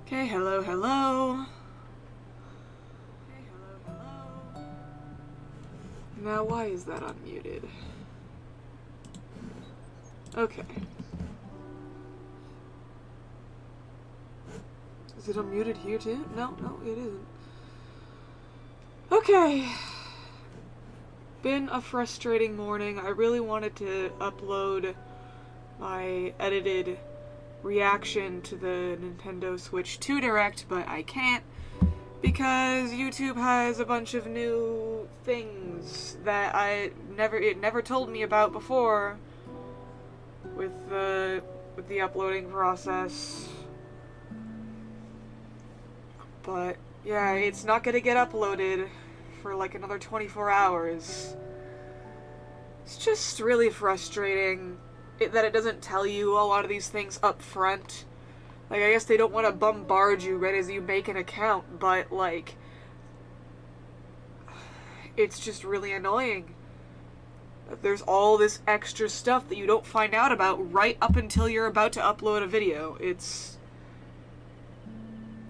Okay, hello, hello. Now, why is that unmuted? Okay. Is it unmuted here too? No, it isn't. Okay. Been a frustrating morning. I really wanted to upload my edited reaction to the Nintendo Switch 2 Direct, but I can't because YouTube has a bunch of new things that it never told me about before with the uploading process. But yeah, it's not gonna get uploaded for like another 24 hours. It's just really frustrating that it doesn't tell you a lot of these things up front. Like, I guess they don't want to bombard you right as you make an account, but like, it's just really annoying. There's all this extra stuff that you don't find out about right up until you're about to upload a video.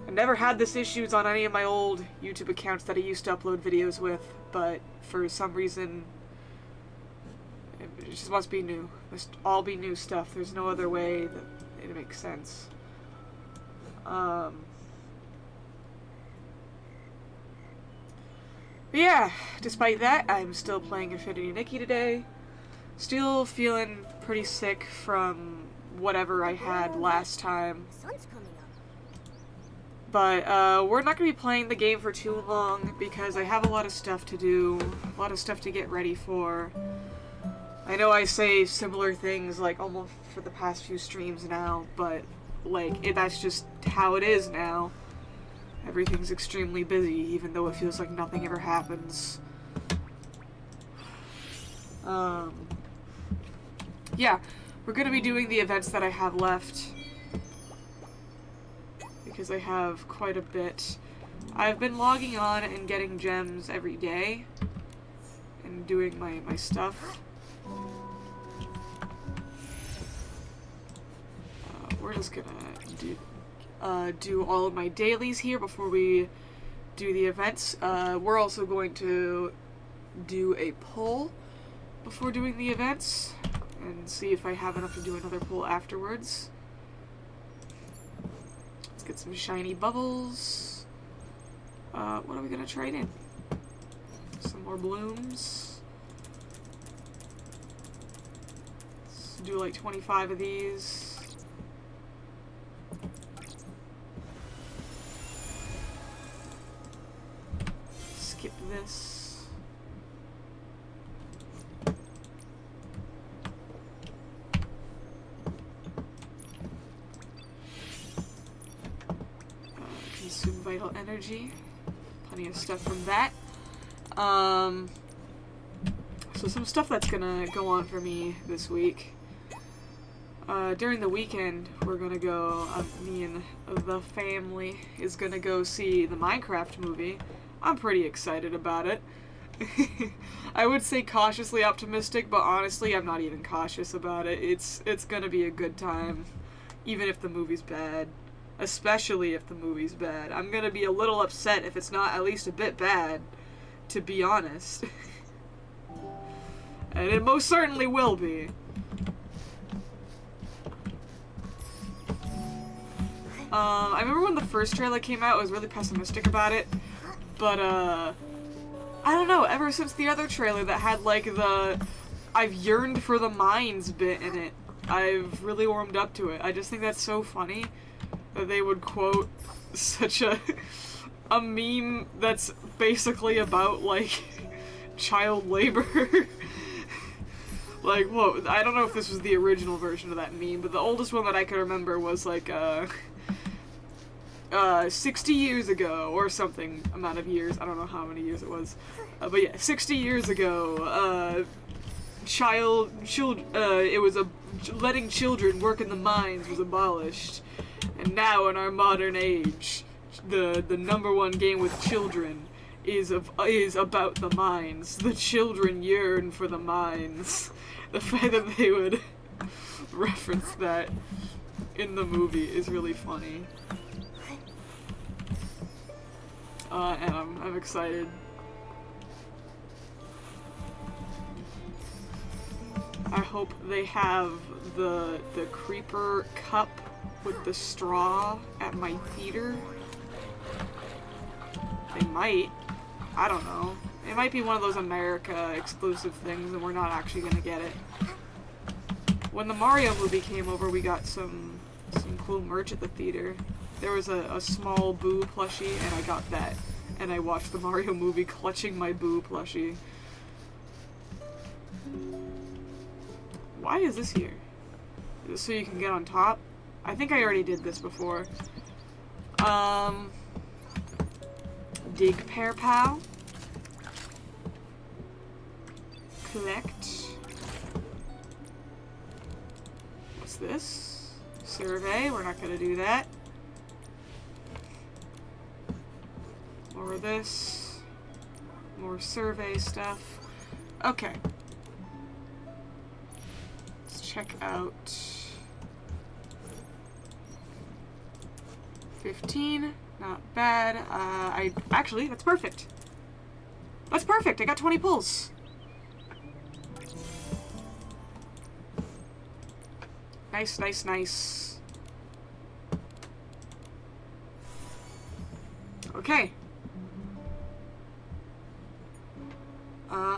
I never had this issues on any of my old YouTube accounts that I used to upload videos with, but for some reason, it just must be new. It must all be new stuff. There's no other way that it makes sense. Yeah, despite that, I'm still playing Infinity Nikki today. Still feeling pretty sick from whatever I had last time. But we're not going to be playing the game for too long because I have a lot of stuff to do, a lot of stuff to get ready for. I know I say similar things like almost for the past few streams now, but like that's just how it is now. Everything's extremely busy, even though it feels like nothing ever happens. Yeah, we're gonna be doing the events that I have left because I have quite a bit. I've been logging on and getting gems every day and doing my stuff. We're just gonna do all of my dailies here before we do the events. We're also going to do a poll before doing the events and see if I have enough to do another poll afterwards. Let's get some shiny bubbles. What are we gonna trade in? Some more blooms. Let's do like 25 of these. Skip this. Consume vital energy. Plenty of stuff from that. So some stuff that's gonna go on for me this week. During the weekend, we're gonna go, me and the family is gonna go see the Minecraft movie. I'm pretty excited about it. I would say cautiously optimistic, but honestly, I'm not even cautious about it. It's gonna be a good time, even if the movie's bad. Especially if the movie's bad. I'm gonna be a little upset if it's not at least a bit bad, to be honest. And it most certainly will be. I remember when the first trailer came out, I was really pessimistic about it. But, I don't know, ever since the other trailer that had, like, the I've yearned for the mines bit in it, I've really warmed up to it. I just think that's so funny that they would quote such a meme that's basically about, like, child labor. Like, whoa, I don't know if this was the original version of that meme, but the oldest one that I can remember was, like, 60 years ago, or something amount of years, I don't know how many years it was, but yeah, 60 years ago, it was letting children work in the mines was abolished, and now in our modern age, the number one game with children is about the mines. The children yearn for the mines. The fact that they would reference that in the movie is really funny. and I'm excited. I hope they have the creeper cup with the straw at my theater. They might. I don't know. It might be one of those America exclusive things and we're not actually gonna get it. When the Mario movie came over, we got some cool merch at the theater. There was a small Boo plushie and I got that. And I watched the Mario movie clutching my Boo plushie. Why is this here? Is this so you can get on top? I think I already did this before. Dig Pear Pal. Collect. What's this? Survey. We're not gonna do that. More of this. More survey stuff. Okay. Let's check out 15. Not bad. Actually, that's perfect. That's perfect. I got 20 pulls. Nice, nice, nice. Okay.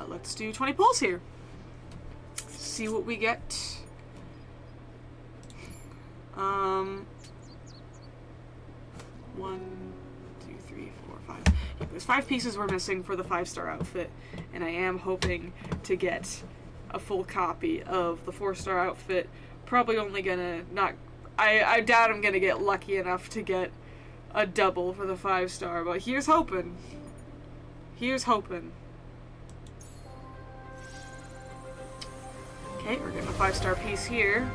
Let's do 20 pulls here. See what we get. 1, 2, 3, 4, 5. Yeah, there's 5 pieces we're missing for the 5-star outfit, and I am hoping to get a full copy of the 4-star outfit. Probably only gonna I doubt I'm gonna get lucky enough to get a double for the 5-star, but here's hoping. Here's hoping. Okay, we're getting a 5-star piece here.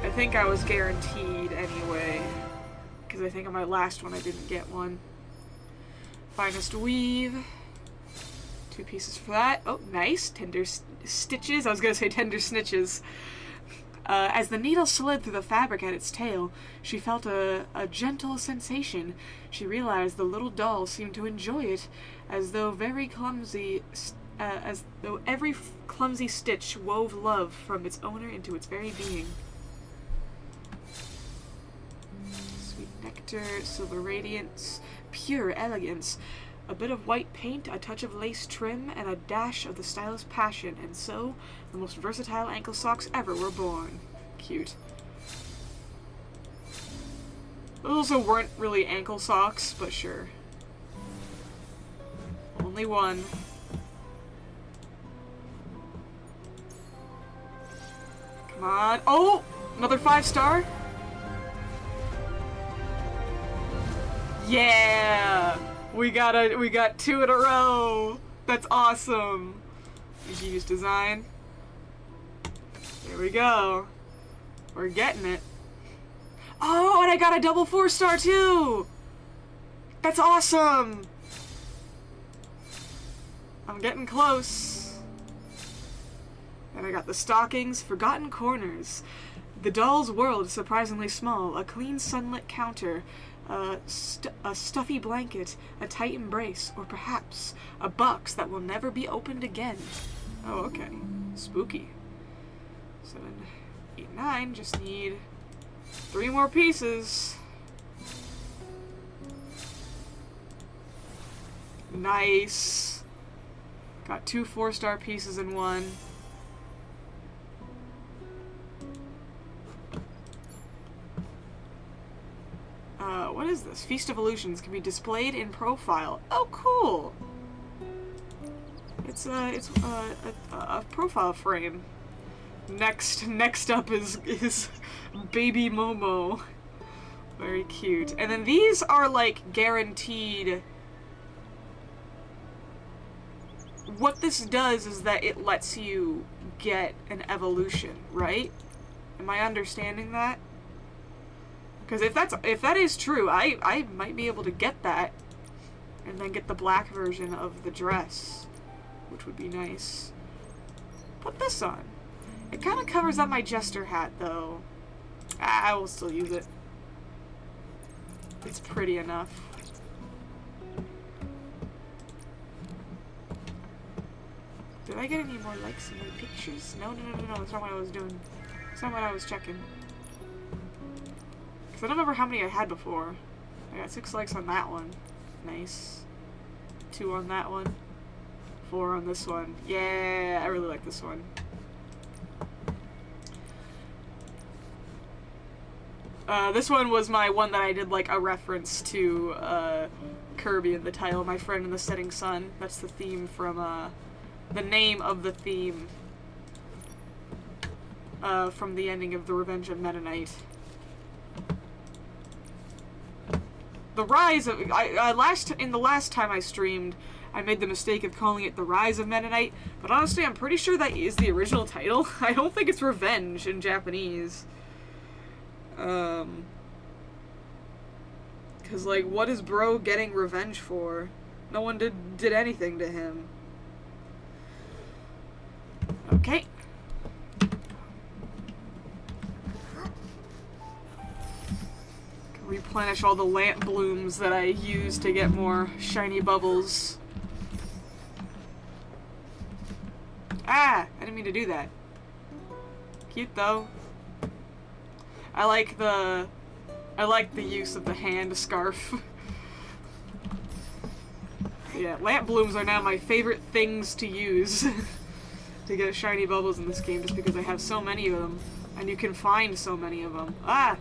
I think I was guaranteed anyway, because I think on my last one I didn't get one. Finest weave. 2 pieces for that. Oh, nice. Tender stitches. I was gonna say tender snitches. As the needle slid through the fabric at its tail, she felt a gentle sensation. She realized the little doll seemed to enjoy it, as though every clumsy stitch wove love from its owner into its very being. Sweet nectar, silver radiance, pure elegance. A bit of white paint, a touch of lace trim, and a dash of the stylish passion, and so, the most versatile ankle socks ever were born. Cute. Those also weren't really ankle socks, but sure. Only one. Come on. Oh! Another 5-star? Yeah! We got 2 in a row. That's awesome. Ingenious design. There we go. We're getting it. Oh, and I got a double 4-star too. That's awesome. I'm getting close. And I got the stockings, forgotten corners. The doll's world is surprisingly small. A clean sunlit counter. A stuffy blanket, a tight embrace, or perhaps a box that will never be opened again. Oh, okay. Spooky. 7, 8, 9. Just need 3 more pieces. Nice. Got 2 4-star pieces in one. What is this? Feast of Illusions can be displayed in profile. Oh, cool! It's a profile frame. Next up is Baby Momo. Very cute. And then these are like guaranteed. What this does is that it lets you get an evolution, right? Am I understanding that? Because if that is true, I might be able to get that and then get the black version of the dress, which would be nice. Put this on. It kind of covers up my jester hat, though. I will still use it. It's pretty enough. Did I get any more likes in my pictures? No, that's not what I was doing. That's not what I was checking. Because I don't remember how many I had before. I got 6 likes on that one. Nice. 2 on that one. 4 on this one. Yeah, I really like this one. This one was my one that I did like a reference to Kirby in the title, My Friend in the Setting Sun. That's the theme from, the name of the theme from the ending of The Revenge of Meta Knight. The Rise of... in the last time I streamed, I made the mistake of calling it The Rise of Meta Knight, but honestly, I'm pretty sure that is the original title. I don't think it's Revenge in Japanese. Cause, like, what is bro getting revenge for? No one did anything to him. Okay. Replenish all the lamp blooms that I use to get more shiny bubbles. Ah! I didn't mean to do that. Cute though. I like the use of the hand scarf. Yeah, lamp blooms are now my favorite things to use to get shiny bubbles in this game, just because I have so many of them. And you can find so many of them. Ah!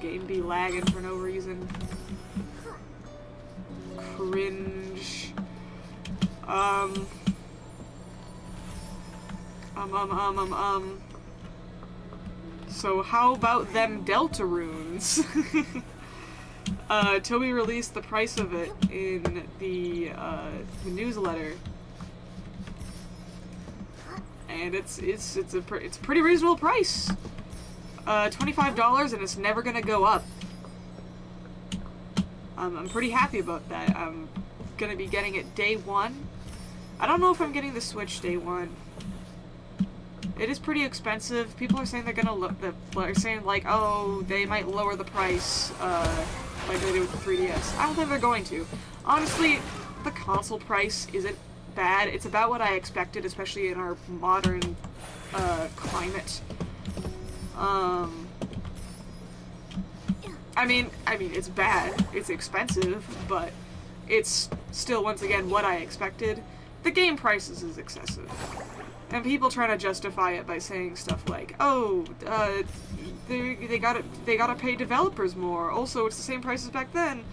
Game be lagging for no reason. Cringe. So how about them Delta runes? Toby released the price of it in the newsletter. And it's a pretty reasonable price. $25, and it's never gonna go up. I'm pretty happy about that. I'm gonna be getting it day 1. I don't know if I'm getting the Switch day 1. It is pretty expensive. People are saying they're gonna they're saying like, oh, they might lower the price, like they did with the 3DS. I don't think they're going to. Honestly, the console price isn't bad. It's about what I expected, especially in our modern climate. I mean, it's bad. It's expensive, but it's still, once again, what I expected. The game prices is excessive. And people trying to justify it by saying stuff like, oh, they gotta pay developers more. Also, it's the same price as back then.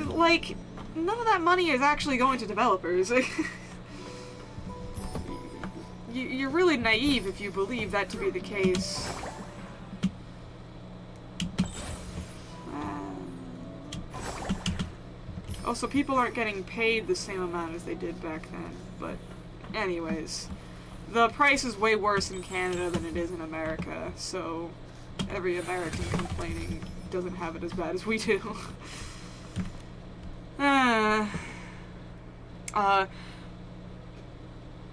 Like, none of that money is actually going to developers. You're really naive if you believe that to be the case. Also, people aren't getting paid the same amount as they did back then, but anyways. The price is way worse in Canada than it is in America, so every American complaining doesn't have it as bad as we do.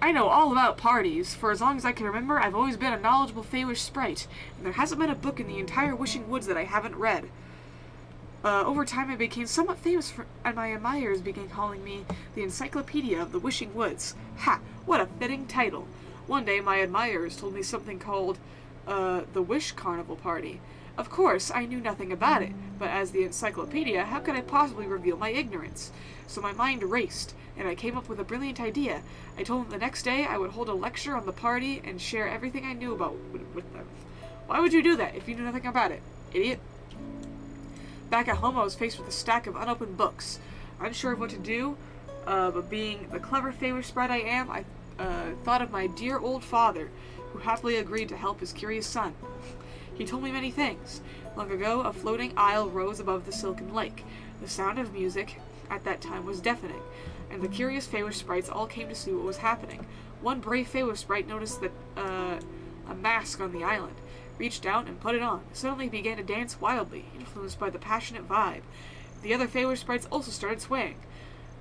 I know all about parties. For as long as I can remember, I've always been a knowledgeable Feywish sprite, and there hasn't been a book in the entire Wishing Woods that I haven't read. Over time I became somewhat famous and my admirers began calling me the Encyclopedia of the Wishing Woods. Ha! What a fitting title. One day my admirers told me something called, the Wish Carnival Party. Of course, I knew nothing about it, but as the encyclopedia, how could I possibly reveal my ignorance? So my mind raced, and I came up with a brilliant idea. I told them the next day I would hold a lecture on the party and share everything I knew about with them. Why would you do that if you knew nothing about it, idiot? Back at home, I was faced with a stack of unopened books. Unsure of what to do, but being the clever Feywish sprite I am, I thought of my dear old father, who happily agreed to help his curious son. He told me many things. Long ago, a floating isle rose above the silken lake. The sound of music at that time was deafening, and the curious Feywish sprites all came to see what was happening. One brave Feywish sprite noticed that a mask on the island, reached out and put it on. Suddenly he began to dance wildly, influenced by the passionate vibe. The other Feywish sprites also started swaying.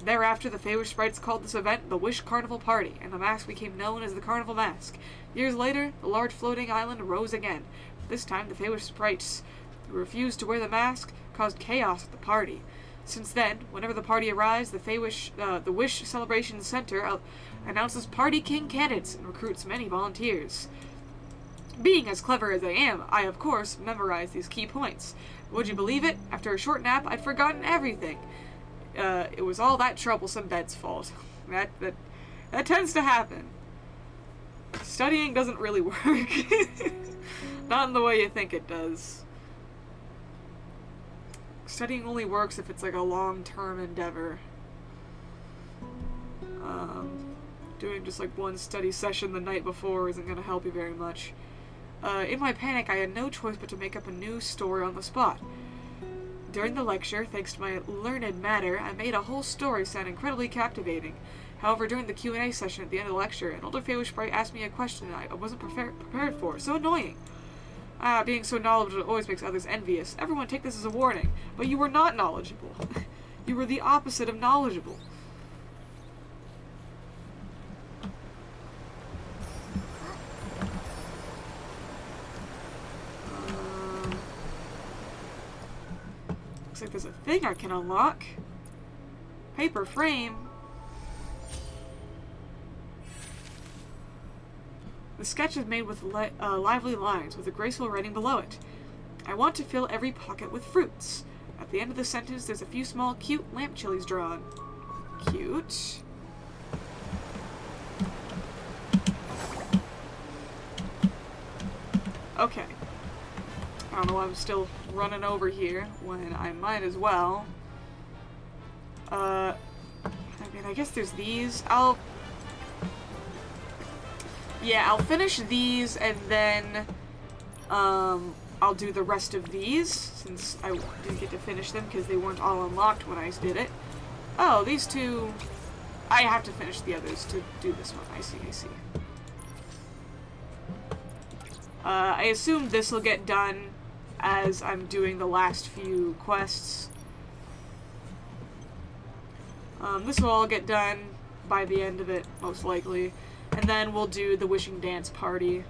Thereafter, the Feywish sprites called this event the Wish Carnival Party, and the mask became known as the Carnival Mask. Years later, the large floating island rose again. This time, the Feywish sprites who refused to wear the mask caused chaos at the party. Since then, whenever the party arrives, the Wish Celebration Center announces Party King candidates and recruits many volunteers. Being as clever as I am, I of course memorized these key points. Would you believe it? After a short nap, I'd forgotten everything. It was all that troublesome bed's fault. That tends to happen. Studying doesn't really work. Not in the way you think it does. Studying only works if it's like a long-term endeavor. Doing just like one study session the night before isn't going to help you very much. In my panic, I had no choice but to make up a new story on the spot. During the lecture, thanks to my learned matter, I made a whole story sound incredibly captivating. However, during the Q&A session at the end of the lecture, an older Feywish sprite asked me a question I wasn't prepared for. So annoying. Being so knowledgeable always makes others envious. Everyone take this as a warning. But you were not knowledgeable. You were the opposite of knowledgeable. Looks like there's a thing I can unlock. Paper frame. The sketch is made with lively lines, with a graceful writing below it. I want to fill every pocket with fruits. At the end of the sentence, there's a few small, cute lamp chilies drawn. Cute. Okay. I don't know why I'm still running over here when I might as well. I mean, I guess there's these. Yeah, I'll finish these and then I'll do the rest of these since I didn't get to finish them because they weren't all unlocked when I did it. Oh, these two... I have to finish the others to do this one. I see. I assume this will get done as I'm doing the last few quests. This will all get done by the end of it, most likely. And then we'll do the Wishing Dance Party.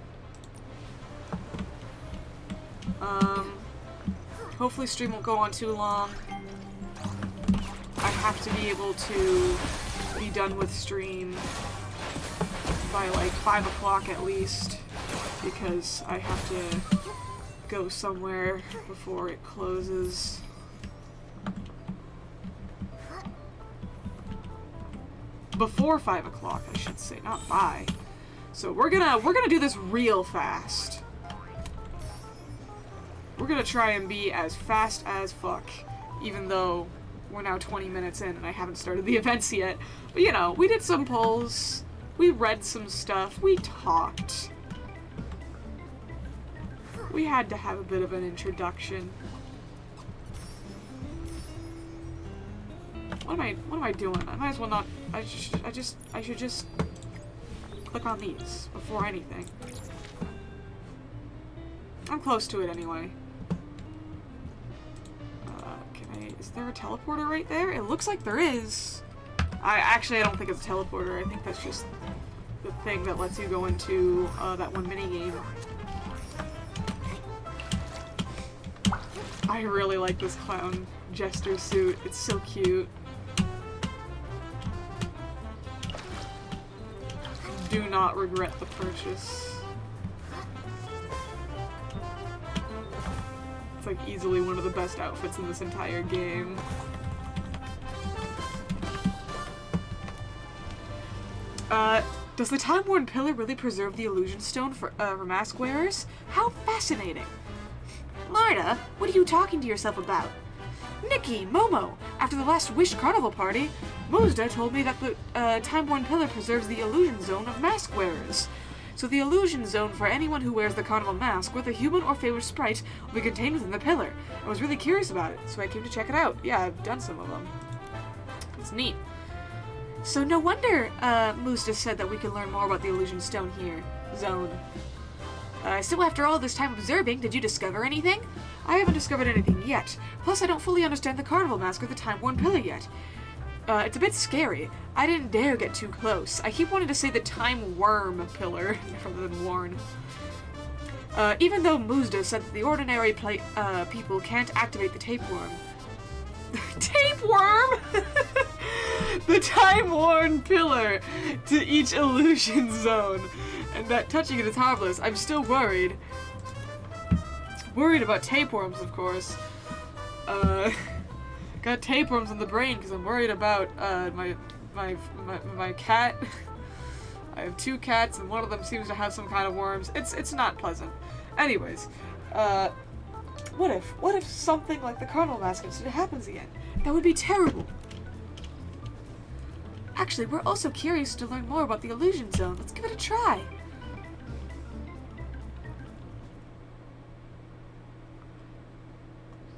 Hopefully stream won't go on too long. I have to be able to be done with stream by like 5 o'clock at least, because I have to go somewhere before it closes. Before 5 o'clock, I should say, not by. So we're gonna do this real fast. We're gonna try and be as fast as fuck, even though we're now 20 minutes in and I haven't started the events yet. But you know, we did some polls, we read some stuff, we talked. We had to have a bit of an introduction. What am I doing? I might as well not. I should just click on these before anything. I'm close to it anyway. Is there a teleporter right there? It looks like there is. I don't think it's a teleporter. I think that's just the thing that lets you go into that one minigame. I really like this clown jester suit. It's so cute. Do not regret the purchase. It's like easily one of the best outfits in this entire game. Does the time-worn pillar really preserve the illusion stone for mask wearers? How fascinating! Marta, what are you talking to yourself about? Nikki, Momo, after the last Wish Carnival party, Muzda told me that the time-worn pillar preserves the illusion zone of mask wearers. So the illusion zone for anyone who wears the carnival mask, whether human or Feywish sprite, will be contained within the pillar. I was really curious about it, so I came to check it out. Yeah, I've done some of them. It's neat. So no wonder Muzda said that we could learn more about the illusion stone here. Zone. So after all this time observing, did you discover anything? I haven't discovered anything yet. Plus, I don't fully understand the carnival mask or the time-worn pillar yet. It's a bit scary. I didn't dare get too close. I keep wanting to say the time-worm pillar, rather than worn. Even though Muzda said that the ordinary people can't activate the tapeworm. Tapeworm! The time-worn pillar to each illusion zone. And that touching it is harmless. I'm still worried. Worried about tapeworms, of course. Got tapeworms in the brain because I'm worried about my cat. I have 2 cats and one of them seems to have some kind of worms. It's not pleasant. Anyways, what if something like the carnival mask incident happens again? That would be terrible. Actually, we're also curious to learn more about the illusion zone. Let's give it a try.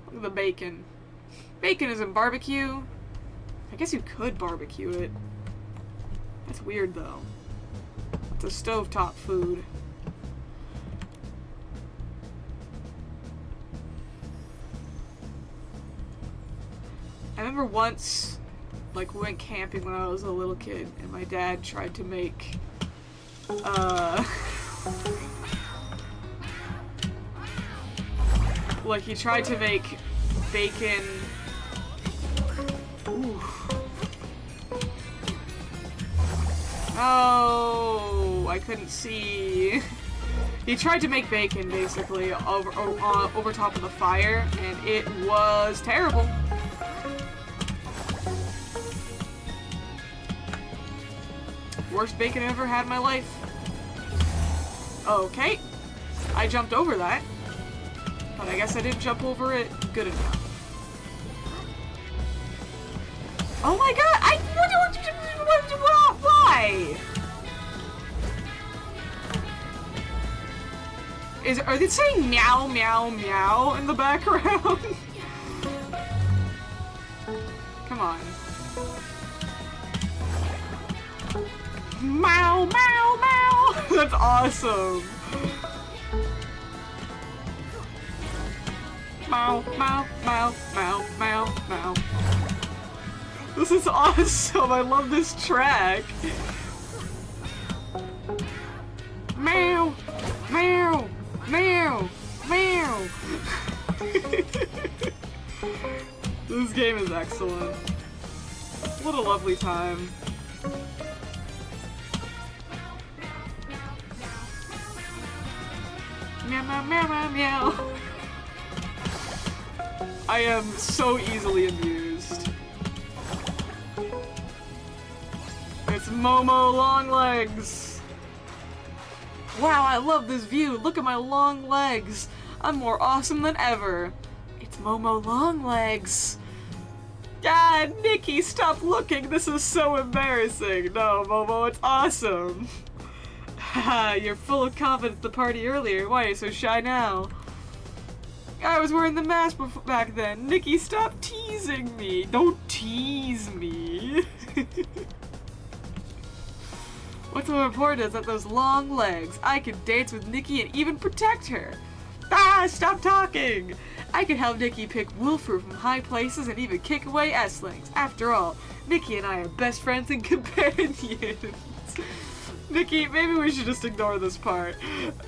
Look at the bacon. Bacon isn't barbecue. I guess you could barbecue it. That's weird though. It's a stovetop food. I remember once, like, we went camping when I was a little kid, and my dad tried to make, like, he tried to make bacon. Ooh. Oh, I couldn't see. He tried to make bacon, basically, over top of the fire, and it was terrible. Worst bacon I ever had in my life. Okay. I jumped over that. But I guess I didn't jump over it good enough. Oh my god! Why? Are they saying meow meow meow in the background? Come on. Meow, meow, meow! That's awesome! Meow, meow, meow, meow, meow, meow. This is awesome! I love this track! Meow! Meow! Meow! Meow! This game is excellent. What a lovely time. Meow, meow, meow, meow, meow. I am so easily amused. It's Momo Longlegs. Wow, I love this view. Look at my long legs. I'm more awesome than ever. It's Momo Longlegs. God, Nikki, stop looking. This is so embarrassing. No, Momo, it's awesome. Haha, you're full of confidence at the party earlier. Why are you so shy now? I was wearing the mask back then. Nikki, stop teasing me. Don't tease me. What's so important is that those long legs. I could dance with Nikki and even protect her. Ah, stop talking. I could help Nikki pick wolf fruit from high places and even kick away S-lings. After all, Nikki and I are best friends and companions. Nikki, maybe we should just ignore this part.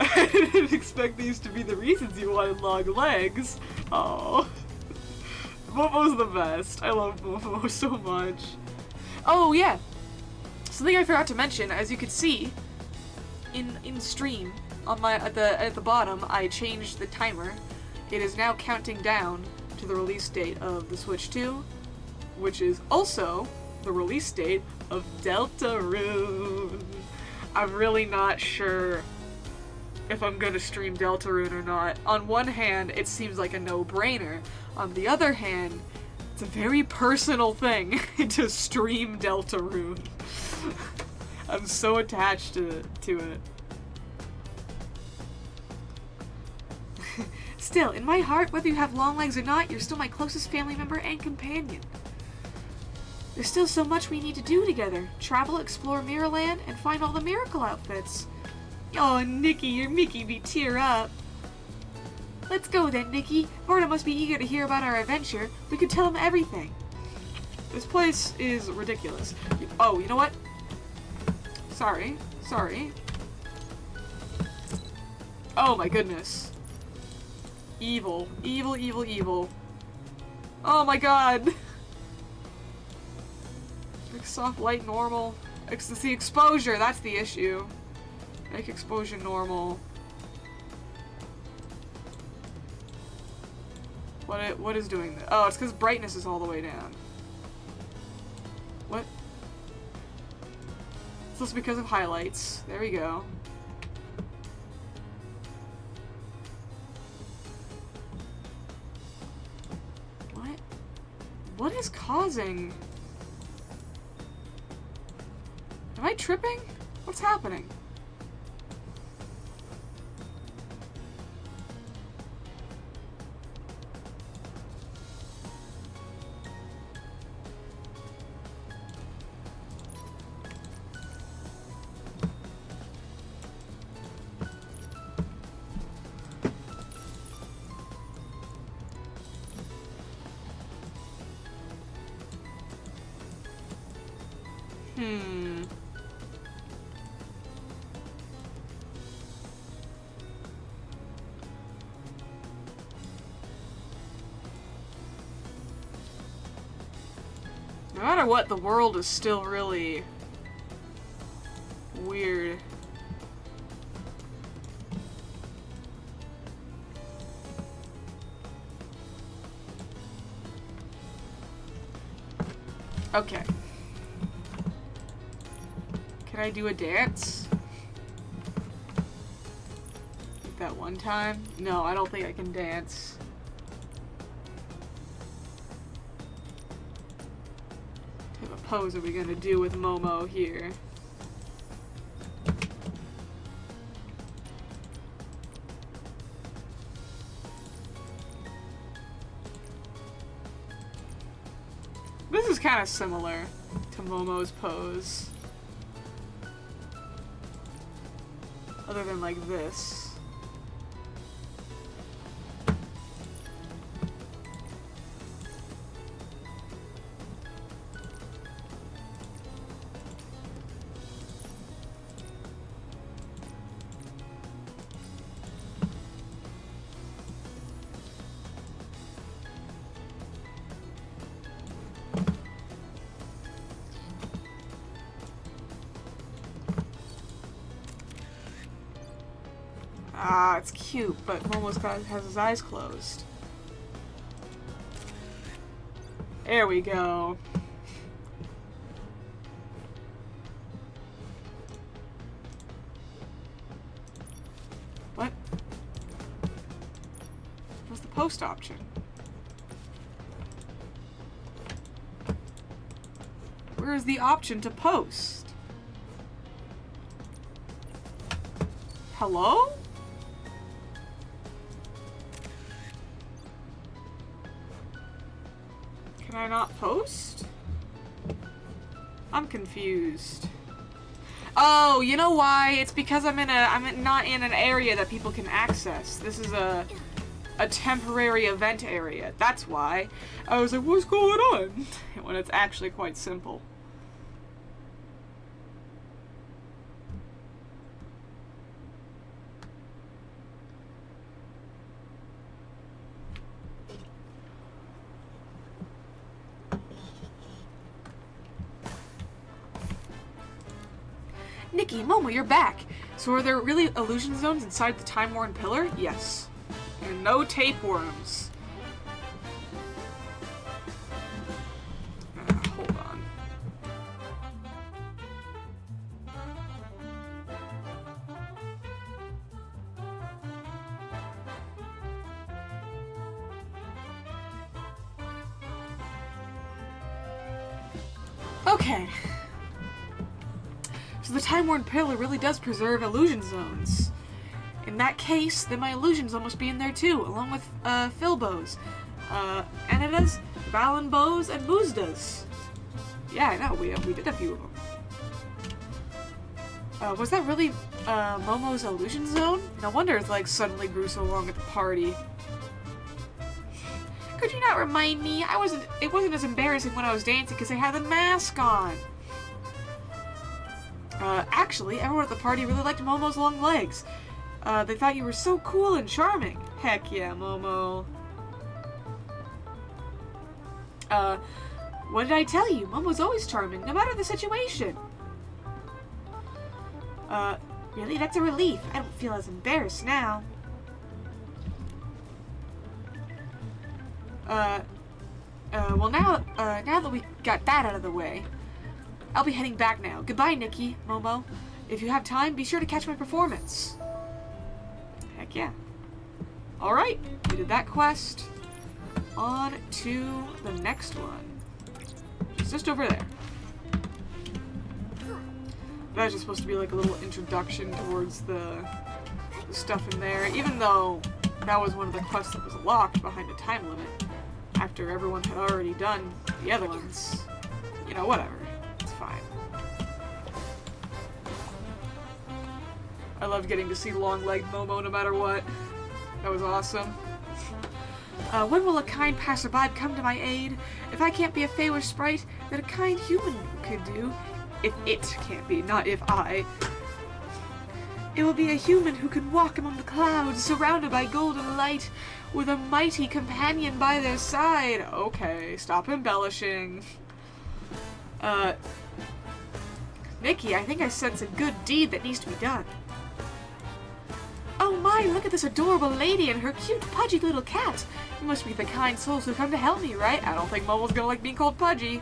I didn't expect these to be the reasons you wanted long legs. Oh, Momo's the best. I love Momo so much. Oh yeah, something I forgot to mention. As you can see, in stream on my at the bottom, I changed the timer. It is now counting down to the release date of the Switch 2, which is also the release date of Deltarune. I'm really not sure if I'm gonna stream Deltarune or not. On one hand, it seems like a no-brainer. On the other hand, it's a very personal thing to stream Deltarune. I'm so attached to it. Still, in my heart, whether you have long legs or not, you're still my closest family member and companion. There's still so much we need to do together. Travel, explore Mirrorland, and find all the miracle outfits. Oh, Nikki, you're making me tear up. Let's go then, Nikki. Morta must be eager to hear about our adventure. We could tell him everything. This place is ridiculous. Oh, you know what? Sorry. Oh my goodness. Evil. Evil, evil, evil. Oh my god! Make soft light normal. It's the exposure, that's the issue. Make exposure normal. What is doing that? Oh, it's because brightness is all the way down. What? It's also because of highlights. There we go. What? What is causing? Am I tripping? What's happening? No matter what, the world is still really weird. Okay. Can I do a dance? Like that one time? No, I don't think I can dance. What type of pose are we gonna do with Momo here? This is kind of similar to Momo's pose. Other than like this. Ah, it's cute, but Momo's has his eyes closed. There we go. What? What's the post option? Where is the option to post? Hello? Can I not post? I'm confused. Oh, you know why? It's because I'm not in an area that people can access. This is a temporary event area. That's why. I was like, what's going on? When it's actually quite simple. Nikki, Momo, you're back! So are there really illusion zones inside the time-worn pillar? Yes. And no tapeworms. Hold on. Okay. So the time-worn pillar really does preserve illusion zones. In that case, then my illusion zone must be in there too, along with Filbo's, Anida's, Valenbo's, and Muzda's. Yeah, I know, we did a few of them. Was that really Momo's illusion zone? No wonder it like suddenly grew so long at the party. Could you not remind me? It wasn't as embarrassing when I was dancing because I had the mask on. Actually, everyone at the party really liked Momo's long legs. They thought you were so cool and charming. Heck yeah, Momo. What did I tell you? Mom was always charming, no matter the situation. Really? That's a relief. I don't feel as embarrassed now. Well now that we got that out of the way, I'll be heading back now. Goodbye, Nikki, Momo. If you have time, be sure to catch my performance. Heck yeah. Alright, we did that quest. On to the next one. It's just over there. That was just supposed to be like a little introduction towards the stuff in there, even though that was one of the quests that was locked behind a time limit after everyone had already done the other ones. You know, whatever. It's fine. I loved getting to see long-legged Momo no matter what. That was awesome. When will a kind passerby come to my aid? If I can't be a Feywish sprite, then a kind human could do. If it can't be, not if I. It will be a human who can walk among the clouds, surrounded by golden light, with a mighty companion by their side. Okay, stop embellishing. Nikki, I think I sense a good deed that needs to be done. Oh my, look at this adorable lady and her cute, pudgy little cat. You must be the kind souls who come to help me, right? I don't think Momo's gonna like being called pudgy.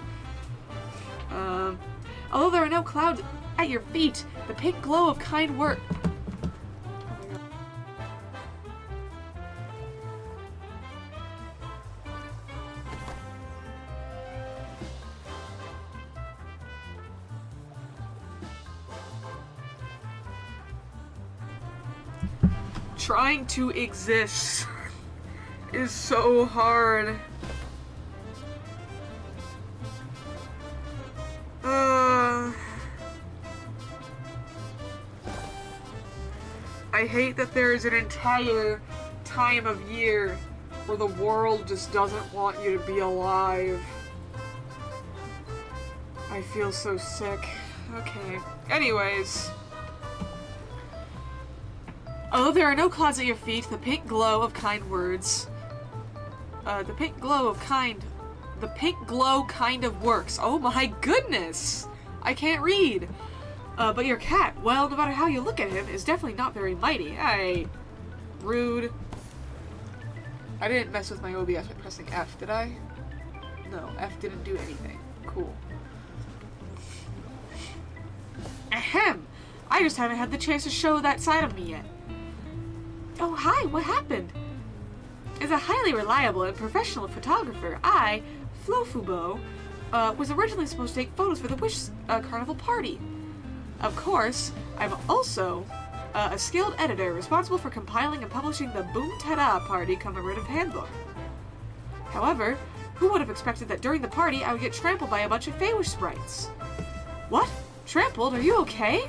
Although there are no clouds at your feet, the pink glow of kind work. Trying to exist is so hard. I hate that there is an entire time of year where the world just doesn't want you to be alive. I feel so sick. Okay. Anyways. Although there are no clouds at your feet, the pink glow of kind words. The pink glow kind of works. Oh my goodness! I can't read! But your cat, well, no matter how you look at him, is definitely not very mighty. Rude. I didn't mess with my OBS by pressing F, did I? No, F didn't do anything. Cool. Ahem! I just haven't had the chance to show that side of me yet. Oh, hi, what happened? As a highly reliable and professional photographer, I, Flofubo, was originally supposed to take photos for the Wish Carnival party. Of course, I'm also a skilled editor responsible for compiling and publishing the Boom Ta-Da Party commemorative handbook. However, who would have expected that during the party I would get trampled by a bunch of Feywish sprites? What? Trampled? Are you okay?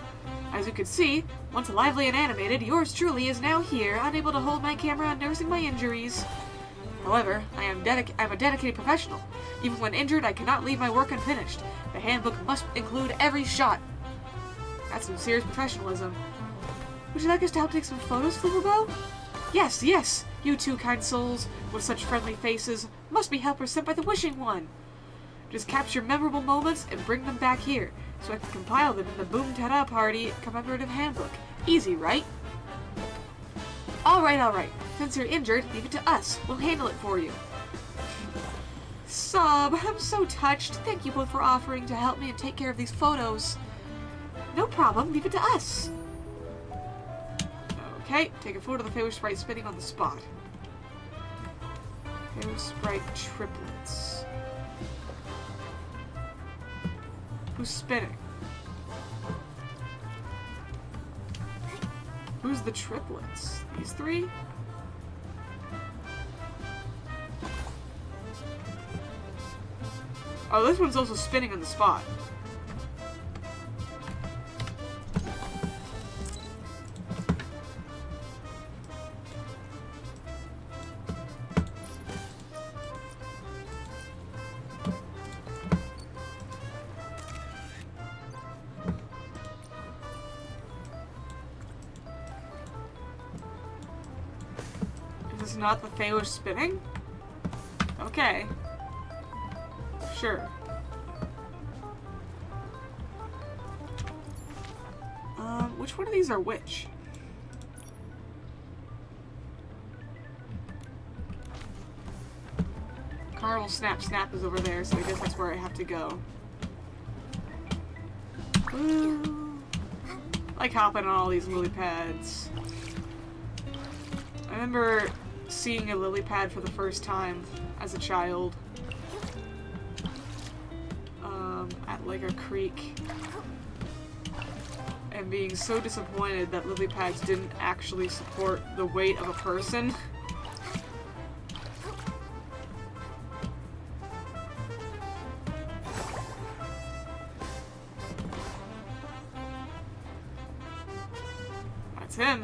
As you can see, once lively and animated, yours truly is now here, unable to hold my camera and nursing my injuries. However, I'm a dedicated professional. Even when injured, I cannot leave my work unfinished. The handbook must include every shot. That's some serious professionalism. Would you like us to help take some photos, Flipperbo? Yes, yes! You two kind souls, with such friendly faces, must be helpers sent by the Wishing One. Just capture memorable moments and bring them back here, so I can compile them in the Boom Ta-Da Party commemorative handbook. Easy, right? Alright. Since you're injured, leave it to us. We'll handle it for you. Sob, I'm so touched. Thank you both for offering to help me and take care of these photos. No problem, leave it to us. Okay, take a photo of the Feywish Sprite spinning on the spot. Feywish Sprite triplets. Who's spinning? Who's the triplets? These three? Oh, this one's also spinning on the spot. Is this not the Feywish spinning? Okay. Sure. Which one of these are which? Carnival Snap Snap is over there, so I guess that's where I have to go. Ooh. Like hopping on all these lily pads. I remember seeing a lily pad for the first time as a child. At like a creek. And being so disappointed that lily pads didn't actually support the weight of a person. That's him.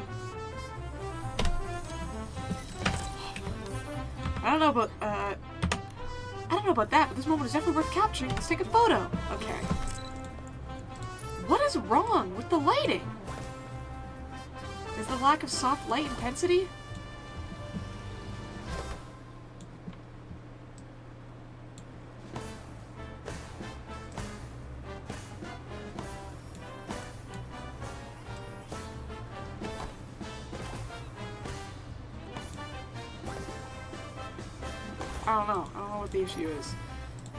I don't know about that, but this moment is definitely worth capturing. Let's take a photo. Okay. What is wrong with the lighting? Is the lack of soft light intensity? I don't know. I don't know what the issue is.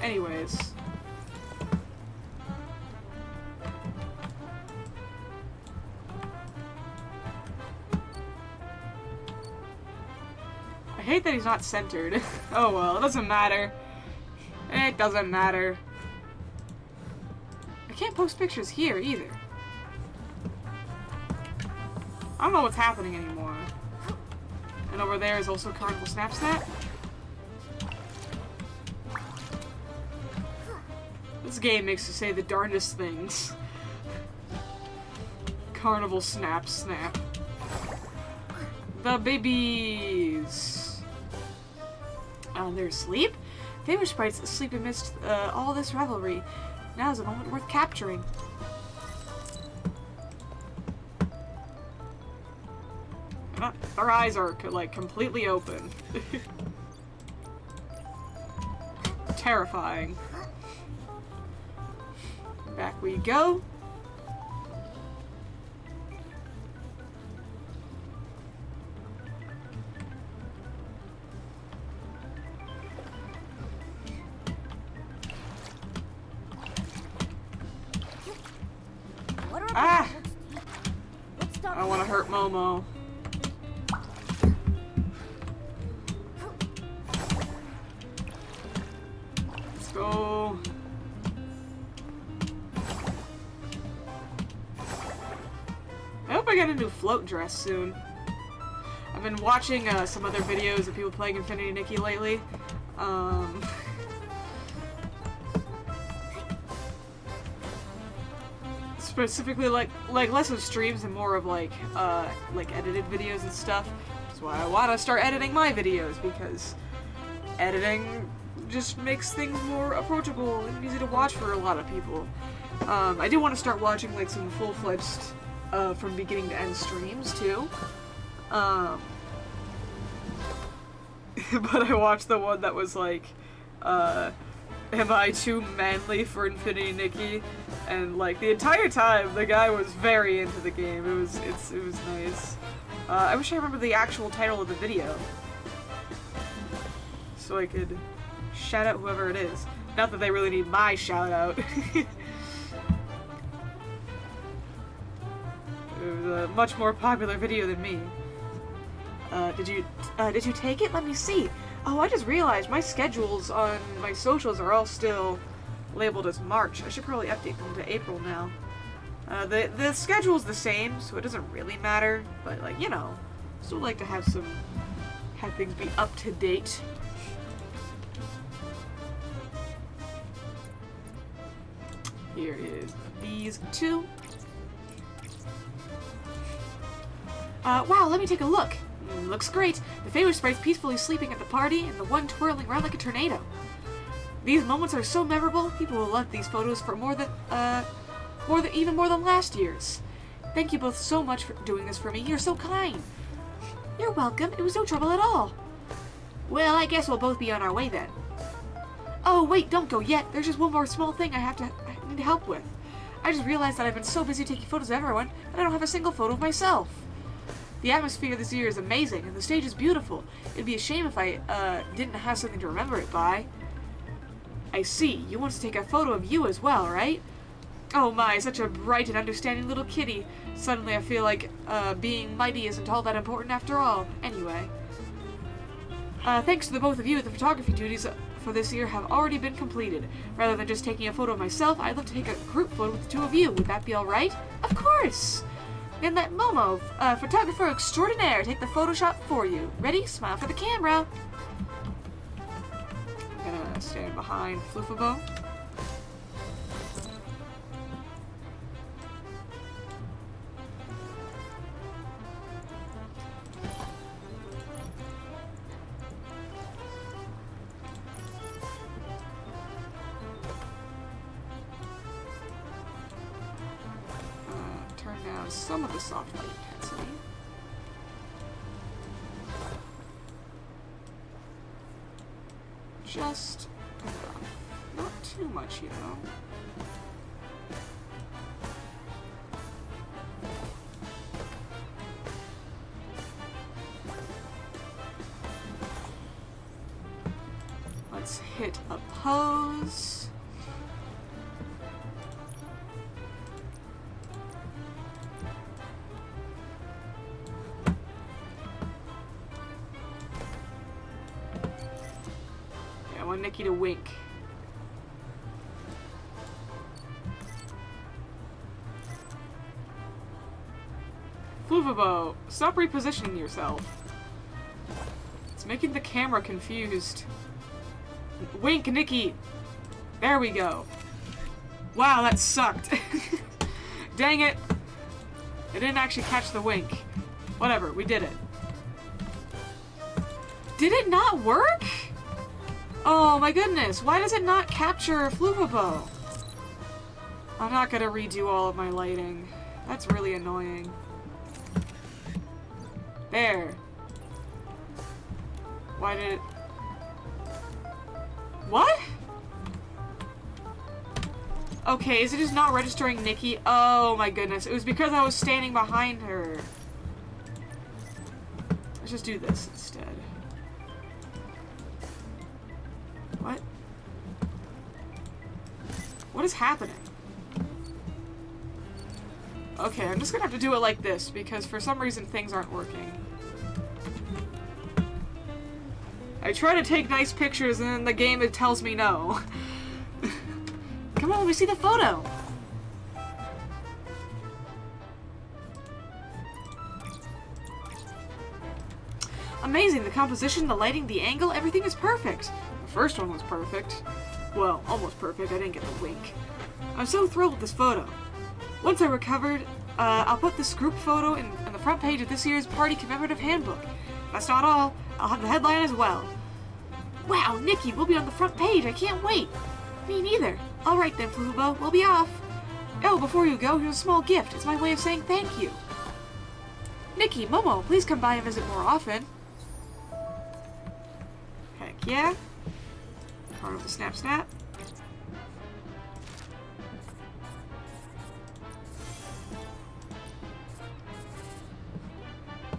Anyways. I hate that he's not centered. Oh well, it doesn't matter. It doesn't matter. I can't post pictures here either. I don't know what's happening anymore. And over there is also Carnival Snap Snap. This game makes you say the darndest things. Carnival Snap Snap. The babies. They're asleep? Favorite sprites asleep amidst all this revelry. Now is a moment worth capturing. Our eyes are like completely open. Terrifying. Back we go. Ah! I don't want to hurt Momo. Let's go. I hope I get a new float dress soon. I've been watching some other videos of people playing Infinity Nikki lately. Specifically like less of streams and more of like edited videos and stuff. That's why I want to start editing my videos, because editing just makes things more approachable and easy to watch for a lot of people. I do want to start watching like some full-fledged from beginning to end streams too. But I watched the one that was like, am I too manly for Infinity Nikki? And like the entire time, the guy was very into the game. It was nice. I wish I remember the actual title of the video, so I could shout out whoever it is. Not that they really need my shout out. It was a much more popular video than me. Did you take it? Let me see. Oh, I just realized my schedules on my socials are all still labeled as March. I should probably update them to April now. The schedule's the same, so it doesn't really matter, but like, you know, still like to have things be up to date. Here is these two. Wow, let me take a look. Looks great. The favorite sprite's peacefully sleeping at the party, and the one twirling around like a tornado. These moments are so memorable. People will love these photos for even more than last year's. Thank you both so much for doing this for me. You're so kind. You're welcome. It was no trouble at all. Well, I guess we'll both be on our way then. Oh, wait, don't go yet. There's just one more small thing I need help with. I just realized that I've been so busy taking photos of everyone that I don't have a single photo of myself. The atmosphere this year is amazing, and the stage is beautiful. It'd be a shame if I, didn't have something to remember it by. I see. You want to take a photo of you as well, right? Oh my, such a bright and understanding little kitty. Suddenly I feel like, being mighty isn't all that important after all. Anyway. Thanks to the both of you, the photography duties for this year have already been completed. Rather than just taking a photo of myself, I'd love to take a group photo with the two of you. Would that be alright? Of course! And let Momo, photographer extraordinaire, take the Photoshop for you. Ready? Smile for the camera. I'm gonna stand behind Floofabo. Turn down some of the soft light intensity. Just enough. Not too much, you know. Let's hit a pose. I want Nikki to wink. Floofabo, stop repositioning yourself. It's making the camera confused. Wink, Nikki! There we go. Wow, that sucked. Dang it! I didn't actually catch the wink. Whatever, we did it. Did it not work? Oh my goodness, why does it not capture Floofabo? I'm not gonna redo all of my lighting. That's really annoying. There. Why did it... What? Okay, is it just not registering Nikki? Oh my goodness, it was because I was standing behind her. Let's just do this instead. What? What is happening? Okay, I'm just gonna have to do it like this, because for some reason things aren't working. I try to take nice pictures and then the game it tells me no. Come on, let me see the photo! Amazing, the composition, the lighting, the angle, everything is perfect. The first one was perfect. Well, almost perfect, I didn't get the wink. I'm so thrilled with this photo. Once I recovered, I'll put this group photo in the front page of this year's Party Commemorative Handbook. That's not all, I'll have the headline as well. Wow, Nikki, we'll be on the front page, I can't wait. Me neither. Alright then, Floofabo, we'll be off. Oh, before you go, here's a small gift. It's my way of saying thank you. Nikki, Momo, please come by and visit more often. Heck yeah. Part of the snap snap.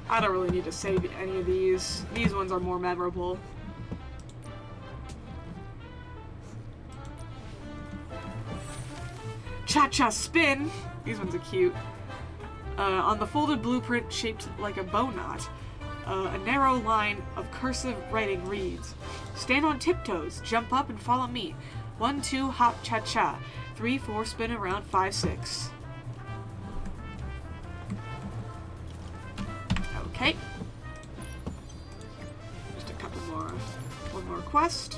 I don't really need to save any of these. These ones are more memorable. Cha-cha spin! These ones are cute. On the folded blueprint shaped like a bow knot, a narrow line of cursive writing reads, "Stand on tiptoes, jump up and follow me. 1, 2, hop, cha-cha. 3, 4, spin around, 5, 6. Okay. Just a couple more. One more quest.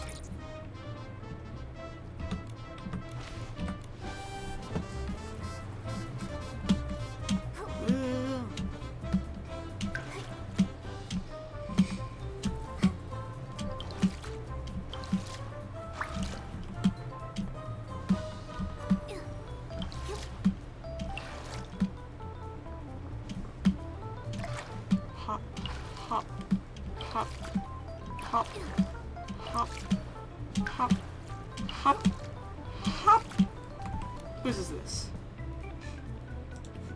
Hop, hop, hop, hop, hop. Whose is this?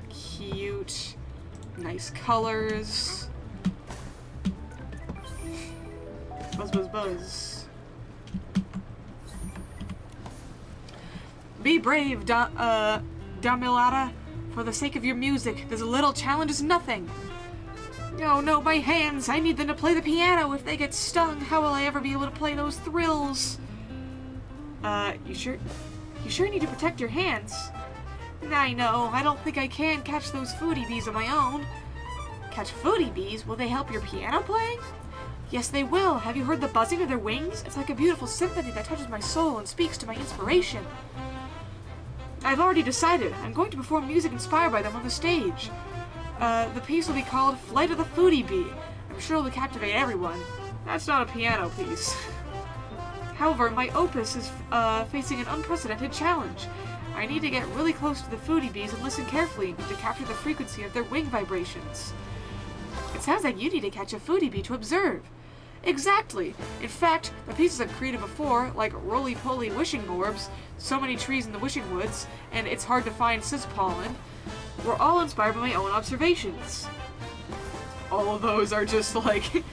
Cute. Nice colors. Buzz, buzz, buzz. Be brave, Damilada. For the sake of your music, this little challenge is nothing. Oh no, my hands! I need them to play the piano. If they get stung, how will I ever be able to play those thrills? You sure you need to protect your hands? I know. I don't think I can catch those foodie bees on my own. Catch foodie bees? Will they help your piano playing? Yes, they will. Have you heard the buzzing of their wings? It's like a beautiful symphony that touches my soul and speaks to my inspiration. I've already decided. I'm going to perform music inspired by them on the stage. The piece will be called Flight of the Foodie Bee. I'm sure it will captivate everyone. That's not a piano piece. However, my opus is facing an unprecedented challenge. I need to get really close to the foodie bees and listen carefully to capture the frequency of their wing vibrations. It sounds like you need to catch a foodie bee to observe. Exactly. In fact, the pieces I've created before, like roly-poly wishing orbs, so many trees in the wishing woods, and it's hard to find cis pollen, were all inspired by my own observations. All of those are just, like,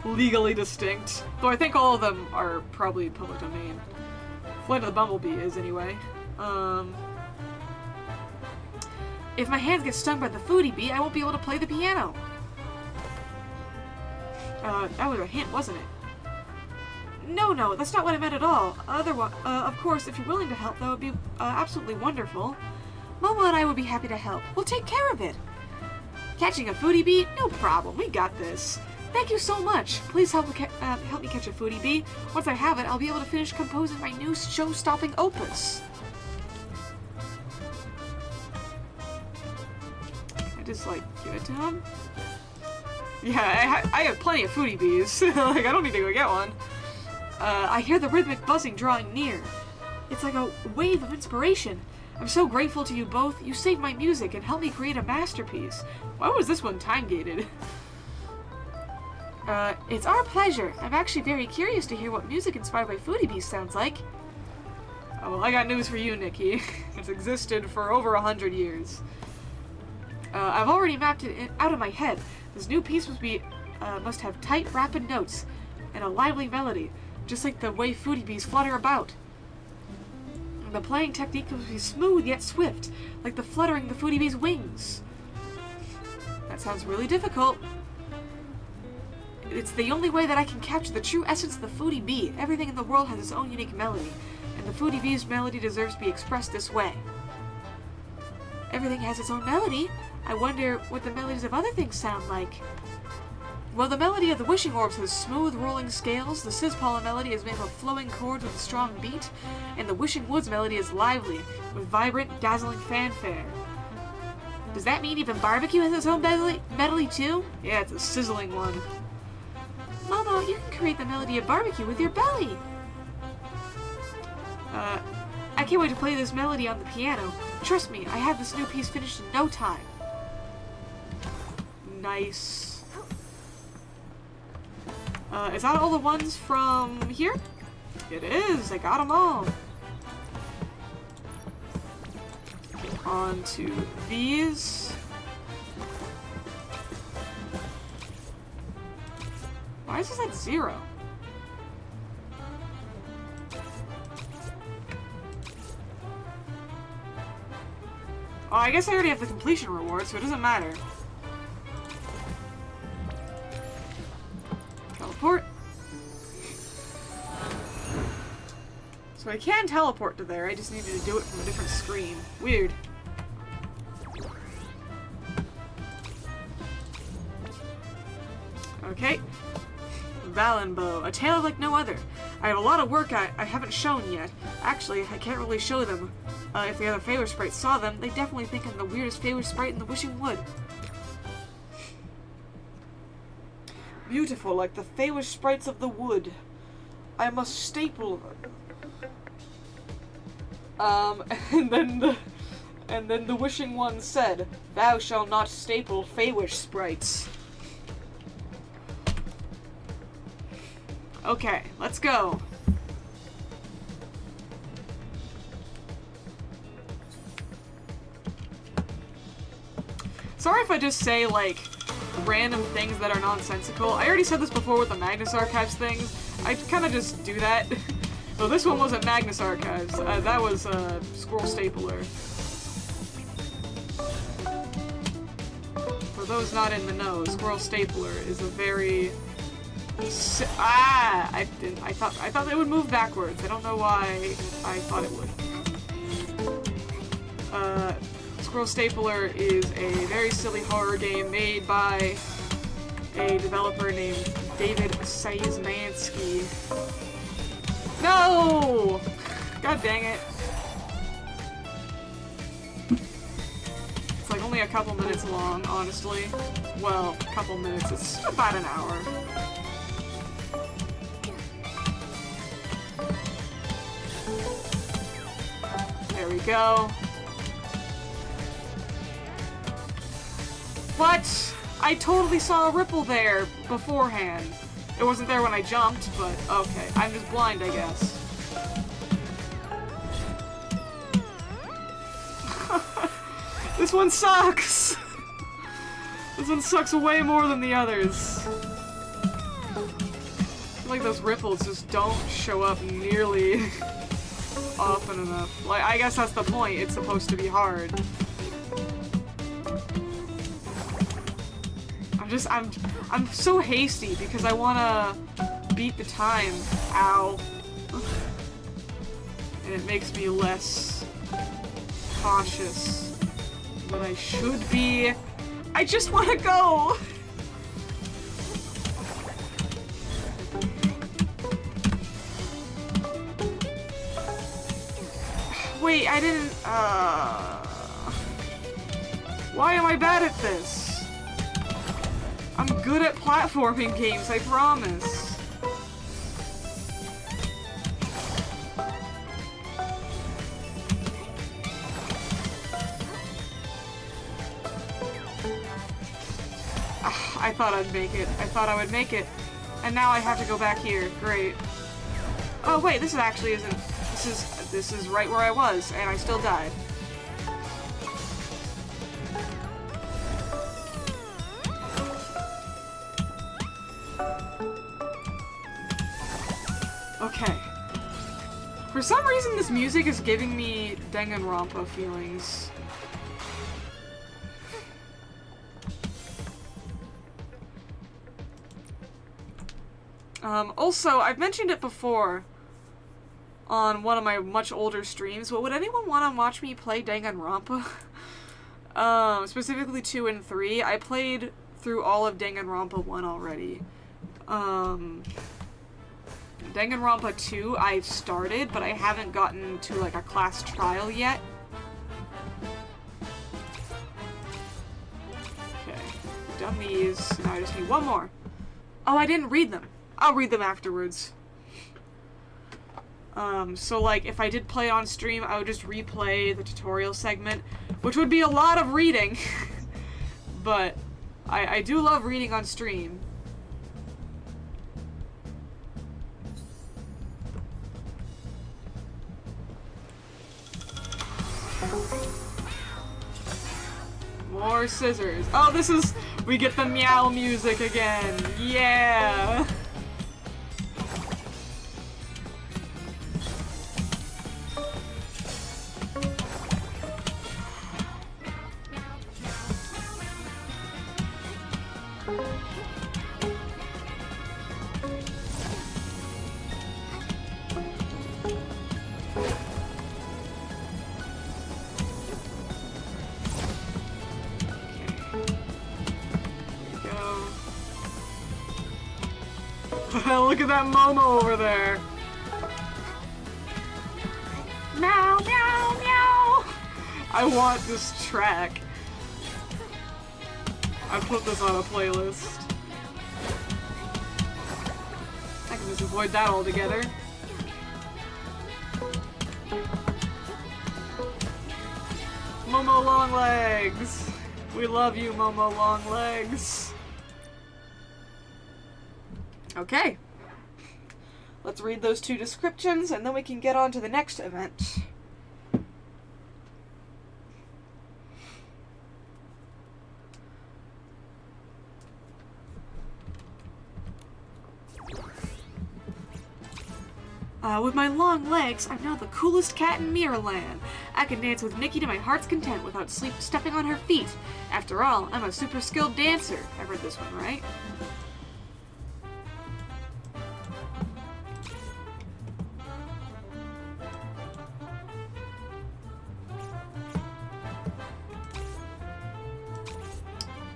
legally distinct. Though I think all of them are probably public domain. Flight of the Bumblebee is, anyway. If my hands get stung by the foodie bee, I won't be able to play the piano. That was a hint, wasn't it? No, that's not what I meant at all. Of course, if you're willing to help, that would be absolutely wonderful. Momo and I would be happy to help. We'll take care of it. Catching a foodie bee? No problem. We got this. Thank you so much. Please help me catch a foodie bee. Once I have it, I'll be able to finish composing my new show-stopping opus. I just, like, give it to him? Yeah, I have plenty of foodie bees. Like, I don't need to go get one. I hear the rhythmic buzzing drawing near. It's like a wave of inspiration. I'm so grateful to you both. You saved my music and helped me create a masterpiece. Why was this one time-gated? It's our pleasure. I'm actually very curious to hear what music inspired by foodie bees sounds like. Oh, well, I got news for you, Nikki. It's existed for over 100 years. I've already mapped it out of my head. This new piece must have tight, rapid notes and a lively melody, just like the way foodie bees flutter about. The playing technique must be smooth yet swift, like the fluttering of the foodie bee's wings. That sounds really difficult. It's the only way that I can capture the true essence of the foodie bee. Everything in the world has its own unique melody, and the foodie bee's melody deserves to be expressed this way. Everything has its own melody. I wonder what the melodies of other things sound like. Well, the melody of the wishing orbs has smooth rolling scales, the cis-pollen melody is made of flowing chords with a strong beat, and the wishing woods melody is lively, with vibrant, dazzling fanfare. Does that mean even barbecue has its own melody too? Yeah, it's a sizzling one. Momo, you can create the melody of barbecue with your belly! I can't wait to play this melody on the piano. Trust me, I have this new piece finished in no time. Nice. Is that all the ones from here? It is! I got them all! On to these. Why is this at 0? Oh, I guess I already have the completion reward, so it doesn't matter. Teleport. So I can teleport to there, I just needed to do it from a different screen. Weird. Okay. Valenbow, a tale like no other. I have a lot of work I haven't shown yet. Actually, I can't really show them. If the other Feywish sprites saw them, they'd definitely think I'm the weirdest Feywish sprite in the Wishing Wood. Beautiful, like the Feywish sprites of the wood. I must staple them. And then the Wishing One said, "Thou shalt not staple Feywish sprites." Okay, let's go. Sorry if I just say, like, random things that are nonsensical. I already said this before with the Magnus Archives things. I kind of just do that. Well, this one wasn't Magnus Archives. That was Scroll Stapler. For those not in the know, Scroll Stapler is a very... I thought they would move backwards. I don't know why I thought it would. Scroll Stapler is a very silly horror game made by a developer named David Seismansky. No! God dang it. It's like only a couple minutes long, honestly. Well, a couple minutes. It's about an hour. There we go. What? I totally saw a ripple there beforehand. It wasn't there when I jumped, but okay. I'm just blind, I guess. This one sucks! This one sucks way more than the others. I feel like those ripples just don't show up nearly often enough. Like, I guess that's the point. It's supposed to be hard. I'm so hasty because I wanna beat the time. Ow. And it makes me less cautious than I should be. I just wanna go! Wait, I didn't, why am I bad at this? I'm good at platforming games, I promise. I thought I'd make it. I thought I would make it. And now I have to go back here. Great. Oh wait, this actually isn't... This is right where I was, and I still died. Okay. For some reason, this music is giving me Danganronpa feelings. Also, I've mentioned it before on one of my much older streams, but would anyone want to watch me play Danganronpa? Specifically 2 and 3. I played through all of Danganronpa 1 already. Danganronpa 2 I've started, but I haven't gotten to, like, a class trial yet. Okay, done these. Now I just need one more. Oh, I didn't read them. I'll read them afterwards. So, like, if I did play it on stream, I would just replay the tutorial segment, which would be a lot of reading. But I do love reading on stream. More scissors. Oh, this is... We get the meow music again. Yeah! Look at that Momo over there. Meow, meow, meow. I want this track. I put this on a playlist. I can just avoid that altogether. Momo Longlegs. We love you, Momo Longlegs. Okay. Let's read those 2 descriptions, and then we can get on to the next event. With my long legs, I'm now the coolest cat in Mirrorland. I can dance with Nikki to my heart's content without stepping on her feet. After all, I'm a super skilled dancer. I read this one, right?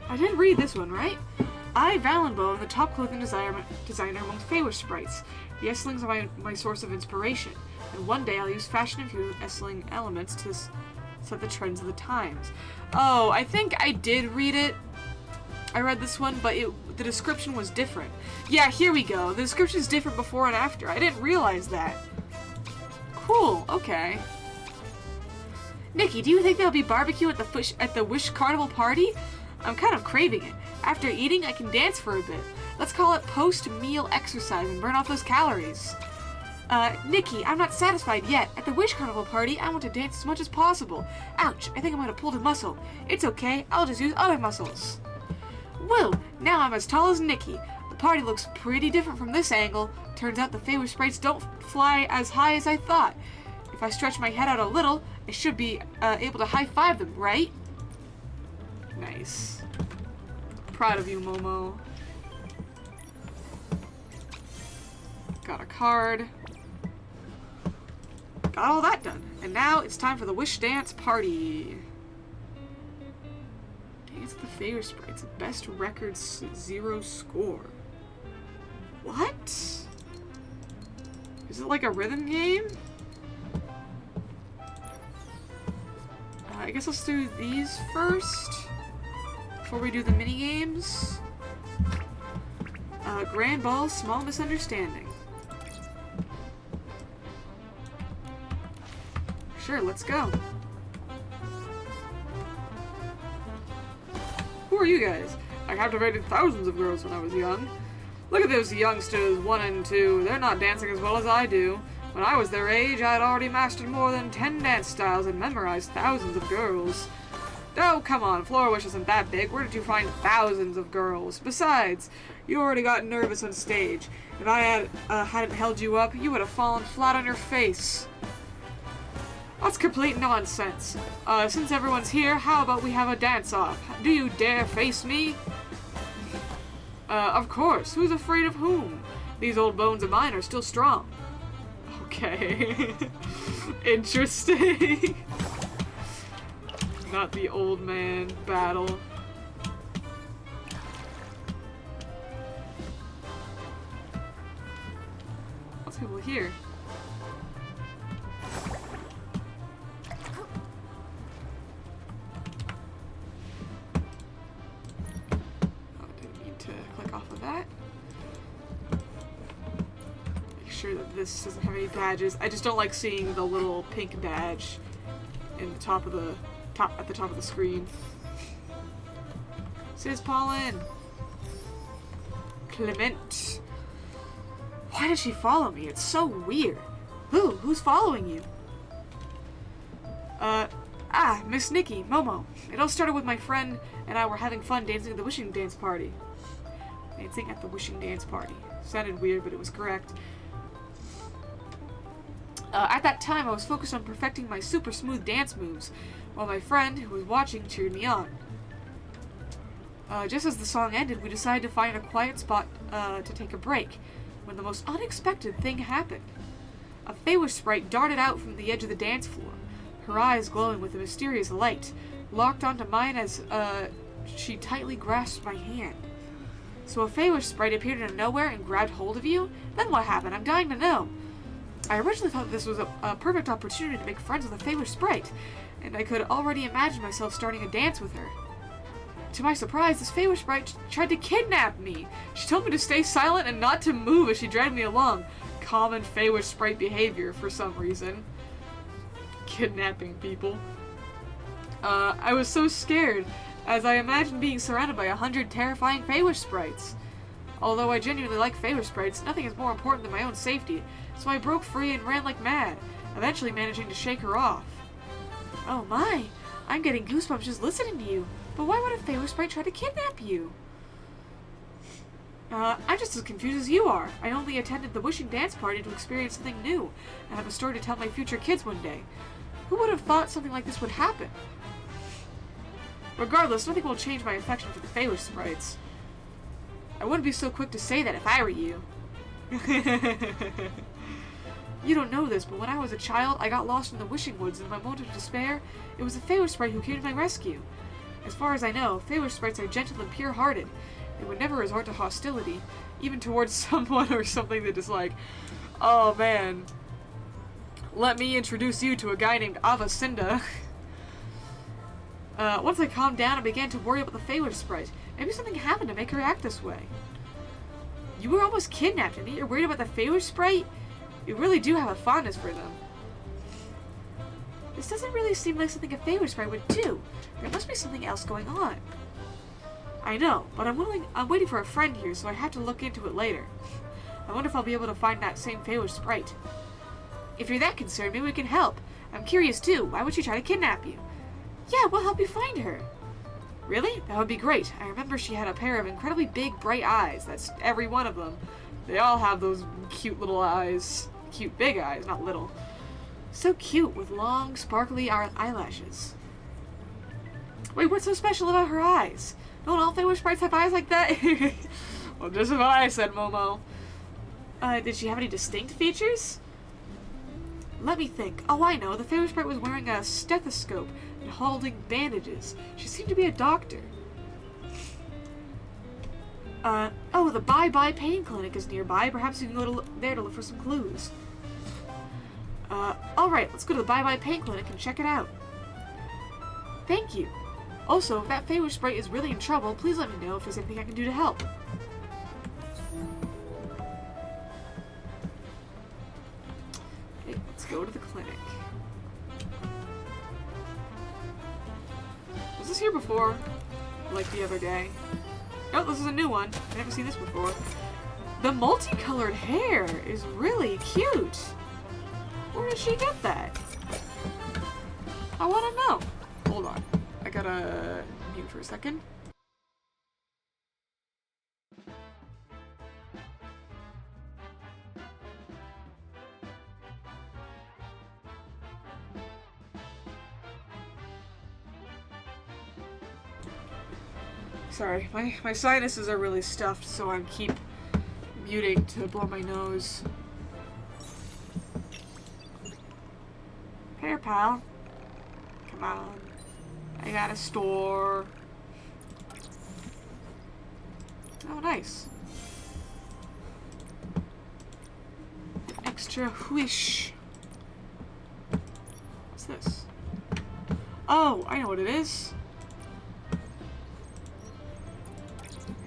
I did read this one, right? I, Valenbo, am the top clothing designer among Feywish sprites. The Esslings are my source of inspiration, and one day I'll use fashion-infused Essling elements to set the trends of the times. Oh, I think I did read it. I read this one, but the description was different. Yeah, here we go. The description is different before and after. I didn't realize that. Cool, okay. Nikki, do you think there'll be barbecue at the Wish Carnival party? I'm kind of craving it. After eating, I can dance for a bit. Let's call it post-meal exercise and burn off those calories. Nikki, I'm not satisfied yet. At the Wish Carnival party, I want to dance as much as possible. Ouch, I think I might have pulled a muscle. It's okay, I'll just use other muscles. Woo, now I'm as tall as Nikki. The party looks pretty different from this angle. Turns out the Feywish sprites don't fly as high as I thought. If I stretch my head out a little, I should be able to high-five them, right? Nice. Proud of you, Momo. Got a card. Got all that done. And now it's time for the Wish Dance Party. Dance with the Feywish sprites. Best records 0 score. What? Is it like a rhythm game? I guess let's do these first. Before we do the mini games. Grand Ball, Small Misunderstanding. Sure, let's go. Who are you guys? I captivated thousands of girls when I was young. Look at those youngsters, 1 and 2. They're not dancing as well as I do. When I was their age, I'd already mastered more than 10 dance styles and memorized thousands of girls. Oh, come on, Floor Wish isn't that big. Where did you find thousands of girls? Besides, you already got nervous on stage. If I hadn't held you up, you would have fallen flat on your face. That's complete nonsense. Since everyone's here, how about we have a dance-off? Do you dare face me? Of course. Who's afraid of whom? These old bones of mine are still strong. Okay. Interesting. Not the old man battle. What's people here? That. Make sure that this doesn't have any badges. I just don't like seeing the little pink badge in the top of the at the top of the screen. Sis Paulin. Clement. Why did she follow me? It's so weird. Who's following you? Miss Nikki, Momo. It all started with my friend and I were having fun dancing at the Wishing Dance Party. Dancing at the Wishing Dance Party. Sounded weird, but it was correct. At that time, I was focused on perfecting my super smooth dance moves, while my friend, who was watching, cheered me on. Just as the song ended, we decided to find a quiet spot to take a break, when the most unexpected thing happened. A Feywish sprite darted out from the edge of the dance floor, her eyes glowing with a mysterious light, locked onto mine as she tightly grasped my hand. So a Feywish sprite appeared out of nowhere and grabbed hold of you? Then what happened? I'm dying to know. I originally thought this was a perfect opportunity to make friends with a Feywish sprite, and I could already imagine myself starting a dance with her. To my surprise, this Feywish sprite tried to kidnap me. She told me to stay silent and not to move as she dragged me along. Common Feywish sprite behavior for some reason. Kidnapping people. I was so scared, as I imagined being surrounded by 100 terrifying Feywish sprites. Although I genuinely like Feywish sprites, nothing is more important than my own safety, so I broke free and ran like mad, eventually managing to shake her off. Oh my, I'm getting goosebumps just listening to you. But why would a Feywish sprite try to kidnap you? I'm just as confused as you are. I only attended the wishing dance party to experience something new and have a story to tell my future kids one day. Who would have thought something like this would happen? Regardless, nothing will change my affection for the Feywish sprites. I wouldn't be so quick to say that if I were you. You don't know this, but when I was a child, I got lost in the wishing woods, and in my moment of despair, it was a Feywish sprite who came to my rescue. As far as I know, Feywish sprites are gentle and pure-hearted. They would never resort to hostility, even towards someone or something that is like, oh man, let me introduce you to a guy named Avacinda. Once I calmed down, I began to worry about the Feywish sprite. Maybe something happened to make her act this way. You were almost kidnapped, and yet you're worried about the Feywish sprite? You really do have a fondness for them. This doesn't really seem like something a Feywish sprite would do. There must be something else going on. I know, but I'm waiting for a friend here, so I have to look into it later. I wonder if I'll be able to find that same Feywish sprite. If you're that concerned, maybe we can help. I'm curious too. Why would she try to kidnap you? Yeah, we'll help you find her. Really? That would be great. I remember she had a pair of incredibly big, bright eyes. That's every one of them. They all have those cute little eyes. Cute big eyes, not little. So cute, with long, sparkly eyelashes. Wait, what's so special about her eyes? Don't all Feywish sprites have eyes like that? Well, just what I said, Momo. Did she have any distinct features? Let me think. Oh, I know. The Feywish sprite was wearing a stethoscope and holding bandages. She seemed to be a doctor. Oh, the Bye-Bye Pain Clinic is nearby. Perhaps you can go there to look for some clues. Alright, let's go to the Bye-Bye Pain Clinic and check it out. Thank you. Also, if that Feywish sprite is really in trouble, please let me know if there's anything I can do to help. Okay, let's go to the clinic. Was this here before? Like the other day? Oh, this is a new one. I've never seen this before. The multicolored hair is really cute. Where did she get that? I want to know. Hold on. I gotta mute for a second. Sorry, my sinuses are really stuffed, so I keep muting to blow my nose. Here, pal. Come on. I got a store. Oh, nice. Extra whoosh. What's this? Oh, I know what it is.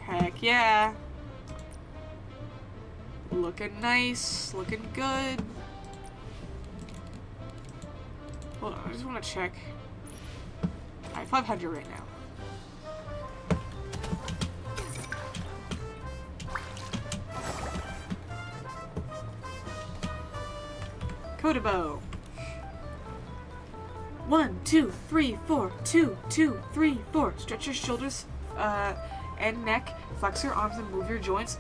Heck yeah. Looking nice, looking good. Hold on, I just want to check. Alright, 500 right now. Kodobo. 1, 2, 3, 4. 2, 2, 3, 4. Stretch your shoulders, and neck. Flex your arms and move your joints.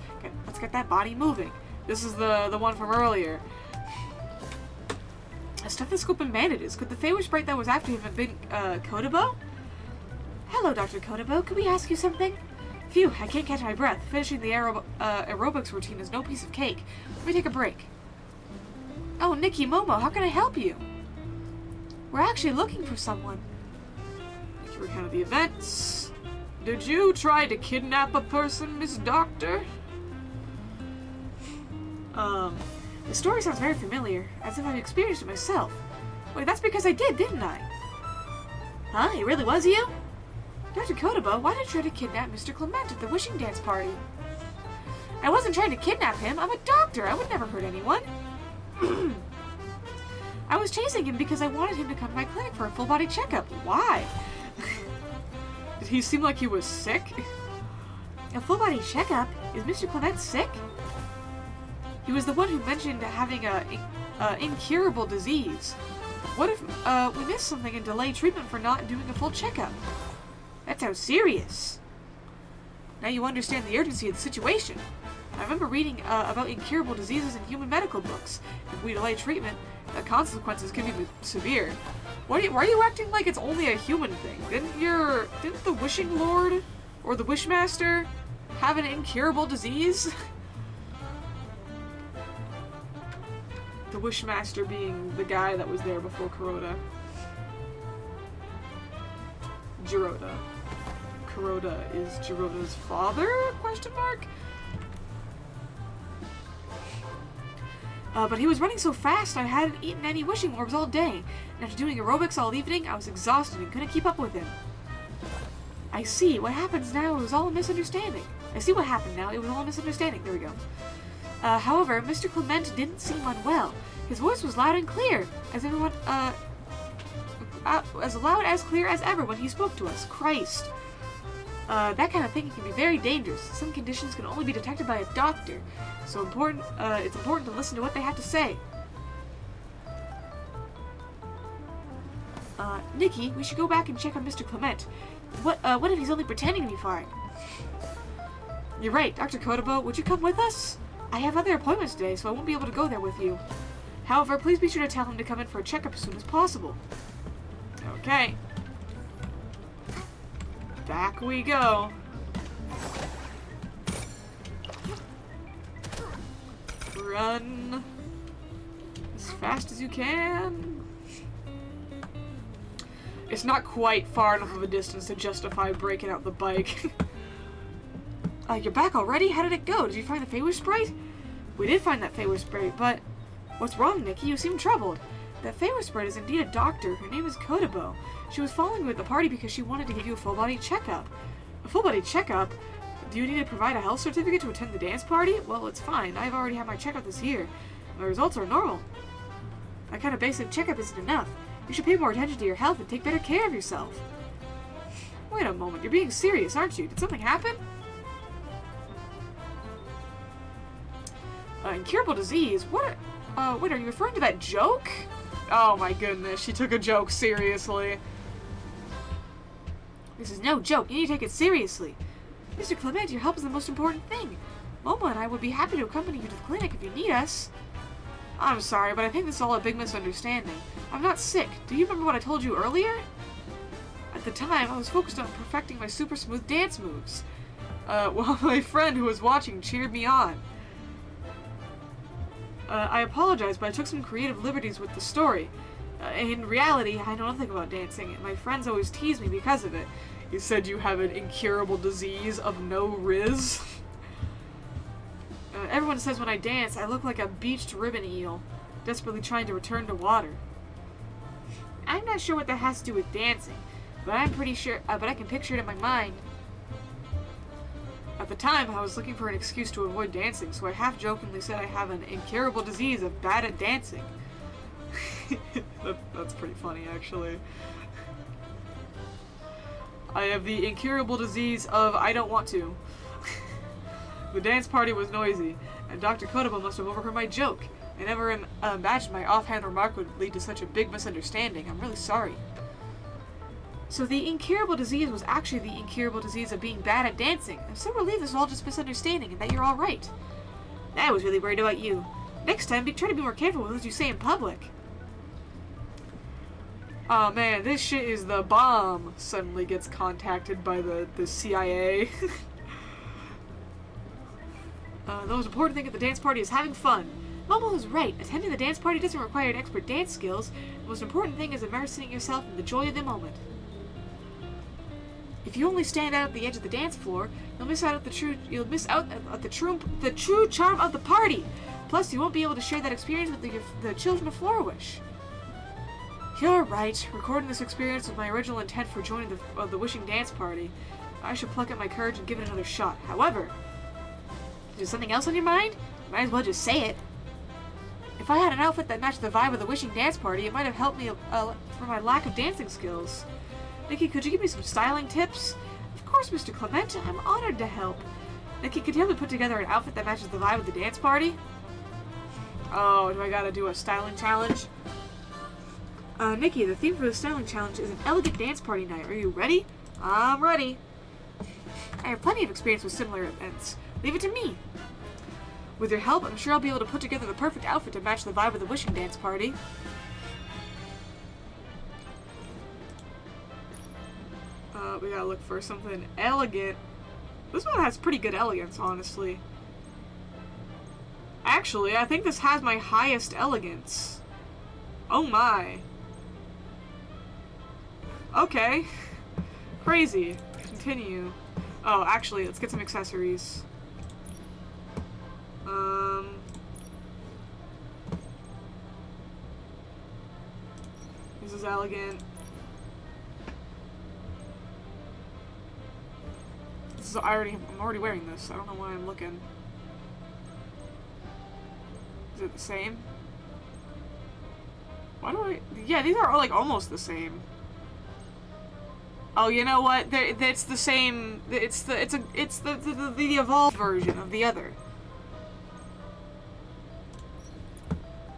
Let's get that body moving. This is the one from earlier. A stethoscope and bandages. Could the Feywish sprite that was after him have been, Kodobo? Hello, Dr. Kodobo. Could we ask you something? Phew, I can't catch my breath. Finishing the aerobics routine is no piece of cake. Let me take a break. Oh, Nikki, Momo, how can I help you? We're actually looking for someone. Thank you for recount of the events. Did you try to kidnap a person, Miss Doctor? The story sounds very familiar, as if I've experienced it myself. Wait, that's because I did, didn't I? Huh? It really was you? Dr. Kodobo, why did you try to kidnap Mr. Clement at the wishing dance party? I wasn't trying to kidnap him. I'm a doctor. I would never hurt anyone. I was chasing him because I wanted him to come to my clinic for a full-body checkup. Why? Did he seem like he was sick? A full-body checkup? Is Mr. Clement sick? He was the one who mentioned having a incurable disease. What if we missed something and delayed treatment for not doing a full checkup? That sounds serious. Now you understand the urgency of the situation. I remember reading about incurable diseases in human medical books. If we delay treatment, the consequences can be severe. Why are you acting like it's only a human thing? Didn't the Wishing Lord or the Wishmaster have an incurable disease? The Wishmaster being the guy that was there before Kuroda. Jiroda. Kuroda is Jiroda's father? Question mark? But he was running so fast I hadn't eaten any wishing orbs all day, and after doing aerobics all evening, I was exhausted and couldn't keep up with him. I see. What happens now, it was all a misunderstanding. I see what happened now, it was all a misunderstanding. There we go. However, Mr. Clement didn't seem unwell. His voice was loud and clear, as everyone, as loud as clear as ever when he spoke to us. Christ. That kind of thing can be very dangerous. Some conditions can only be detected by a doctor, so it's important to listen to what they have to say. Nikki, we should go back and check on Mr. Clement. What if he's only pretending to be fine? You're right, Dr. Kotobo, would you come with us? I have other appointments today, so I won't be able to go there with you. However, please be sure to tell him to come in for a checkup as soon as possible. Okay. Back we go. Run as fast as you can. It's not quite far enough of a distance to justify breaking out the bike. You're back already? How did it go? Did you find the Feywish Sprite? We did find that Feywish Sprite, but... What's wrong, Nikki? You seem troubled. That Feywish Sprite is indeed a doctor. Her name is Kotobo. She was following you at the party because she wanted to give you a full-body checkup. A full-body checkup? Do you need to provide a health certificate to attend the dance party? Well, it's fine. I've already had my checkup this year. My results are normal. That kind of basic checkup isn't enough. You should pay more attention to your health and take better care of yourself. Wait a moment. You're being serious, aren't you? Did something happen? Incurable disease? What? Wait, are you referring to that joke? Oh my goodness, she took a joke seriously. This is no joke. You need to take it seriously. Mr. Clement, your help is the most important thing. Momo and I would be happy to accompany you to the clinic if you need us. I'm sorry, but I think this is all a big misunderstanding. I'm not sick. Do you remember what I told you earlier? At the time, I was focused on perfecting my super smooth dance moves. While my friend who was watching cheered me on. I apologize, but I took some creative liberties with the story. In reality, I know nothing about dancing, and my friends always tease me because of it. You said you have an incurable disease of no riz? Everyone says when I dance, I look like a beached ribbon eel, desperately trying to return to water. I'm not sure what that has to do with dancing, but I'm pretty sure, but I can picture it in my mind. At the time, I was looking for an excuse to avoid dancing, so I half-jokingly said I have an incurable disease of bad at dancing. That's pretty funny, actually. I have the incurable disease of I don't want to. The dance party was noisy, and Dr. Kotobo must have overheard my joke. I never imagined my offhand remark would lead to such a big misunderstanding. I'm really sorry. So the incurable disease was actually the incurable disease of being bad at dancing. I'm so relieved this was all just misunderstanding and that you're all right. I was really worried about you. Next time, try to be more careful with what you say in public. Oh man, this shit is the bomb. Suddenly gets contacted by the CIA. The most important thing at the dance party is having fun. Momo is right. Attending the dance party doesn't require an expert dance skills. The most important thing is immersing yourself in the joy of the moment. If you only stand out at the edge of the dance floor, you'll miss out at the true charm of the party. Plus, you won't be able to share that experience with the children of Florawish. You're right. Recording this experience was my original intent for joining the Wishing Dance Party. I should pluck up my courage and give it another shot. However, is there something else on your mind? Might as well just say it. If I had an outfit that matched the vibe of the Wishing Dance Party, it might have helped me for my lack of dancing skills. Nikki, could you give me some styling tips? Of course, Mr. Clement. I'm honored to help. Nikki, could you help me put together an outfit that matches the vibe of the dance party? Oh, do I gotta do a styling challenge? Nikki, the theme for the styling challenge is an elegant dance party night. Are you ready? I'm ready. I have plenty of experience with similar events. Leave it to me. With your help, I'm sure I'll be able to put together the perfect outfit to match the vibe of the wishing dance party. We gotta look for something elegant. This one has pretty good elegance, honestly. Actually, I think this has my highest elegance. Oh my. Okay. Crazy. Continue. Oh, actually, let's get some accessories. This is elegant. I'm already wearing this. I don't know why I'm looking. Is it the same? Why do I? Yeah, these are like almost the same. Oh, you know what? It's the same. It's the evolved version of the other.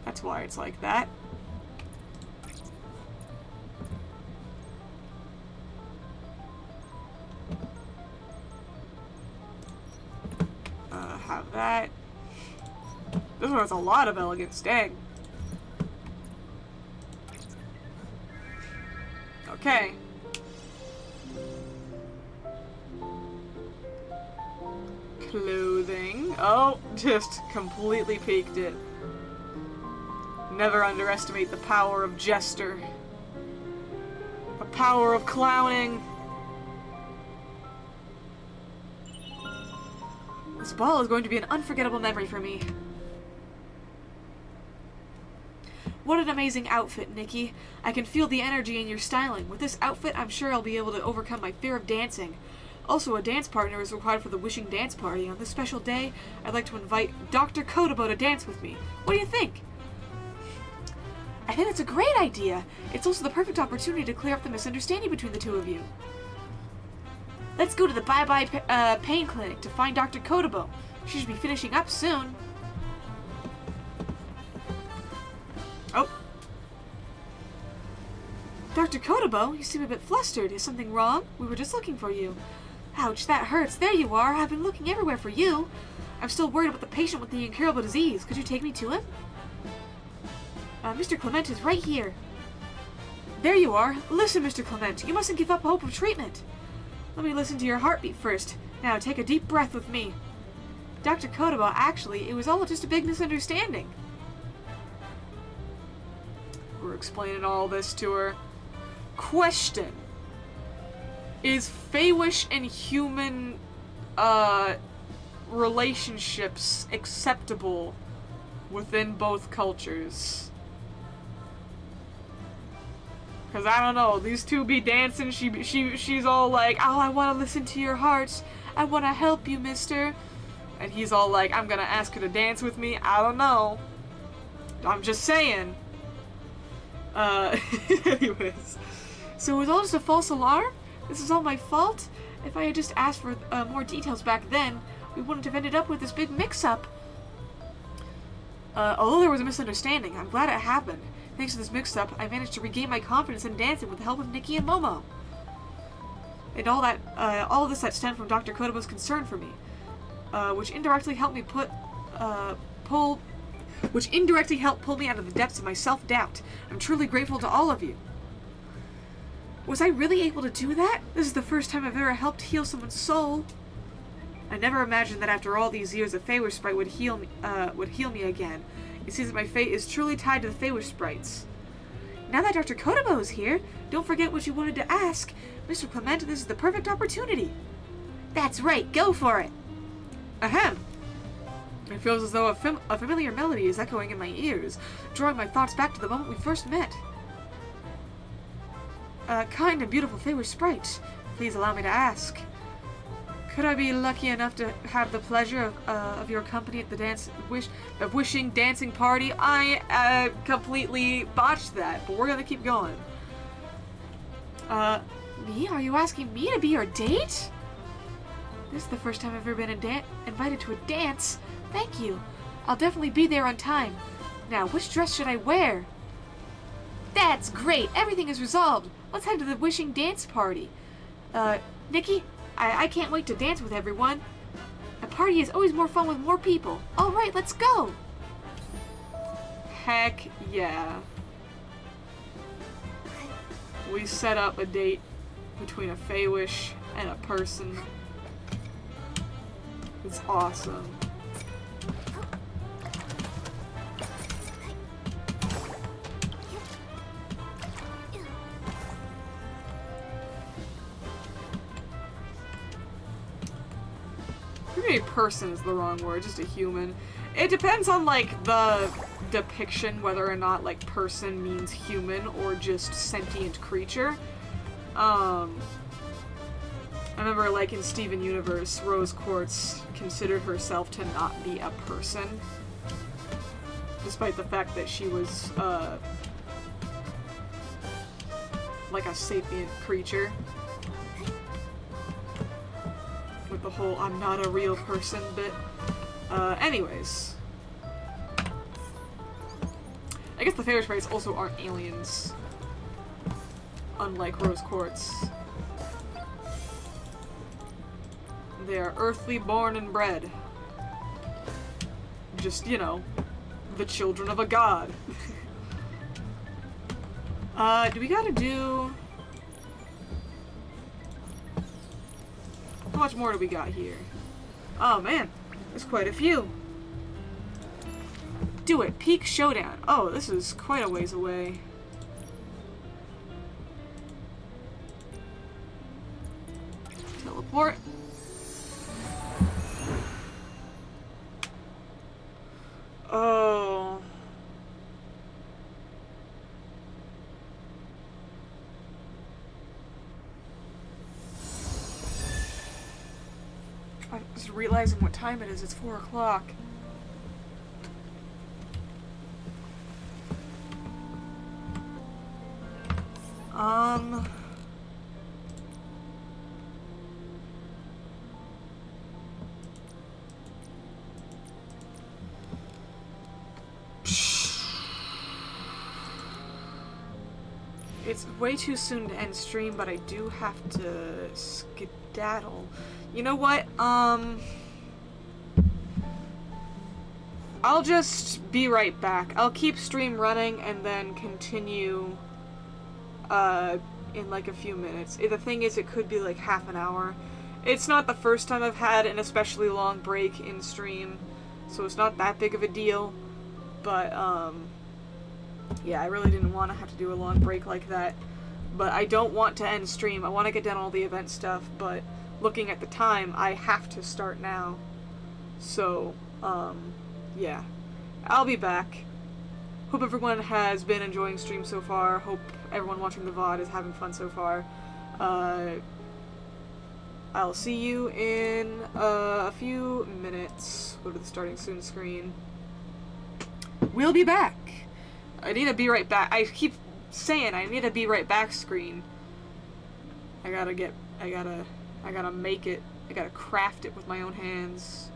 That's why it's like that. Have that. This one has a lot of elegance, dang. Okay. Clothing. Oh, just completely peaked it. Never underestimate the power of jester. The power of clowning. This ball is going to be an unforgettable memory for me. What an amazing outfit, Nikki. I can feel the energy in your styling. With this outfit, I'm sure I'll be able to overcome my fear of dancing. Also, a dance partner is required for the wishing dance party. On this special day, I'd like to invite Dr. Kotobo to dance with me. What do you think? I think that's a great idea. It's also the perfect opportunity to clear up the misunderstanding between the two of you. Let's go to the Bye-Bye Pain Clinic to find Dr. Kotobo. She should be finishing up soon. Oh. Dr. Kotobo, you seem a bit flustered. Is something wrong? We were just looking for you. Ouch, that hurts. There you are. I've been looking everywhere for you. I'm still worried about the patient with the incurable disease. Could you take me to him? Mr. Clement is right here. There you are. Listen, Mr. Clement. You mustn't give up hope of treatment. Let me listen to your heartbeat first. Now, take a deep breath with me. Dr. Kotobo, actually, it was all just a big misunderstanding. We're explaining all this to her. Question. Is Feywish and human, relationships acceptable within both cultures? Because I don't know, these two be dancing, she's all like, oh, I want to listen to your heart, I want to help you, mister. And he's all like, I'm gonna ask her to dance with me, I don't know. I'm just saying. Anyways. So it was all just a false alarm? This is all my fault? If I had just asked for more details back then, we wouldn't have ended up with this big mix-up. Although there was a misunderstanding, I'm glad it happened. Thanks to this mix-up, I managed to regain my confidence in dancing with the help of Nikki and Momo. And all of this that stemmed from Dr. Kotobo's concern for me, which indirectly helped pull me out of the depths of my self-doubt. I'm truly grateful to all of you. Was I really able to do that? This is the first time I've ever helped heal someone's soul. I never imagined that after all these years, a Feywish sprite would heal me again. It seems that my fate is truly tied to the Feywish sprites. Now that Dr. Kotobo is here, don't forget what you wanted to ask. Mr. Clement, this is the perfect opportunity. That's right, go for it. Ahem. It feels as though a familiar melody is echoing in my ears, drawing my thoughts back to the moment we first met. Kind and beautiful Feywish sprite, please allow me to ask. Could I be lucky enough to have the pleasure of your company at the wishing dancing party? I completely botched that, but we're gonna keep going. Me? Are you asking me to be your date? This is the first time I've ever been invited to a dance. Thank you. I'll definitely be there on time. Now, which dress should I wear? That's great. Everything is resolved. Let's head to the wishing dance party. Nikki, I can't wait to dance with everyone. A party is always more fun with more people. Alright, let's go! Heck yeah. We set up a date between a Feywish and a person. It's awesome. Maybe person is the wrong word, just a human. It depends on, like, the depiction, whether or not, like, person means human or just sentient creature. I remember, like, in Steven Universe, Rose Quartz considered herself to not be a person, despite the fact that she was, like a sapient creature. With the whole I'm not a real person bit. Anyways. I guess the Feywish sprites also aren't aliens. Unlike Rose Quartz. They are earthly born and bred. Just, you know, the children of a god. Do we gotta do... How much more do we got here? Oh man, there's quite a few. Do it, Peak Showdown. Oh, this is quite a ways away. Teleport. Oh. I'm just realizing what time it is. It's 4 o'clock. It's way too soon to end stream, but I do have to skedaddle. You know what? I'll just be right back. I'll keep stream running and then continue in like a few minutes. The thing is, it could be like half an hour. It's not the first time I've had an especially long break in stream, so it's not that big of a deal. But, yeah, I really didn't want to have to do a long break like that. But I don't want to end stream. I want to get done all the event stuff, but looking at the time, I have to start now. So, yeah. I'll be back. Hope everyone has been enjoying stream so far. Hope everyone watching the VOD is having fun so far. I'll see you in a few minutes. Go to the starting soon screen. We'll be back. I need to be right back. I keep saying I need to be right back screen. I gotta make it. I gotta craft it with my own hands.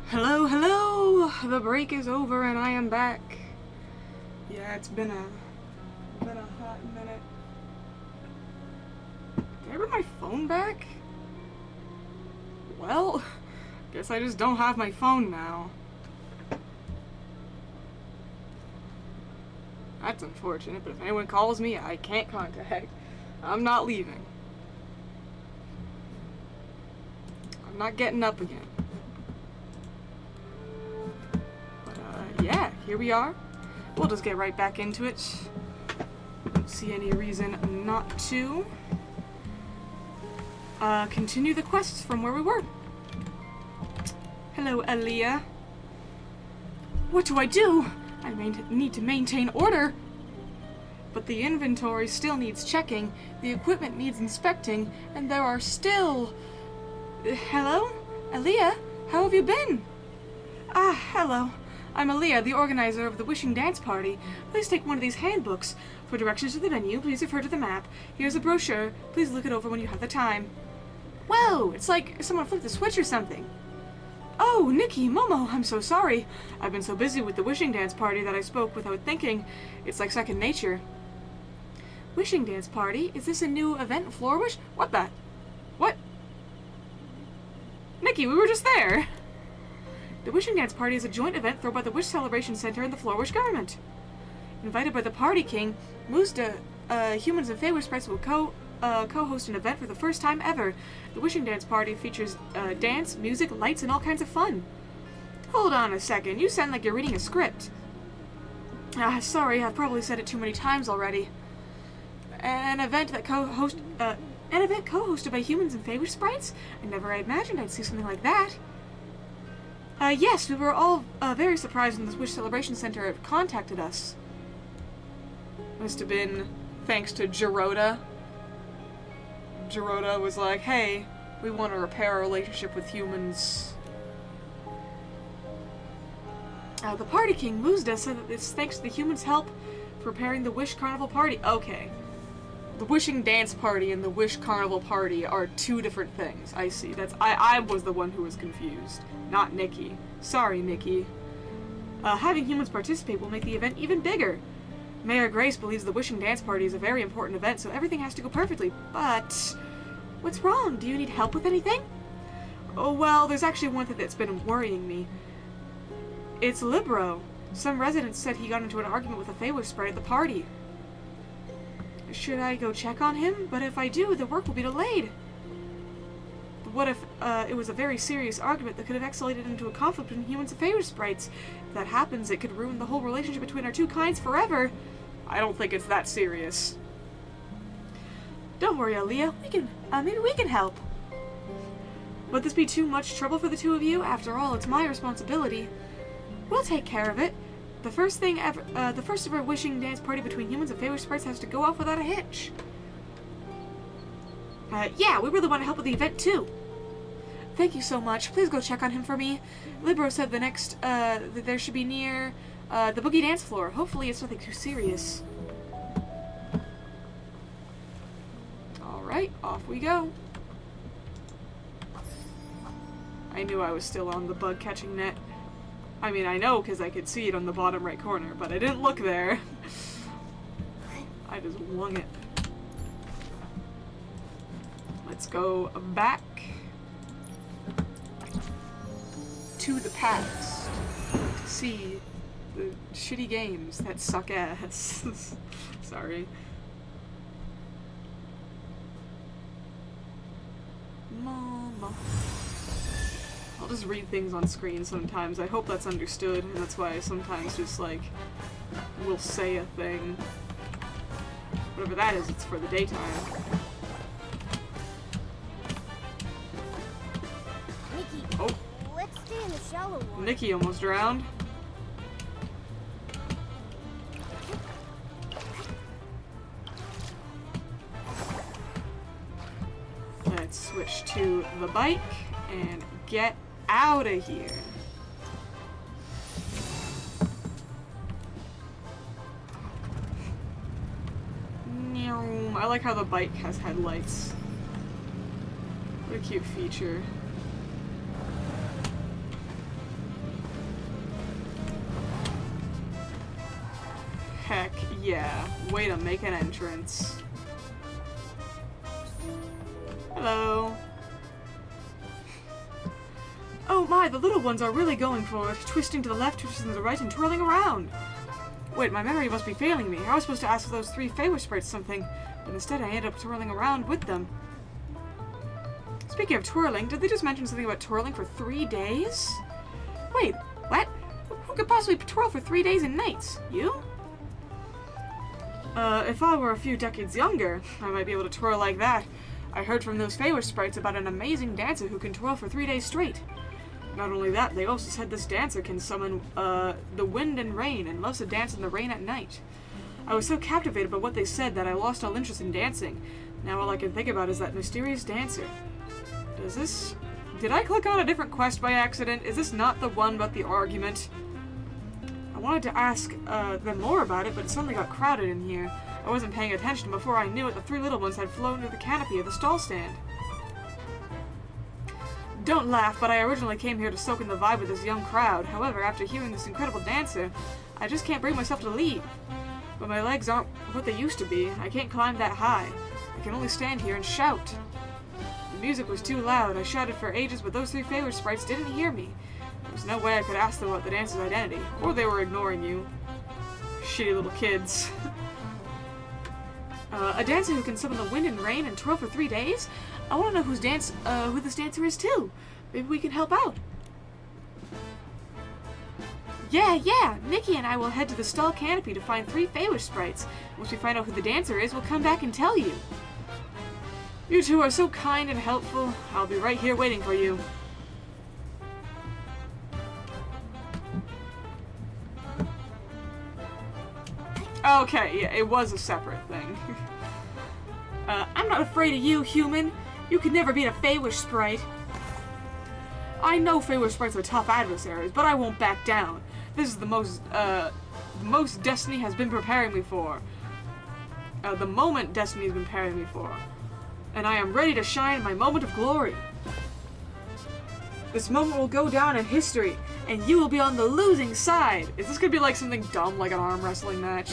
Hello, hello! The break is over and I am back. Yeah, it's been a hot minute. Did I bring my phone back? Well, guess I just don't have my phone now. That's unfortunate, but if anyone calls me, I can't contact. I'm not leaving. I'm not getting up again. Yeah, here we are. We'll just get right back into it. Don't see any reason not to. Continue the quests from where we were. Hello, Aaliyah. What do I do? I need to maintain order. But the inventory still needs checking, the equipment needs inspecting, and there are still... Hello? Aaliyah? How have you been? Ah, hello. I'm Aaliyah, the organizer of the Wishing Dance Party. Please take one of these handbooks. For directions to the venue, please refer to the map. Here's a brochure. Please look it over when you have the time. Whoa! It's like someone flipped a switch or something. Oh, Nikki, Momo, I'm so sorry. I've been so busy with the Wishing Dance Party that I spoke without thinking. It's like second nature. Wishing dance party? Is this a new event in Floor Wish? What the? What? Nikki, we were just there! The Wishing Dance Party is a joint event thrown by the Wish Celebration Center and the Floor Wish government. Invited by the Party King, Muzda, humans and Fey Sprites will co-host an event for the first time ever. The Wishing Dance Party features dance, music, lights, and all kinds of fun. Hold on a second, you sound like you're reading a script. Sorry, I've probably said it too many times already. An event co-hosted by humans and Fey Sprites? I never imagined I'd see something like that. Yes, we were all very surprised when the Wish Celebration Center had contacted us. Must have been thanks to Gerota. Gerota was like, hey, we want to repair our relationship with humans. The Party King, Muzda, said that it's thanks to the humans' help for preparing the Wish Carnival Party. Okay. The Wishing Dance Party and the Wish Carnival Party are two different things. I see. I was the one who was confused, not Nikki. Sorry, Nikki. Having humans participate will make the event even bigger. Mayor Grace believes the Wishing Dance Party is a very important event, so everything has to go perfectly. But what's wrong? Do you need help with anything? Oh, well, there's actually one thing that's been worrying me. It's Libro. Some residents said he got into an argument with a Fey Sprite at the party. Should I go check on him? But if I do, the work will be delayed. What if it was a very serious argument that could have escalated into a conflict between humans and Fey Sprites? If that happens, it could ruin the whole relationship between our two kinds forever. I don't think it's that serious. Don't worry, Aaliyah. Maybe we can help. Would this be too much trouble for the two of you? After all, it's my responsibility. We'll take care of it. The first ever Wishing Dance Party between humans and Fey Sprites has to go off without a hitch. Yeah, we really want to help with the event too. Thank you so much. Please go check on him for me. Libro said there should be near, the boogie dance floor. Hopefully it's nothing too serious. Alright, off we go. I knew I was still on the bug catching net. I mean, I know because I could see it on the bottom right corner, but I didn't look there. I just wung it. Let's go back to the past to see the shitty games that suck ass. Sorry. Mama. I'll just read things on screen sometimes. I hope that's understood, and that's why I sometimes just, like, will say a thing. Whatever that is, it's for the daytime. Nikki, oh. Let's stay in the shallow water. Nikki almost drowned. Let's switch to the bike and get out of here. I like how the bike has headlights. What a cute feature. Heck yeah. Way to make an entrance. Hello. Oh my, the little ones are really going for it. Twisting to the left, twisting to the right, and twirling around. Wait, my memory must be failing me. I was supposed to ask those three Fey Sprites something, but instead I ended up twirling around with them. Speaking of twirling, did they just mention something about twirling for 3 days? Wait, what? Who could possibly twirl for 3 days and nights? You? If I were a few decades younger, I might be able to twirl like that. I heard from those Fey Sprites about an amazing dancer who can twirl for 3 days straight. Not only that, they also said this dancer can summon, the wind and rain and loves to dance in the rain at night. I was so captivated by what they said that I lost all interest in dancing. Now all I can think about is that mysterious dancer. Did I click on a different quest by accident? Is this not the one about the argument? I wanted to ask, them more about it, but it suddenly got crowded in here. I wasn't paying attention. Before I knew it, the three little ones had flown to the canopy of the stall stand. Don't laugh, but I originally came here to soak in the vibe with this young crowd. However, after hearing this incredible dancer, I just can't bring myself to leave. But my legs aren't what they used to be. I can't climb that high. I can only stand here and shout. The music was too loud. I shouted for ages, but those 3 favorite sprites didn't hear me. There was no way I could ask them about the dancer's identity, or they were ignoring you. Shitty little kids. A dancer who can summon the wind and rain and twirl for 3 days? I want to know who this dancer is too. Maybe we can help out. Yeah, Nikki and I will head to the stall canopy to find 3 favorite sprites. Once we find out who the dancer is, we'll come back and tell you. You two are so kind and helpful. I'll be right here waiting for you. Okay, yeah, it was a separate thing. I'm not afraid of you, human. You could never beat a favorite sprite. I know favorite sprites are tough adversaries, but I won't back down. This is the most Destiny has been preparing me for. The moment Destiny has been preparing me for. And I am ready to shine in my moment of glory. This moment will go down in history, and you will be on the losing side. Is this gonna be like something dumb, like an arm wrestling match?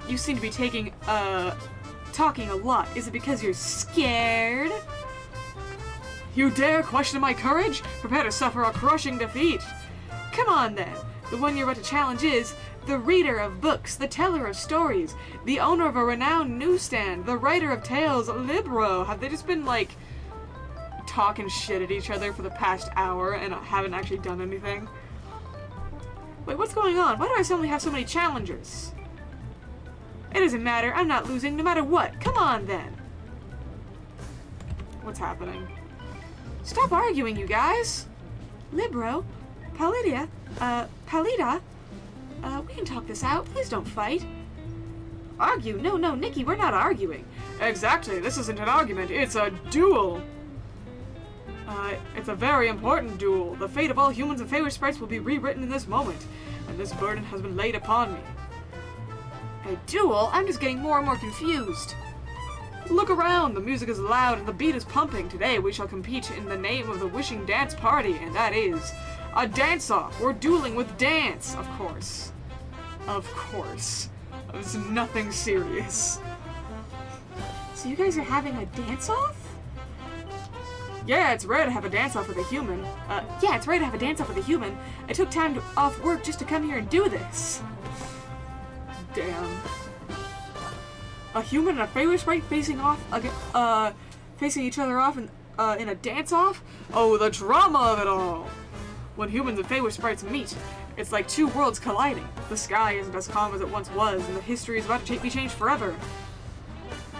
You seem to be talking a lot. Is it because you're scared? You dare question my courage? Prepare to suffer a crushing defeat. Come on then. The one you're about to challenge is the reader of books, the teller of stories, the owner of a renowned newsstand, the writer of tales, Libro. Have they just been, like, talking shit at each other for the past hour and haven't actually done anything? Wait, what's going on? Why do I suddenly have so many challengers? It doesn't matter. I'm not losing no matter what. Come on then. What's happening? Stop arguing, you guys! Libro, Palida, we can talk this out. Please don't fight. Argue? No, Nikki, we're not arguing. Exactly, this isn't an argument, it's a duel! It's a very important duel. The fate of all humans and favorite sprites will be rewritten in this moment, and this burden has been laid upon me. A duel? I'm just getting more and more confused. Look around! The music is loud and the beat is pumping. Today we shall compete in the name of the Wishing Dance Party, and that is a dance-off. We're dueling with dance, of course. Of course. It's nothing serious. So you guys are having a dance-off? Yeah, it's rare to have a dance-off with a human. Yeah, it's rare to have a dance-off with a human. I took time off work just to come here and do this. Damn. A human and a favorite sprite facing each other off in a dance-off? Oh, the drama of it all! When humans and favorite sprites meet, it's like 2 worlds colliding. The sky isn't as calm as it once was, and the history is about to be changed forever.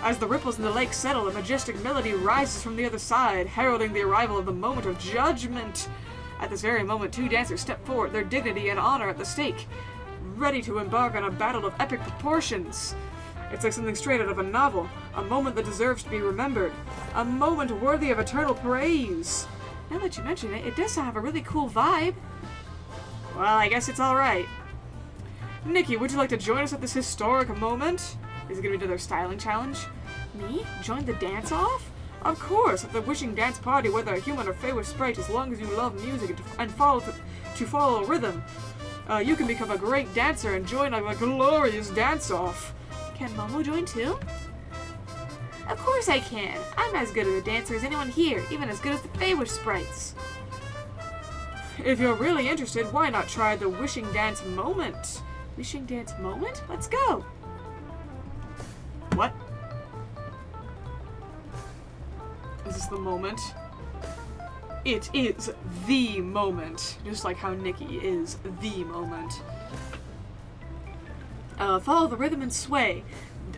As the ripples in the lake settle, a majestic melody rises from the other side, heralding the arrival of the moment of judgment. At this very moment, 2 dancers step forward, their dignity and honor at the stake, ready to embark on a battle of epic proportions. It's like something straight out of a novel, a moment that deserves to be remembered, a moment worthy of eternal praise. Now that you mention it, it does have a really cool vibe. Well, I guess it's alright. Nikki, would you like to join us at this historic moment? Is it going to be another styling challenge? Me? Join the dance-off? Of course, at the Wishing Dance Party, whether a human or favorite sprite, as long as you love music and follow rhythm, you can become a great dancer and join a glorious dance-off. Can Momo join too? Of course I can. I'm as good at a dancer as anyone here, even as good as the favorite sprites. If you're really interested, why not try the Wishing Dance Moment? Wishing Dance Moment? Let's go! What? Is this the moment? It is the moment. Just like how Nikki is the moment. Follow the rhythm and sway.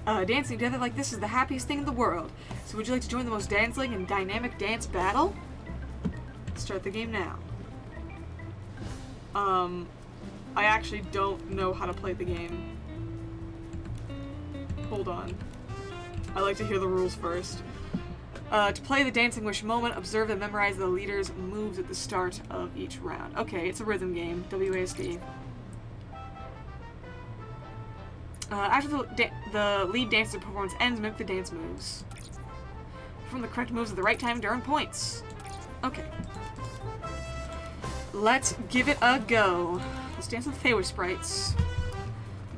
Dancing together like this is the happiest thing in the world. So would you like to join the most dazzling and dynamic dance battle? Start the game now. I actually don't know how to play the game. Hold on. I like to hear the rules first. To play the Dancing Wish moment, observe and memorize the leader's moves at the start of each round. Okay, it's a rhythm game. WASD. After the lead dancer performance ends, mimic the dance moves. Perform the correct moves at the right time to earn points. Okay. Let's give it a go. Let's dance with favorite sprites.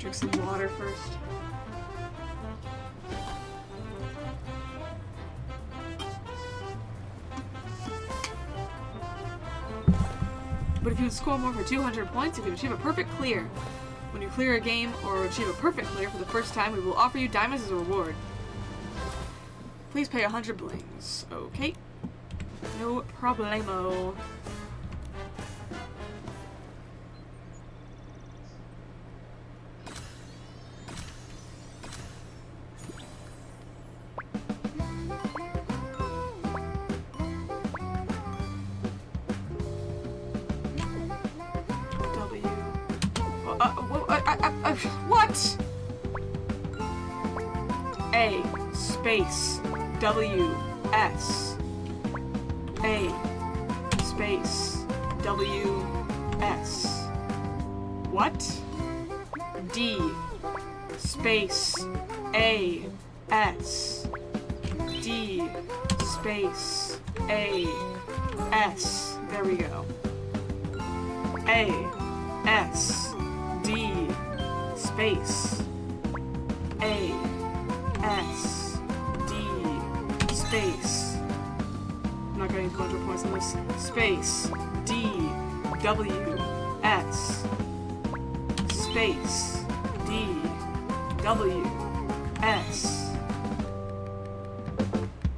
Drink some water first. But if you score more for 200 points, you can achieve a perfect clear. When you clear a game or achieve a perfect clear for the first time, we will offer you diamonds as a reward. Please pay 100 blings. Okay. No problemo. What? A space W S. A space W S. What? D space A S. D space A S. There we go. A S D space A S D space. I'm not getting 200 points on this. Space D W S space D W S.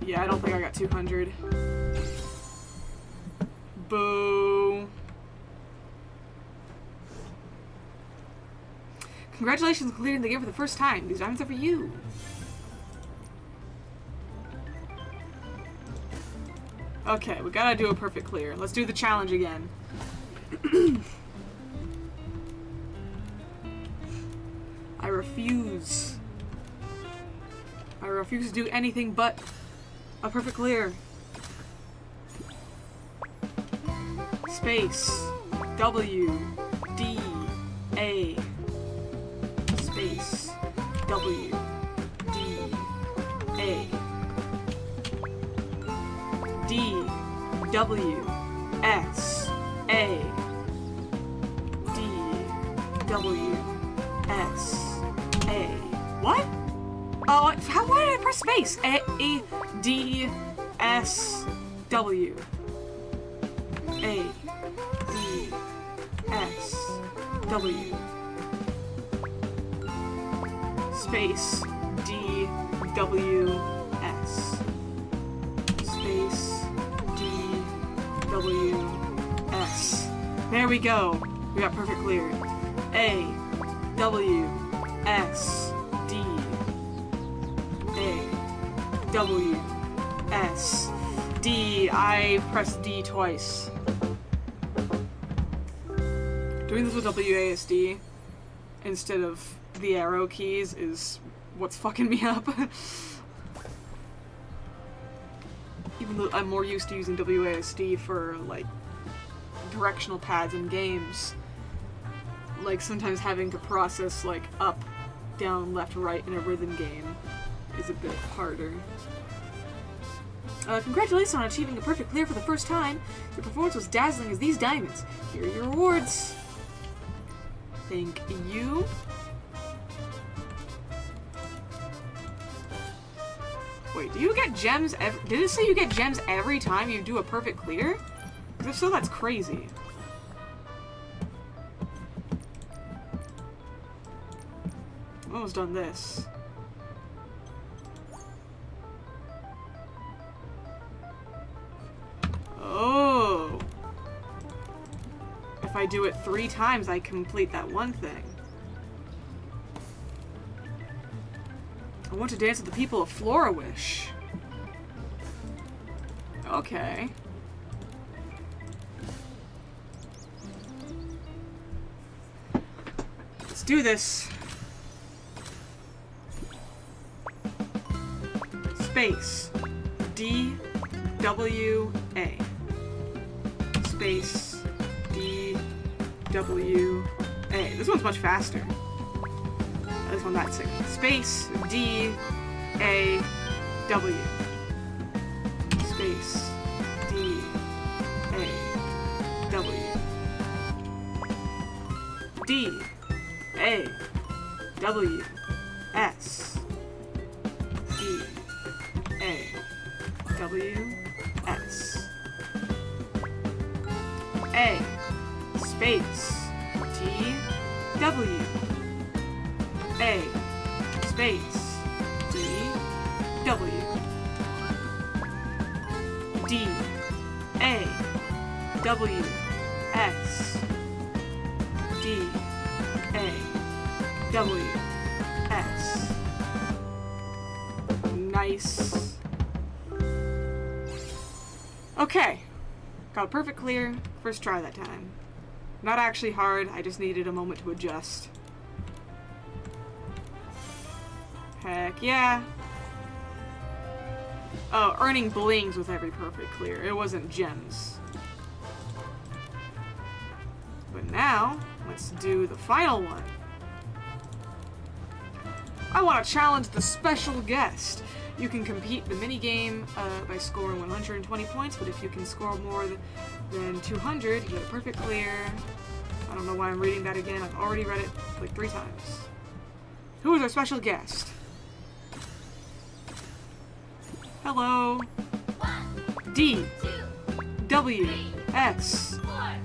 Yeah, I don't think I got 200. Boo. Congratulations on completing the game for the first time. These diamonds are for you. Okay, we gotta do a perfect clear. Let's do the challenge again. I refuse. I refuse to do anything but a perfect clear. Space W D A space W D A D W S A D W S A. What? Oh, why did I press space? A D S W A D S W space D W S space D W S. There we go. We got perfect clear. A W S D A W S D. I pressed D twice. Doing this with WASD instead of the arrow keys is what's fucking me up. Even though I'm more used to using WASD for, like, directional pads in games. Like, sometimes having to process, like, up, down, left, right in a rhythm game is a bit harder. Congratulations on achieving a perfect clear for the first time. Your performance was dazzling as these diamonds. Here are your rewards. Thank you. Wait, do you get gems did it say you get gems every time you do a perfect clear? Because if so, that's crazy. I'm almost done this. Oh. If I do it 3 times, I complete that one thing. I want to dance with the people of Florawish. Okay. Let's do this. Space. D W A. Space. D W A. This one's much faster. This one, that's it. Space D A W. Space D A W. D A W, S, D, A, W, S, A, space, T, W, A, space, D, W, D, A, W, S, D, A, W, S. Nice. Okay. Got a perfect clear. First try that time. Not actually hard, I just needed a moment to adjust. Heck yeah. Oh, earning blings with every perfect clear. It wasn't gems. But now, let's do the final one. I want to challenge the special guest. You can compete the minigame by scoring 120 points, but if you can score more than 200, you get a perfect clear. I don't know why I'm reading that again. I've already read it like 3 times. Who is our special guest? Hello. D, W, S,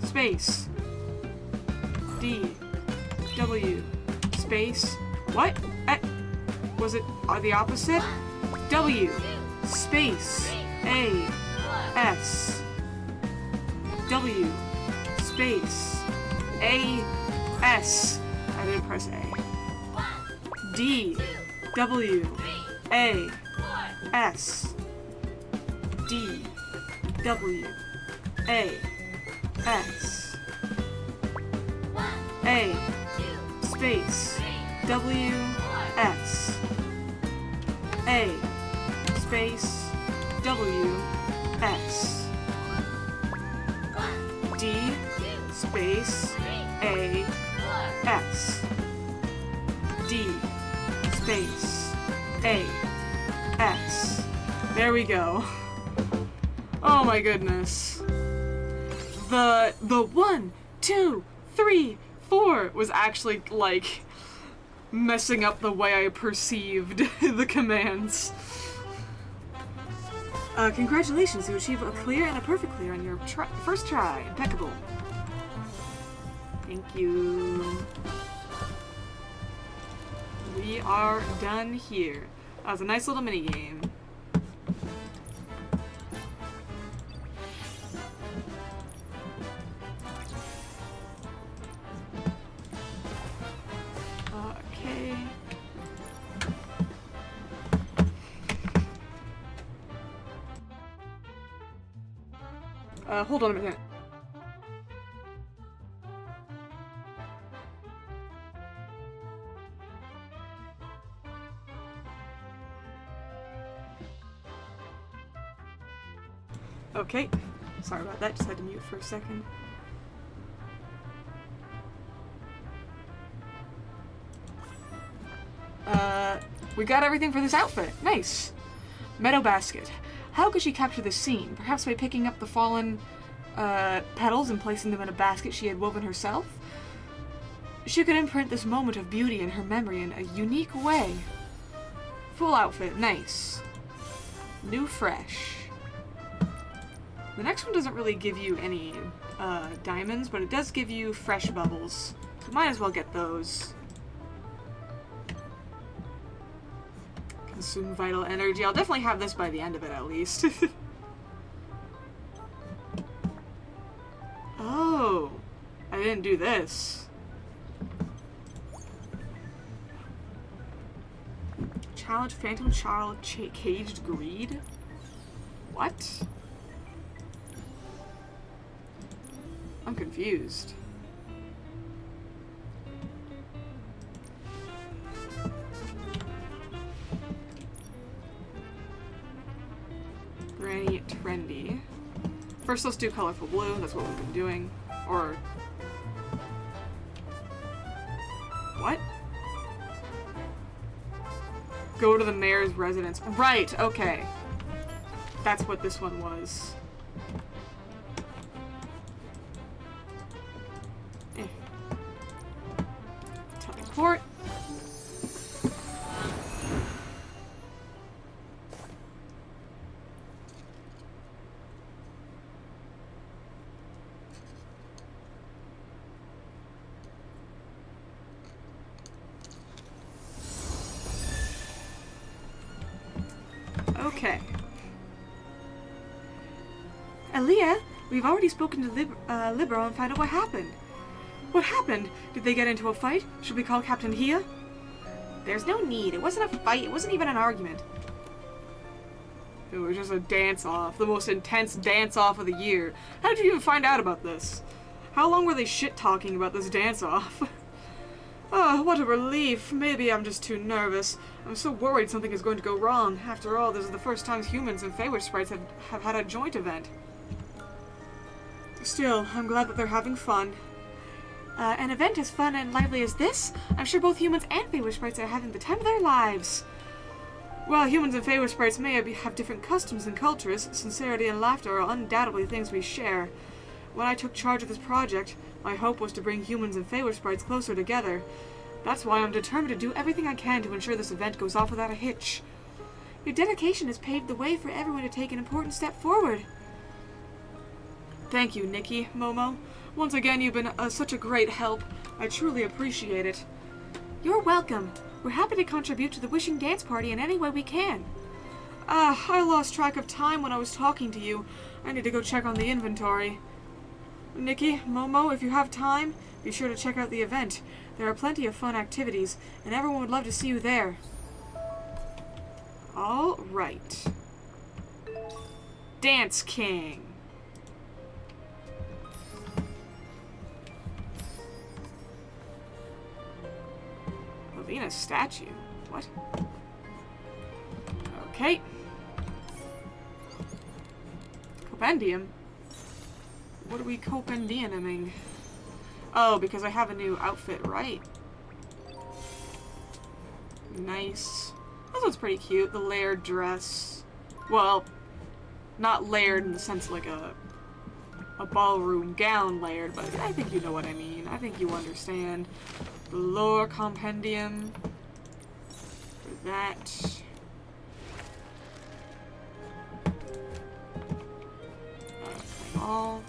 space, D, W, space, what? Was it the opposite? W, space, A, S, W, space, A, S. I didn't press A. D, W, A, S, D, W, A, S, A, space, W, S, A, space, W, S, D, space, A, S, D, space, A, S. There we go. Oh my goodness. The 1, 2, 3, 4 was actually like messing up the way I perceived the commands. Congratulations, you achieve a clear and a perfect clear on your first try. Impeccable. Thank you. We are done here. That was a nice little mini game. Okay. Hold on a minute. Okay, sorry about that, just had to mute for a second. We got everything for this outfit. Nice. Meadow basket. How could she capture this scene? Perhaps by picking up the fallen petals and placing them in a basket she had woven herself? She could imprint this moment of beauty in her memory in a unique way. Full outfit. Nice. New fresh. The next one doesn't really give you any diamonds, but it does give you fresh bubbles. So might as well get those. Consume vital energy. I'll definitely have this by the end of it at least. Oh, I didn't do this. Challenge Phantom Child Caged Greed? What? I'm confused. Granny Trendy. First, let's do colorful blue. That's what we've been doing. Or... what? Go to the mayor's residence. Right, okay. That's what this one was. Teleport. Okay. Aaliyah, we've already spoken to Libero and found out what happened. What happened? Did they get into a fight? Should we call Captain Hia? There's no need. It wasn't a fight. It wasn't even an argument. It was just a dance-off. The most intense dance-off of the year. How did you even find out about this? How long were they shit-talking about this dance-off? Oh, what a relief. Maybe I'm just too nervous. I'm so worried something is going to go wrong. After all, this is the first time humans and Feywish sprites have had a joint event. Still, I'm glad that they're having fun. An event as fun and lively as this? I'm sure both humans and Feywish sprites are having the time of their lives. While humans and Feywish sprites may have different customs and cultures, sincerity and laughter are undoubtedly things we share. When I took charge of this project, my hope was to bring humans and Feywish sprites closer together. That's why I'm determined to do everything I can to ensure this event goes off without a hitch. Your dedication has paved the way for everyone to take an important step forward. Thank you, Nikki, Momo. Once again, you've been such a great help. I truly appreciate it. You're welcome. We're happy to contribute to the Wishing Dance Party in any way we can. I lost track of time when I was talking to you. I need to go check on the inventory. Nikki, Momo, if you have time, be sure to check out the event. There are plenty of fun activities, and everyone would love to see you there. All right. Dance King. Venus statue. What? Okay. Compendium? What are we compendiuming? Oh, because I have a new outfit, right? Nice. This one's pretty cute. The layered dress. Well, not layered in the sense like a ballroom gown layered, but I think you know what I mean. I think you understand. The lore compendium. For that. All.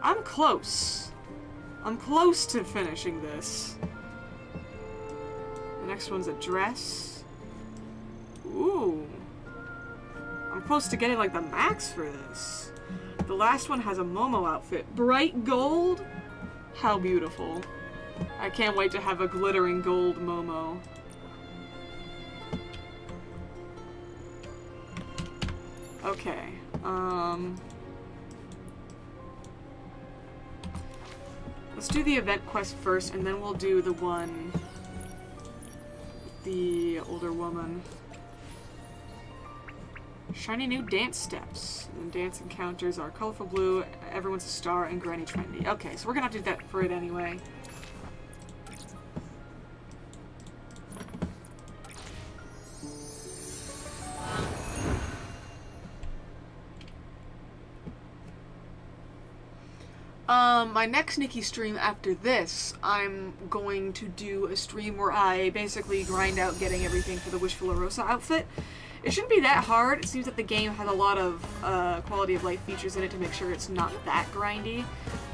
I'm close. I'm close to finishing this. The next one's a dress. Ooh. I'm close to getting like the max for this. The last one has a Momo outfit. Bright gold? How beautiful. I can't wait to have a glittering gold Momo. Okay, let's do the event quest first, and then we'll do the one with the older woman. Shiny new dance steps. And dance encounters are colorful blue, everyone's a star, and granny trendy. Okay, so we're gonna have to do that for it anyway. My next Nikki stream after this, I'm going to do a stream where I basically grind out getting everything for the Wishful Rosa outfit. It shouldn't be that hard. It seems that the game has a lot of quality of life features in it to make sure it's not that grindy.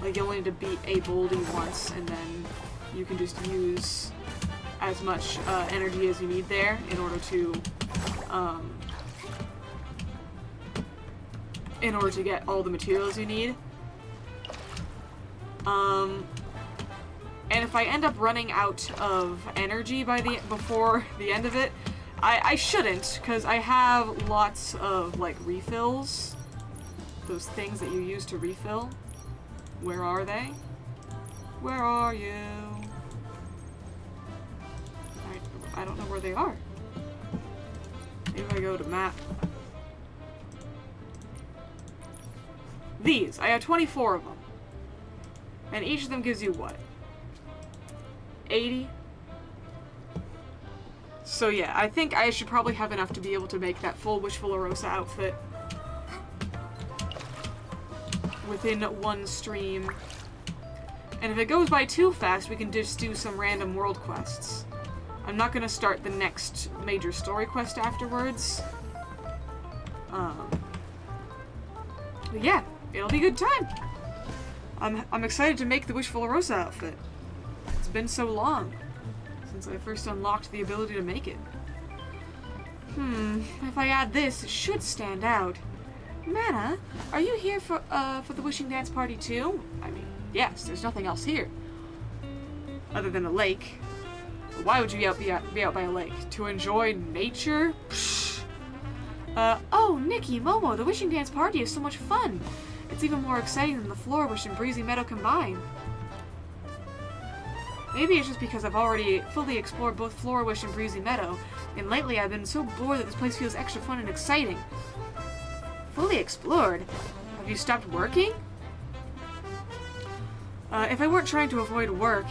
Like, you only need to beat a Boldy once, and then you can just use as much energy as you need there in order to get all the materials you need. And if I end up running out of energy before the end of it, I shouldn't, because I have lots of, like, refills. Those things that you use to refill. Where are they? Where are you? I don't know where they are. Maybe if I go to map. These. I have 24 of them. And each of them gives you what? 80? So yeah, I think I should probably have enough to be able to make that full Wishful Rosa outfit within one stream. And if it goes by too fast, we can just do some random world quests. I'm not gonna start the next major story quest afterwards. But yeah, it'll be a good time. I'm excited to make the Wishful Rosa outfit. It's been so long since I first unlocked the ability to make it. If I add this, it should stand out. Mana, are you here for the wishing dance party too? I mean, yes, there's nothing else here. Other than a lake. Why would you be out by a lake? To enjoy nature? Psh. Oh, Nikki, Momo, the wishing dance party is so much fun. It's even more exciting than the Floor Wish and Breezy Meadow combined. Maybe it's just because I've already fully explored both Floor Wish and Breezy Meadow, and lately I've been so bored that this place feels extra fun and exciting. Fully explored? Have you stopped working? If I weren't trying to avoid work,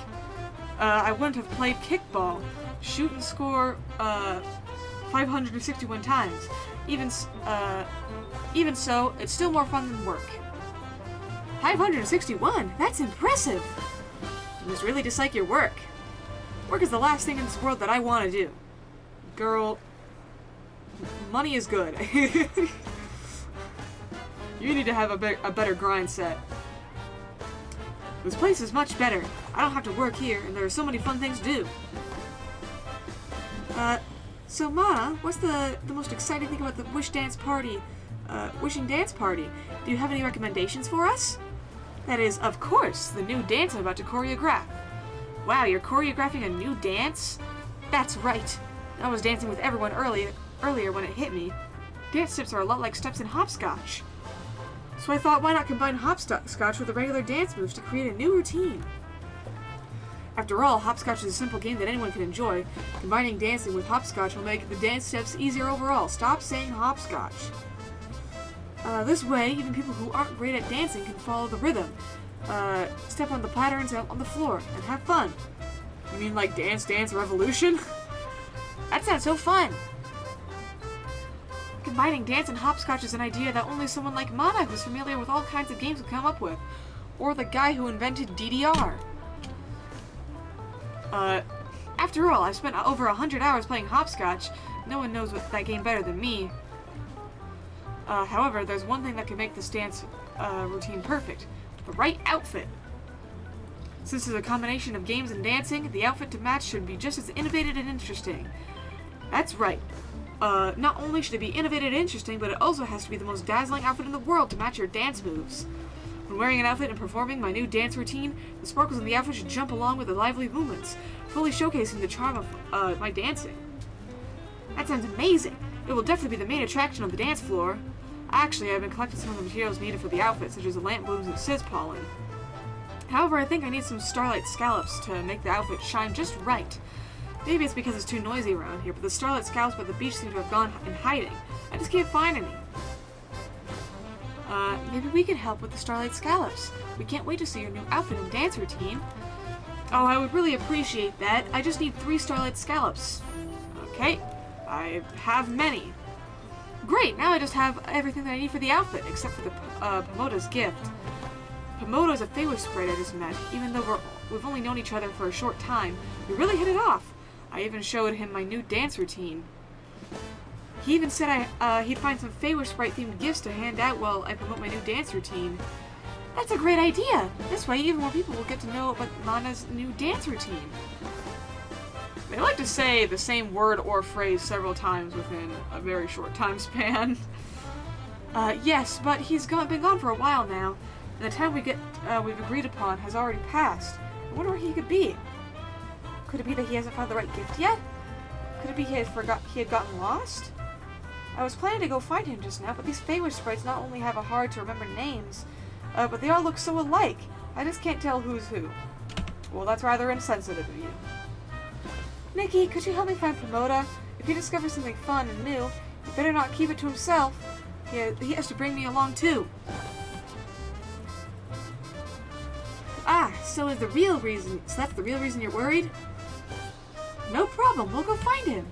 I wouldn't have played kickball. Shoot and score 561 times. Even so, it's still more fun than work. 561? That's impressive! You must really dislike your work. Work is the last thing in this world that I want to do. Girl, money is good. You need to have a better grind set. This place is much better. I don't have to work here, and there are so many fun things to do. So Mana, what's the most exciting thing about the wishing dance party? Do you have any recommendations for us? That is, of course, the new dance I'm about to choreograph. Wow, you're choreographing a new dance? That's right. I was dancing with everyone earlier when it hit me. Dance steps are a lot like steps in hopscotch. So I thought, why not combine hopscotch with the regular dance moves to create a new routine? After all, hopscotch is a simple game that anyone can enjoy. Combining dancing with hopscotch will make the dance steps easier overall. Stop saying hopscotch. This way, even people who aren't great at dancing can follow the rhythm, step on the patterns out on the floor, and have fun. You mean like Dance Dance Revolution? That sounds so fun! Combining dance and hopscotch is an idea that only someone like Mana, who's familiar with all kinds of games, would come up with. Or the guy who invented DDR. After all, I've spent over 100 hours playing hopscotch. No one knows that game better than me. However, there's one thing that can make this dance routine perfect. The right outfit. Since it's a combination of games and dancing, the outfit to match should be just as innovative and interesting. That's right. Not only should it be innovative and interesting, but it also has to be the most dazzling outfit in the world to match your dance moves. When wearing an outfit and performing my new dance routine, the sparkles in the outfit should jump along with the lively movements, fully showcasing the charm of my dancing. That sounds amazing! It will definitely be the main attraction of the dance floor. Actually, I've been collecting some of the materials needed for the outfit, such as the lamp blooms and cis pollen. However, I think I need some starlight scallops to make the outfit shine just right. Maybe it's because it's too noisy around here, but the starlight scallops by the beach seem to have gone in hiding. I just can't find any. Maybe we can help with the starlight scallops. We can't wait to see your new outfit and dance routine. Oh, I would really appreciate that. I just need 3 starlight scallops. Okay, I have many. Great, now I just have everything that I need for the outfit, except for the Pomoda's gift. Pomoda is a Fey sprite I just met. Even though we've only known each other for a short time, we really hit it off. I even showed him my new dance routine. He even said he'd find some Fey sprite themed gifts to hand out while I promote my new dance routine. That's a great idea! This way even more people will get to know about Mana's new dance routine. They like to say the same word or phrase several times within a very short time span. Yes, but he's been gone for a while now, and the time we've agreed upon has already passed. I wonder where he could be. Could it be that he hasn't found the right gift yet? Could it be he had gotten lost? I was planning to go find him just now, but these Fey sprites not only have a hard to remember names, but they all look so alike. I just can't tell who's who. Well, that's rather insensitive of you. Nikki, could you help me find Pomoda? If he discovers something fun and new, he better not keep it to himself. He has to bring me along too. Ah, so that's the real reason you're worried? No problem, we'll go find him.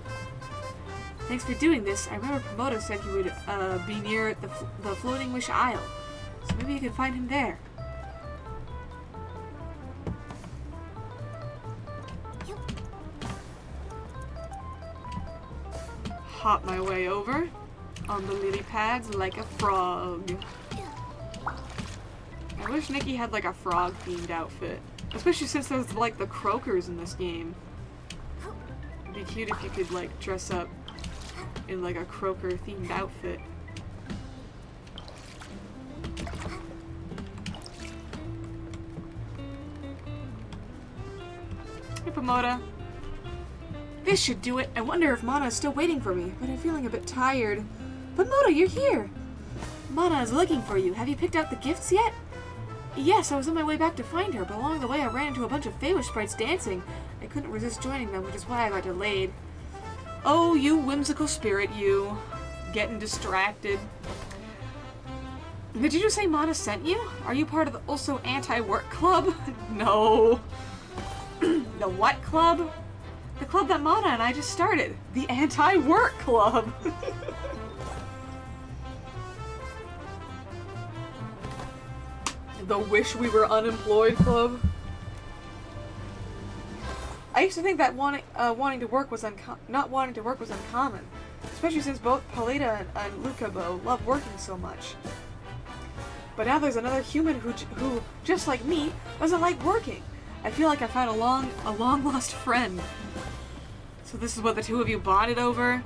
Thanks for doing this. I remember Pomoda said he would be near the Floating Wish Isle, so maybe you can find him there. Hop my way over on the lily pads like a frog. I wish Nikki had like a frog themed outfit, especially since there's like the croakers in this game. It'd be cute if you could, like, dress up in, like, a Croaker-themed outfit. Hey, Pomoda. This should do it. I wonder if Mana is still waiting for me, but I'm feeling a bit tired. Pomoda, you're here! Mana is looking for you. Have you picked out the gifts yet? Yes, I was on my way back to find her, but along the way I ran into a bunch of Feywish sprites dancing. I couldn't resist joining them, which is why I got delayed. Oh, you whimsical spirit, you. Getting distracted. Did you just say Mana sent you? Are you part of the also anti-work club? No. The what club? The club that Mana and I just started. The anti-work club. The wish we were unemployed club. I used to think that wanting to work was not wanting to work was uncommon, especially since both Paleta and Lukabo love working so much. But now there's another human who, just like me, doesn't like working. I feel like I found a long lost friend. So this is what the two of you bonded over?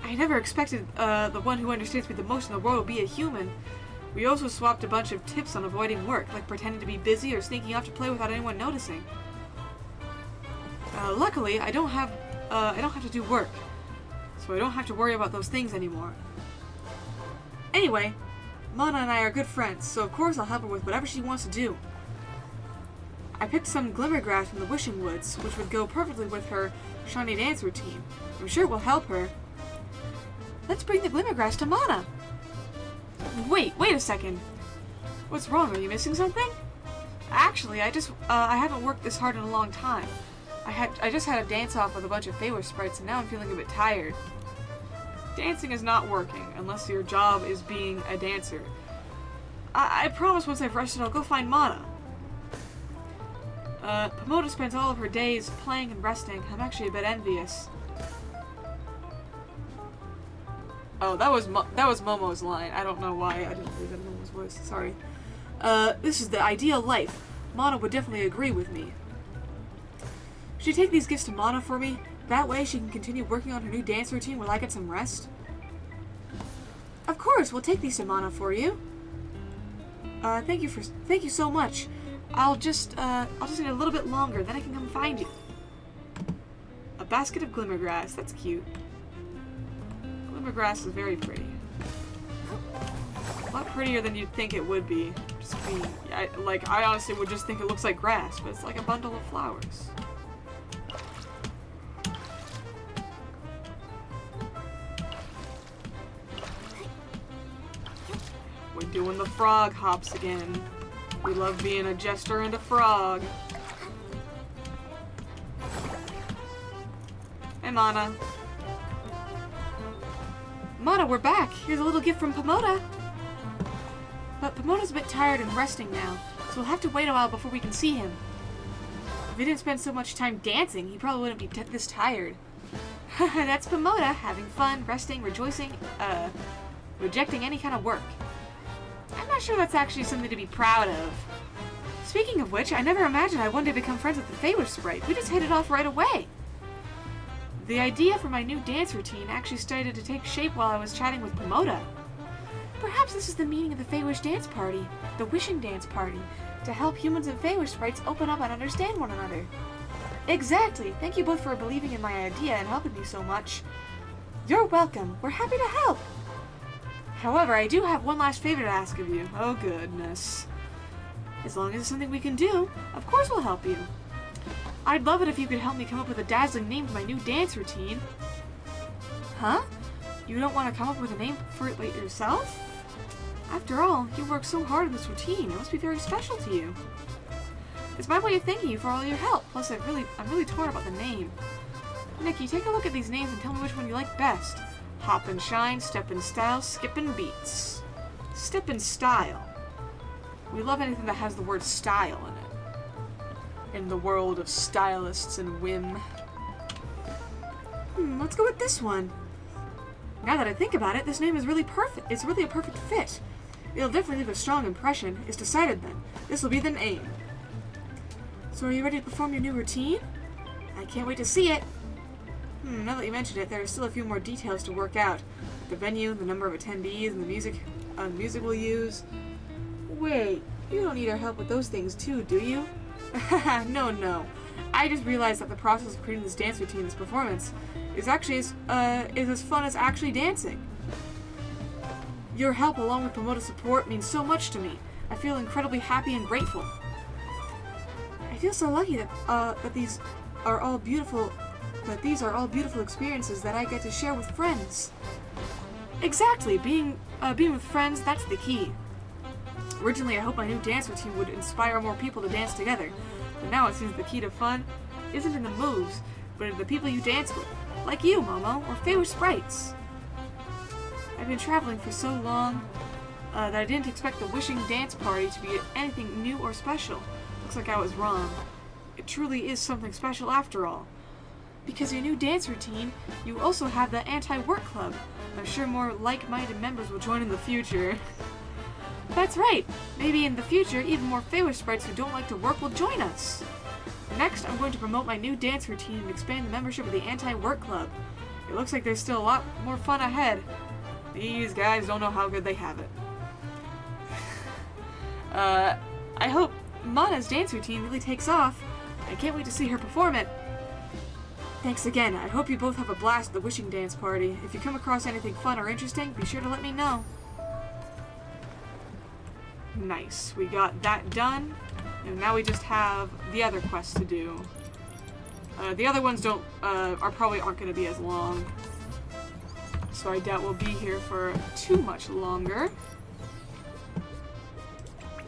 I never expected the one who understands me the most in the world would be a human. We also swapped a bunch of tips on avoiding work, like pretending to be busy or sneaking off to play without anyone noticing. Luckily, I don't have to do work, so I don't have to worry about those things anymore. Anyway, Mana and I are good friends, so of course I'll help her with whatever she wants to do. I picked some glimmergrass from the Wishing Woods, which would go perfectly with her shiny dance routine. I'm sure it will help her. Let's bring the glimmergrass to Mana. Wait a second. What's wrong? Are you missing something? Actually, I haven't worked this hard in a long time. I just had a dance-off with a bunch of Feywish sprites, and now I'm feeling a bit tired. Dancing is not working, unless your job is being a dancer. I promise once I've rested, I'll go find Mana. Pomoda spends all of her days playing and resting. I'm actually a bit envious. Oh, that was Momo's line. I don't know why I didn't believe in Momo's voice. Sorry. This is the ideal life. Mana would definitely agree with me. Should you take these gifts to Mana for me? That way she can continue working on her new dance routine while I get some rest. Of course, we'll take these to Mana for you. Thank you so much. I'll just need a little bit longer, then I can come find you. A basket of glimmergrass. That's cute. Glimmergrass is very pretty. A lot prettier than you'd think it would be. I honestly would just think it looks like grass, but it's like a bundle of flowers. We're doing the frog hops again. We love being a jester and a frog. Hey, Mana. Mana, we're back. Here's a little gift from Pomoda. But Pomoda's a bit tired and resting now, so we'll have to wait a while before we can see him. If he didn't spend so much time dancing, he probably wouldn't be this tired. That's Pomoda, having fun, resting, rejoicing, rejecting any kind of work. I'm not sure that's actually something to be proud of. Speaking of which, I never imagined I'd one day become friends with the Feywish sprite. We just hit it off right away. The idea for my new dance routine actually started to take shape while I was chatting with Pomoda. Perhaps this is the meaning of the Feywish dance party, the wishing dance party, to help humans and Feywish sprites open up and understand one another. Exactly. Thank you both for believing in my idea and helping me so much. You're welcome. We're happy to help. However, I do have one last favor to ask of you. Oh, goodness. As long as it's something we can do, of course we'll help you. I'd love it if you could help me come up with a dazzling name for my new dance routine. Huh? You don't want to come up with a name for it yourself? After all, you worked so hard on this routine. It must be very special to you. It's my way of thanking you for all your help. Plus, I'm really torn about the name. Nikki, take a look at these names and tell me which one you like best. Hop and shine, step and style, skip and beats. Step and style. We love anything that has the word style in it. In the world of stylists and whim. Let's go with this one. Now that I think about it, this name is really perfect. It's really a perfect fit. It'll definitely leave a strong impression. It's decided then. This will be the name. So are you ready to perform your new routine? I can't wait to see it. Now that you mention it, there are still a few more details to work out. The venue, the number of attendees, and the music we'll use. Wait, you don't need our help with those things too, do you? No. I just realized that the process of creating this dance routine, this performance, is actually as fun as actually dancing. Your help, along with promoted support, means so much to me. I feel incredibly happy and grateful. I feel so lucky that these are all beautiful experiences that I get to share with friends. Exactly, being with friends, that's the key. Originally, I hoped my new dance routine would inspire more people to dance together, but now it seems the key to fun isn't in the moves, but in the people you dance with, like you, Momo, or favorite sprites. I've been traveling for so long that I didn't expect the Wishing Dance Party to be anything new or special. Looks like I was wrong. It truly is something special after all. Because your new dance routine, you also have the anti-work club. I'm sure more like-minded members will join in the future. That's right! Maybe in the future, even more favorite sprites who don't like to work will join us! Next, I'm going to promote my new dance routine and expand the membership of the anti-work club. It looks like there's still a lot more fun ahead. These guys don't know how good they have it. I hope Mana's dance routine really takes off. I can't wait to see her perform it. Thanks again. I hope you both have a blast at the Wishing Dance Party. If you come across anything fun or interesting, be sure to let me know. Nice. We got that done. And now we just have the other quests to do. The other ones probably aren't going to be as long. So I doubt we'll be here for too much longer.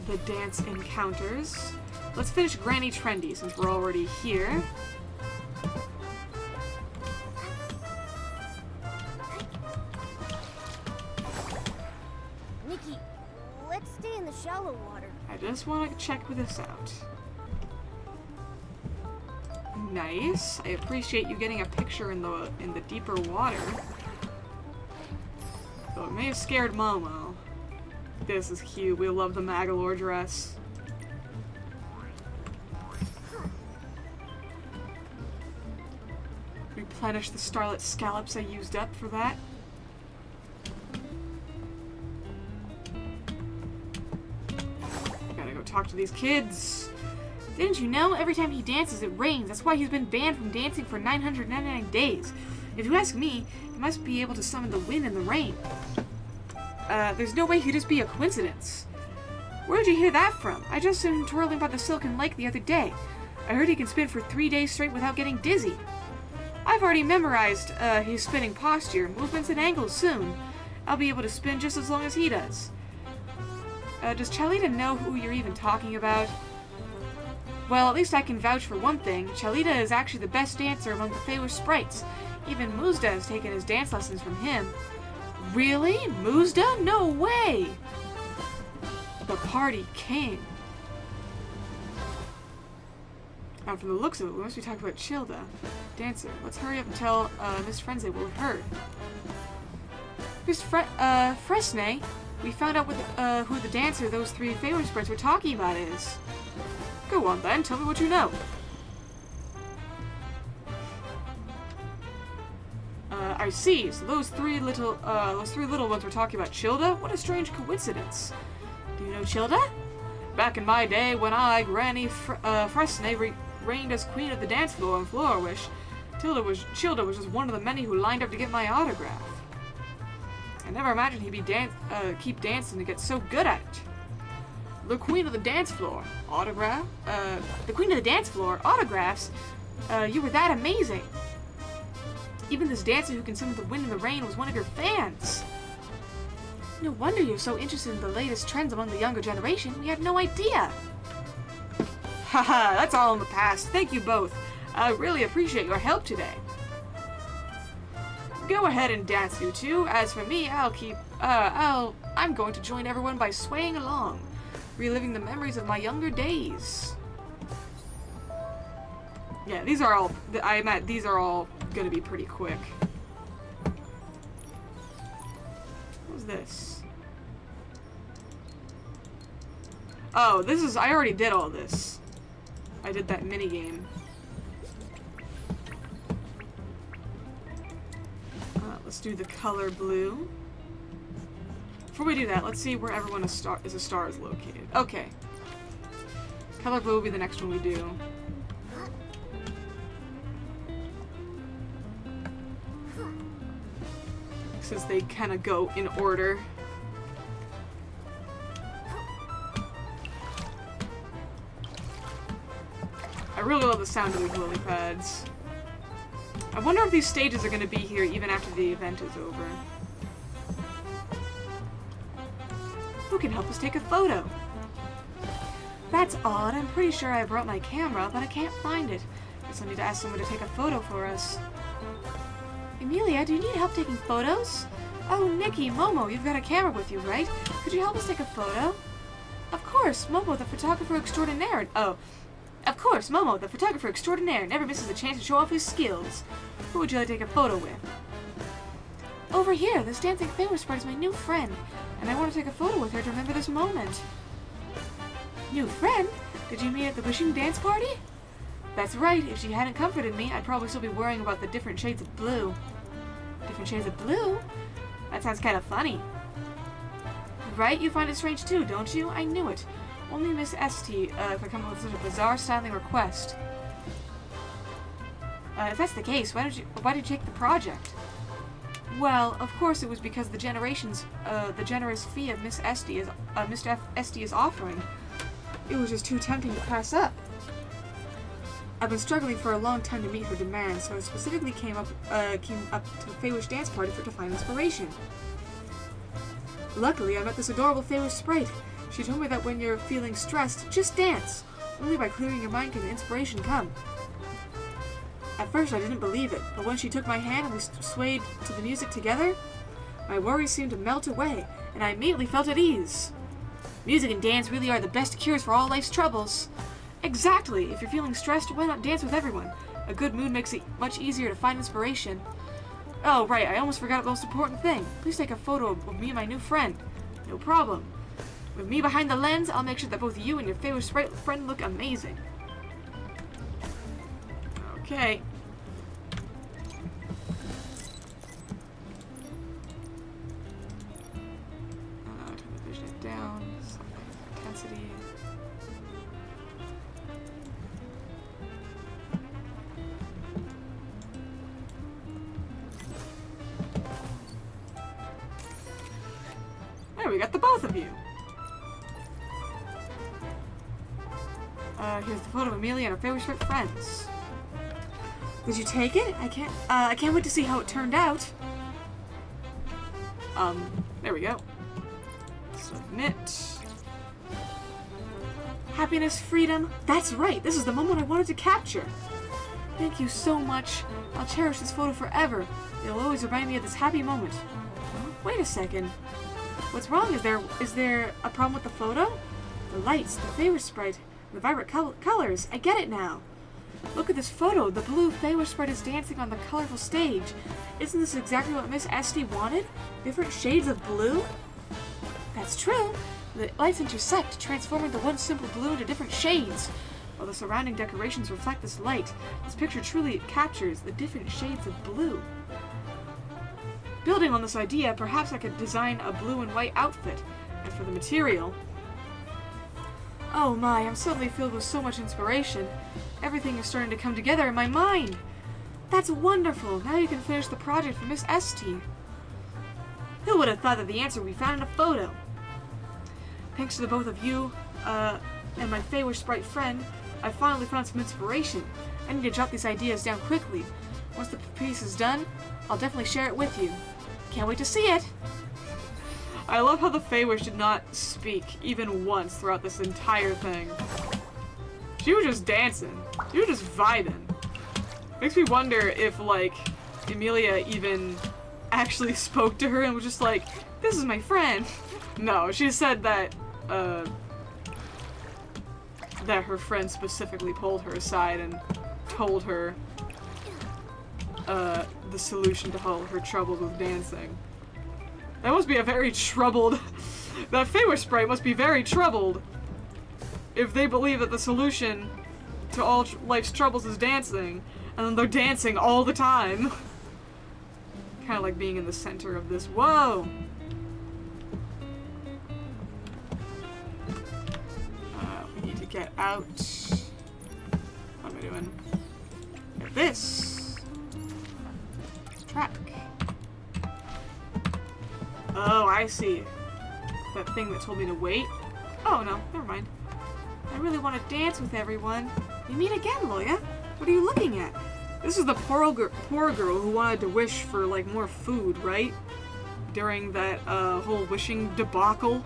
The dance encounters. Let's finish Granny Trendy since we're already here. Nikki, let's stay in the shallow water. I just want to check this out. Nice. I appreciate you getting a picture in the deeper water. Though it may have scared Momo. This is cute. We love the Magalore dress. Replenish the Starlit Scallops I used up for that. Gotta go talk to these kids. Didn't you know? Every time he dances, it rains. That's why he's been banned from dancing for 999 days. If you ask me, he must be able to summon the wind and the rain. There's no way he'd just be a coincidence. Where'd you hear that from? I just saw him twirling by the Silken Lake the other day. I heard he can spin for 3 days straight without getting dizzy. I've already memorized his spinning posture, movements, and angles soon. I'll be able to spin just as long as he does. Does Chalita know who you're even talking about? Well, at least I can vouch for one thing. Chalita is actually the best dancer among the Feywish sprites. Even Muzda has taken his dance lessons from him. Really? Muzda? No way! The party king. Now, from the looks of it, we must be talking about Childa. Dancer. Let's hurry up and tell Miss Frenzy what we've heard. Miss Fresnay, we found out who the dancer those 3 Feywish sprites were talking about is. Go on then, tell me what you know. I see. So those three little ones were talking about Childa? What a strange coincidence. Do you know Childa? Back in my day, when I, Granny Fresnay, reigned as queen of the dance floor in Flourish, Childa was just one of the many who lined up to get my autograph. I never imagined he'd keep dancing to get so good at it. The queen of the dance floor. Autograph? The queen of the dance floor? Autographs? You were that amazing. Even this dancer who can summon the wind and the rain was one of your fans. No wonder you're so interested in the latest trends among the younger generation. We had no idea. Haha, that's all in the past. Thank you both. I really appreciate your help today. Go ahead and dance, you two. As for me, I'm going to join everyone by swaying along, reliving the memories of my younger days. Yeah, these are all gonna be pretty quick. What was this? Oh, I already did all this. I did that minigame. Let's do the color blue. Before we do that, let's see where everyone a star is located. Okay. Color blue will be the next one we do. Since they kind of go in order. I really love the sound of these lily pads. I wonder if these stages are going to be here even after the event is over. Who can help us take a photo? That's odd. I'm pretty sure I brought my camera, but I can't find it. Guess I'll need to ask someone to take a photo for us. Emilia, do you need help taking photos? Oh, Nikki, Momo, you've got a camera with you, right? Could you help us take a photo? Of course, Momo, the photographer extraordinaire. Oh, of course, Momo, the photographer extraordinaire, never misses a chance to show off his skills. Who would you like to take a photo with? Over here, this dancing favor sprite is my new friend, and I want to take a photo with her to remember this moment. New friend? Did you meet at the wishing dance party? That's right. If she hadn't comforted me, I'd probably still be worrying about the different shades of blue. Different shades of blue? That sounds kind of funny. Right? You find it strange too, don't you? I knew it. Only Miss St. Could come up with such a bizarre sounding request. If that's the case, why did you take the project? Well, of course it was because the generous fee of Miss St. is offering. It was just too tempting to pass up. I've been struggling for a long time to meet her demands, so I specifically came up to the Feywish dance party to find inspiration. Luckily, I met this adorable Feywish sprite. She told me that when you're feeling stressed, just dance. Only by clearing your mind can inspiration come. At first, I didn't believe it, but when she took my hand and we swayed to the music together, my worries seemed to melt away, and I immediately felt at ease. Music and dance really are the best cures for all life's troubles. Exactly! If you're feeling stressed, why not dance with everyone? A good mood makes it much easier to find inspiration. Oh, right, I almost forgot the most important thing. Please take a photo of me and my new friend. No problem. With me behind the lens, I'll make sure that both you and your favorite sprite friend look amazing. Okay. Turn the vision down. Intensity. There, we got the both of you. Here's the photo of Amelia and her favorite sprite friends. Did you take it? I can't wait to see how it turned out. There we go. Submit. Happiness, freedom. That's right. This is the moment I wanted to capture. Thank you so much. I'll cherish this photo forever. It'll always remind me of this happy moment. Wait a second. What's wrong? Is there a problem with the photo? The lights, the favorite sprite, the vibrant colors. I get it now. Look at this photo. The blue Feywish sprite is dancing on the colorful stage. Isn't this exactly what Miss St. wanted? Different shades of blue? That's true. The lights intersect, transforming the one simple blue into different shades. While the surrounding decorations reflect this light, this picture truly captures the different shades of blue. Building on this idea, perhaps I could design a blue and white outfit. And for the material... Oh my, I'm suddenly filled with so much inspiration. Everything is starting to come together in my mind. That's wonderful. Now you can finish the project for Miss St. Who would have thought that the answer would be found in a photo? Thanks to the both of you, and my Feywish sprite friend, I finally found some inspiration. I need to jot these ideas down quickly. Once the piece is done, I'll definitely share it with you. Can't wait to see it! I love how the Feywish did not speak even once throughout this entire thing. She was just dancing. She was just vibing. Makes me wonder if, like, Emilia even actually spoke to her and was just like, this is my friend. No, she said that, that her friend specifically pulled her aside and told her, the solution to all her troubles with dancing. That must be a very troubled... That Feywish sprite must be very troubled if they believe that the solution to all life's troubles is dancing, and then they're dancing all the time. Kind of like being in the center of this. Whoa! We need to get out. What am I doing? Get this. Track. Oh, I see. That thing that told me to wait. Oh, no. Never mind. I really want to dance with everyone. You meet again, Loya. What are you looking at? This is the poor girl who wanted to wish for, like, more food, right? During that, whole wishing debacle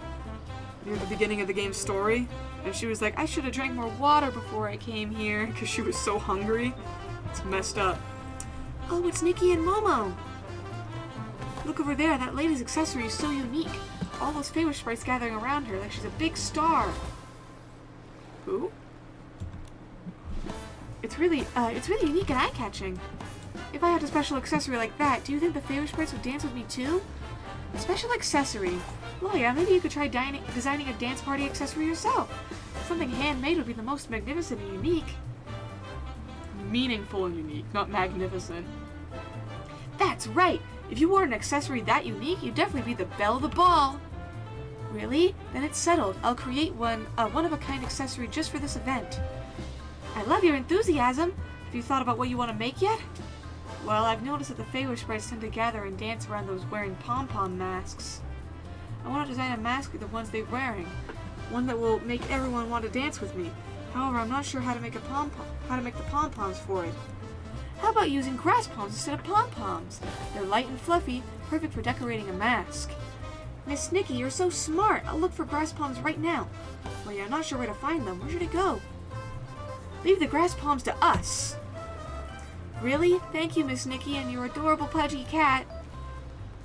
near the beginning of the game's story. And she was like, I should have drank more water before I came here, because she was so hungry. It's messed up. Oh, it's Nikki and Momo! Look over there, that lady's accessory is so unique. All those famous sprites gathering around her like she's a big star. Who? It's really unique and eye-catching. If I had a special accessory like that, do you think the famous sprites would dance with me too? A special accessory? Well, yeah, maybe you could try designing a dance party accessory yourself. Something handmade would be the most magnificent and unique. Meaningful and unique, not magnificent. That's right! If you wore an accessory that unique, you'd definitely be the belle of the ball. Really? Then it's settled. I'll create a one-of-a-kind accessory just for this event. I love your enthusiasm. Have you thought about what you want to make yet? Well, I've noticed that the Feywish sprites tend to gather and dance around those wearing pom-pom masks. I want to design a mask with the ones they're wearing. One that will make everyone want to dance with me. However, I'm not sure how to make the pom-poms for it. How about using grass palms instead of pom-poms? They're light and fluffy, perfect for decorating a mask. Miss Nikki, you're so smart. I'll look for grass palms right now. Well, yeah, I'm not sure where to find them. Where should I go? Leave the grass palms to us. Really? Thank you, Miss Nikki, and your adorable pudgy cat.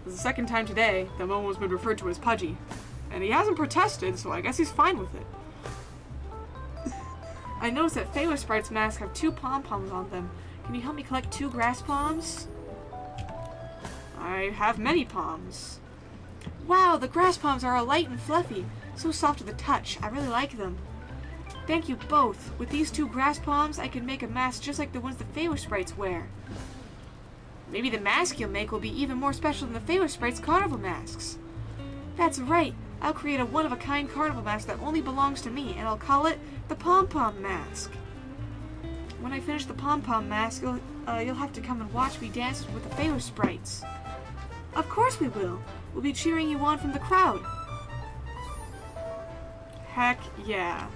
This is the second time today that Momo's been referred to as Pudgy. And he hasn't protested, so I guess he's fine with it. I noticed that Feywish Sprite's masks have 2 pom-poms on them. Can you help me collect 2 grass palms? I have many palms. Wow, the grass palms are all light and fluffy. So soft to the touch. I really like them. Thank you both. With these 2 grass palms, I can make a mask just like the ones the Feywish Sprites wear. Maybe the mask you'll make will be even more special than the Feywish Sprites' carnival masks. That's right. I'll create a one-of-a-kind carnival mask that only belongs to me, and I'll call it the Pom-Pom Mask. When I finish the Pom-Pom Mask, you'll have to come and watch me dance with the Feywish Sprites. Of course we will. We'll be cheering you on from the crowd. Heck yeah.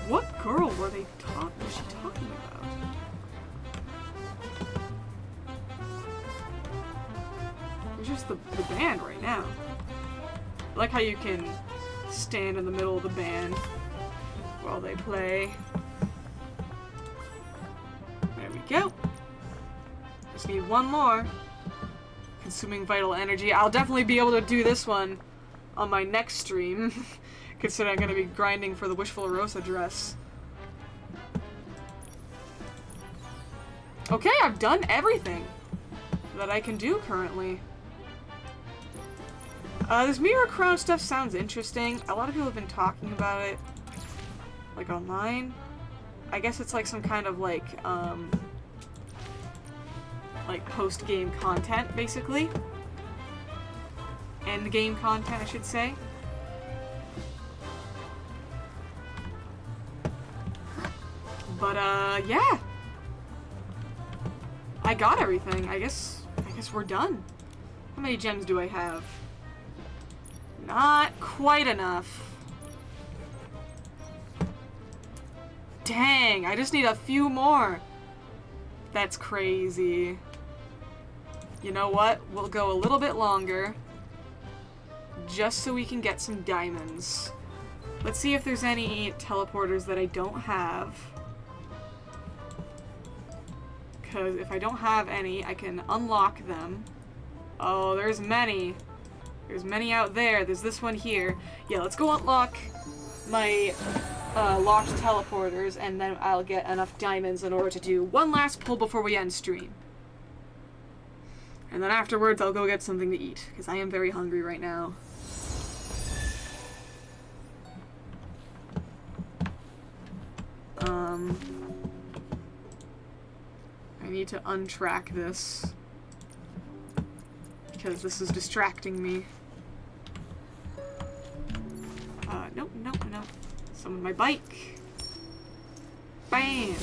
What girl was she talking about? It's just the band right now. I like how you can stand in the middle of the band while they play. There we go. Just need one more. Consuming vital energy. I'll definitely be able to do this one on my next stream. Considering I'm going to be grinding for the Wishful Rosa dress. Okay, I've done everything that I can do currently. This mirror crown stuff sounds interesting. A lot of people have been talking about it, like, online. I guess it's like some kind of, like post-game content, basically. End-game content, I should say. But, yeah. I got everything. I guess we're done. How many gems do I have? Not quite enough. Dang, I just need a few more. That's crazy. You know what? We'll go a little bit longer. Just so we can get some diamonds. Let's see if there's any teleporters that I don't have. Because if I don't have any, I can unlock them. Oh, there's many. There's many out there. There's this one here. Yeah, let's go unlock my locked teleporters, and then I'll get enough diamonds in order to do one last pull before we end stream. And then afterwards, I'll go get something to eat, because I am very hungry right now. I need to untrack this. Because this is distracting me. Nope, nope, nope. Summon my bike. Bam!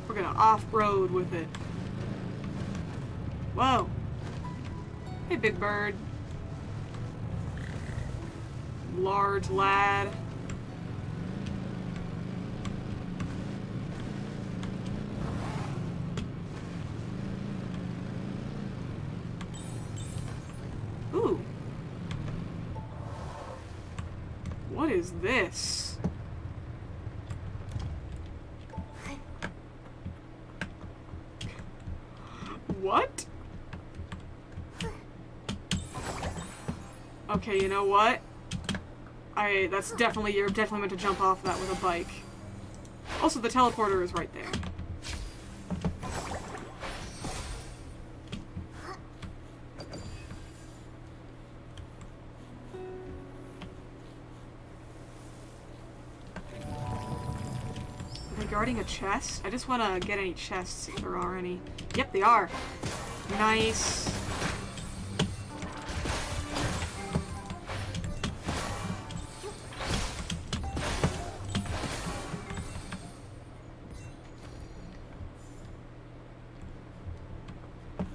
We're gonna off-road with it. Whoa! Hey, big bird. Large lad. Ooh. What is this? What? Okay, you know what? That's definitely, you're definitely meant to jump off that with a bike. Also, the teleporter is right there. Are they guarding a chest? I just want to get any chests if there are any. Yep, they are. Nice.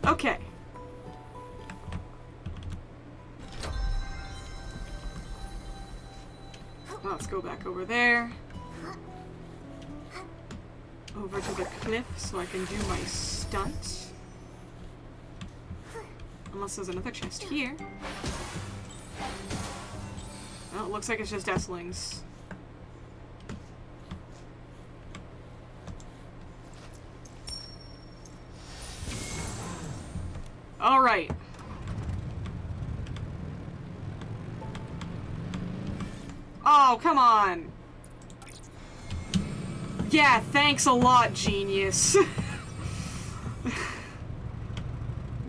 Okay. Let's go back over there. Over to the cliff so I can do my stunt. Unless there's another chest here. Oh, it looks like it's just Esslings. Alright. Oh, come on. Yeah, thanks a lot, genius.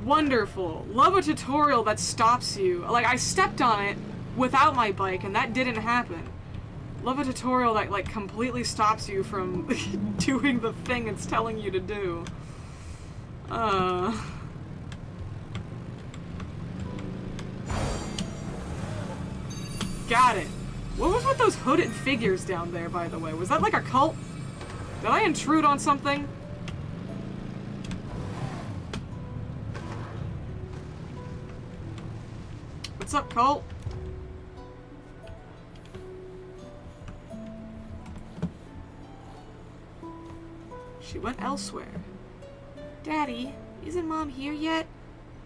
Wonderful. Love a tutorial that stops you. Like, I stepped on it without my bike, and that didn't happen. Love a tutorial that, like, completely stops you from doing the thing it's telling you to do. Got it. What was with those hooded figures down there, by the way? Was that like a cult? Did I intrude on something? What's up, cult? She went elsewhere. Daddy, isn't Mom here yet?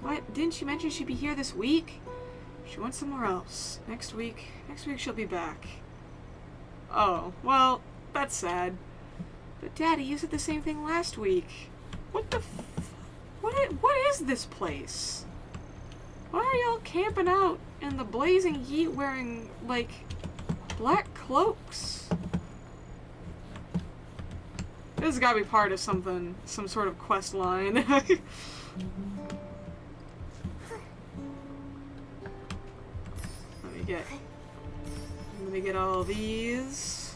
What? Didn't she mention she'd be here this week? She went somewhere else. Next week she'll be back. Oh, well, that's sad. But Daddy, you said the same thing last week. What the what is this place? Why are y'all camping out in the blazing heat wearing, like, black cloaks? This has gotta be part of something, some sort of quest line. Let me get all these.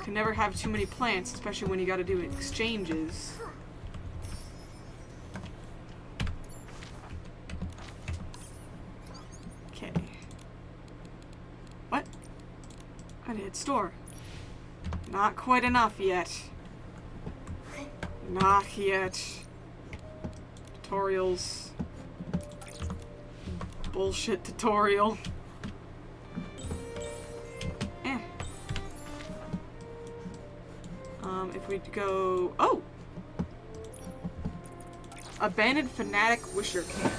Can never have too many plants, especially when you gotta do exchanges. Okay. What? I need store. Not quite enough yet. Not yet. Tutorials. Bullshit tutorial. If we go... Oh! Abandoned Fanatic Wisher Camp.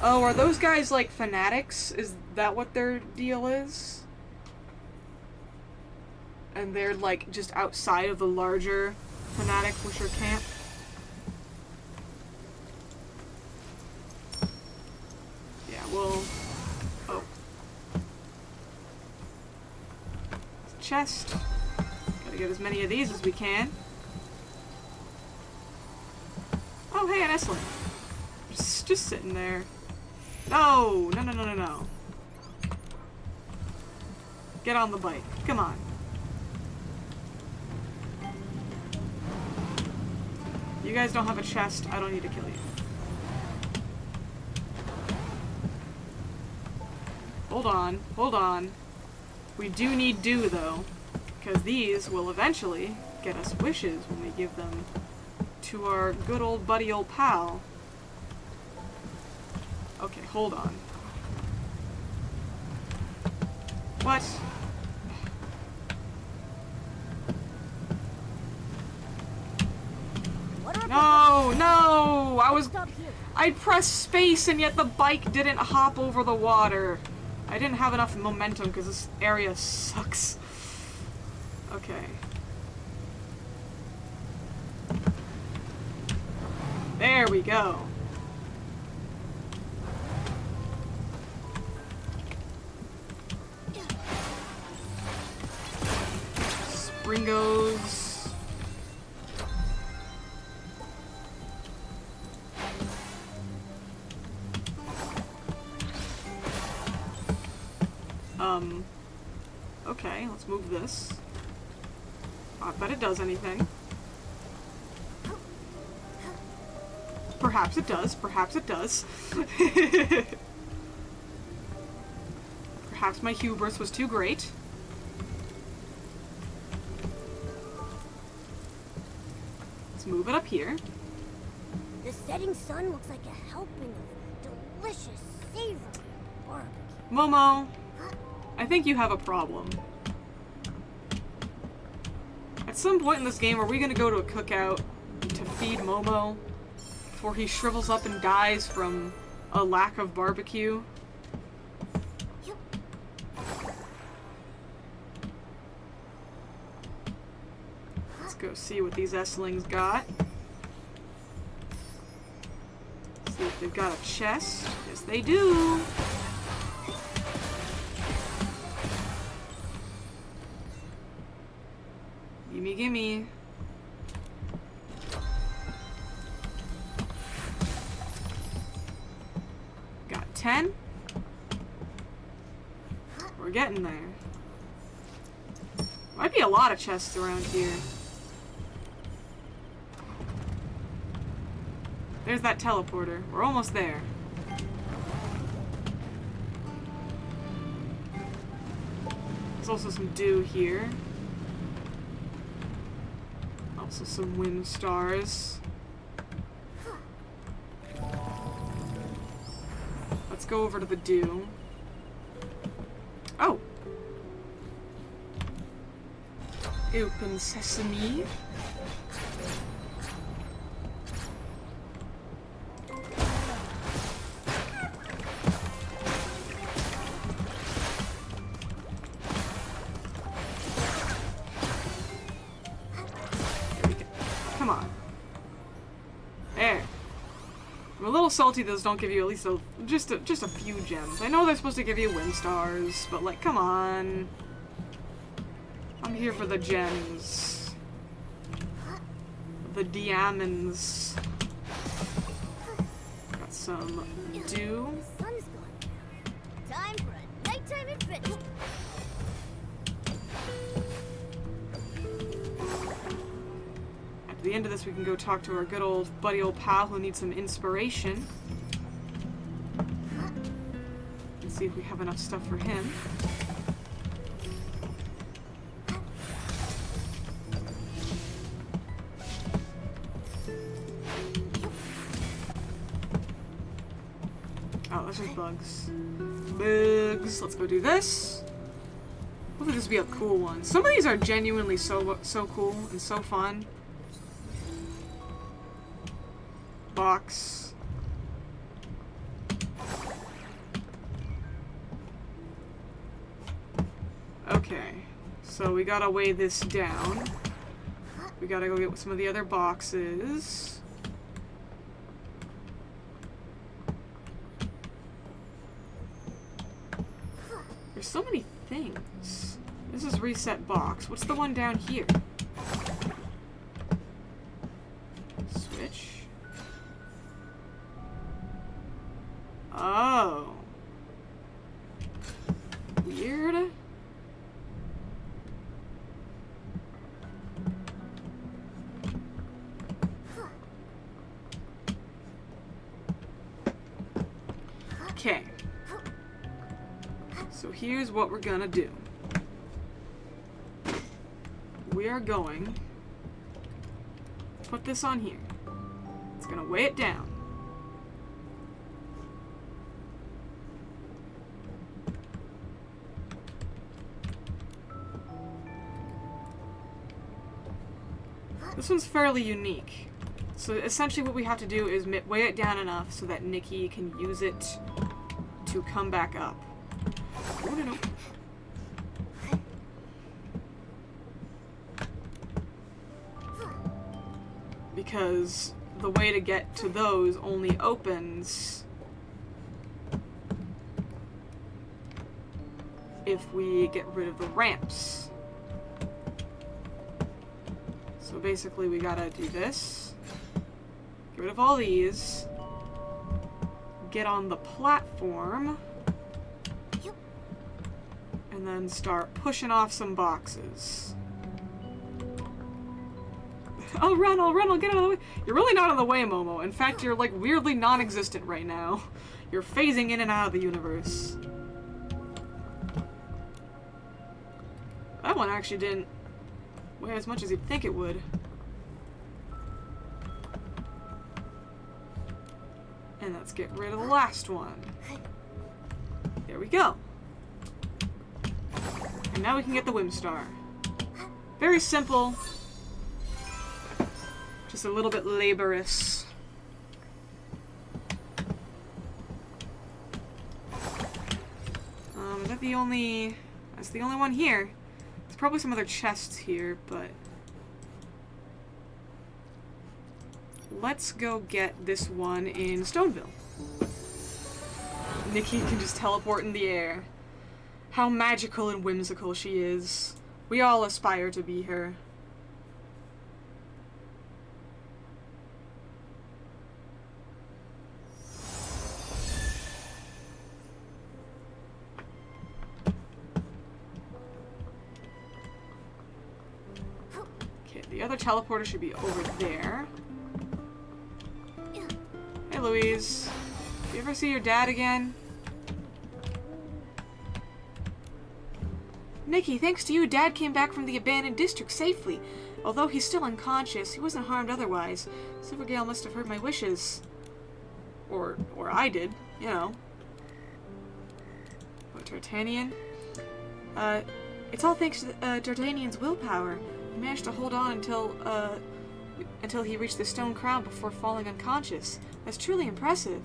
Oh, are those guys like fanatics? Is that what their deal is? And they're like just outside of the larger Fanatic Wisher Camp? Yeah, well... Oh. Chest. Gotta get as many of these as we can. Oh, hey, an Essling. Just sitting there. No! No, no, no, no, no. Get on the bike. Come on. You guys don't have a chest. I don't need to kill you. Hold on. Hold on. We do need dew, though. Because these will eventually get us wishes when we give them to our good old buddy old pal. Okay, hold on. What? No, no! I pressed space and yet the bike didn't hop over the water. I didn't have enough momentum because this area sucks. Okay. There we go. Springos. Okay, let's move this. I bet it does anything. Perhaps it does. Perhaps it does. Perhaps my hubris was too great. Let's move it up here. The setting sun looks like a helping of delicious, savory barbecue. Momo, I think you have a problem. At some point in this game, are we gonna go to a cookout to feed Momo before he shrivels up and dies from a lack of barbecue? Let's go see what these S-lings got. See if they've got a chest. Yes, they do. Gimme, gimme. Got 10. We're getting there. Might be a lot of chests around here. There's that teleporter. We're almost there. There's also some dew here. Also some wind stars. Let's go over to the dew. Oh! Open sesame. Come on. There. I'm a little salty those don't give you at least just a few gems. I know they're supposed to give you wind stars, but like, come on. I'm here for the gems. The diamonds. Got some dew. The sun's gone. Time for a nighttime adventure. At the end of this, we can go talk to our good old buddy old pal who needs some inspiration. And see if we have enough stuff for him. Oh, that's just bugs. Bugs. Let's go do this. Hopefully this will be a cool one. Some of these are genuinely so cool and so fun. Box. Okay. So we gotta weigh this down. We gotta go get some of the other boxes. There's so many things. This is reset box. What's the one down here? Switch. Oh. Weird. Okay. So here's what we're gonna do. We are going to put this on here. It's gonna weigh it down. This one's fairly unique. So essentially what we have to do is weigh it down enough so that Nikki can use it to come back up. Oh, no. Because the way to get to those only opens if we get rid of the ramps. So basically we gotta do this, get rid of all these, get on the platform, and then start pushing off some boxes. I'll run, I'll get out of the way. You're really not in the way, Momo. In fact, you're like weirdly non-existent right now. You're phasing in and out of the universe. That one actually didn't weigh as much as you'd think it would. And let's get rid of the last one. There we go. And now we can get the Whimstar. Very simple. Just a little bit laborious. Is that the only... That's the only one here. There's probably some other chests here, but... Let's go get this one in Stoneville. Nikki can just teleport in the air. How magical and whimsical she is. We all aspire to be her. Okay, the other teleporter should be over there. Hey, Louise. You ever see your dad again? Nikki, thanks to you, Dad came back from the abandoned district safely. Although he's still unconscious, he wasn't harmed otherwise. Silvergale must have heard my wishes. Or I did, you know. What, D'Artagnan? It's all thanks to D'Artagnan's willpower. He managed to hold on until he reached the stone crown before falling unconscious. That's truly impressive.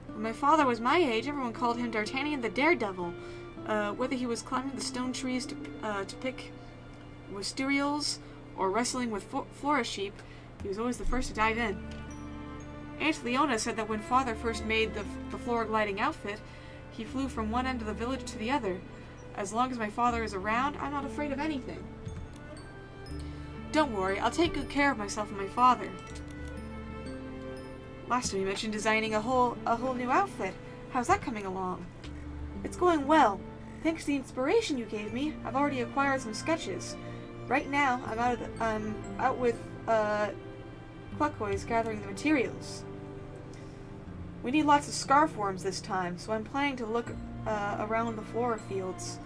When my father was my age, everyone called him D'Artagnan the Daredevil. Whether he was climbing the stone trees to pick wistereals or wrestling with flora sheep, he was always the first to dive in. Aunt Leona said that when Father first made the floor gliding outfit, he flew from one end of the village to the other. As long as my father is around, I'm not afraid of anything. Don't worry, I'll take good care of myself and my father. Last time you mentioned designing a whole new outfit. How's that coming along? It's going well. Thanks to the inspiration you gave me, I've already acquired some sketches. Right now, I'm out with Cluckoys gathering the materials. We need lots of scarf worms this time, so I'm planning to look around the flower fields.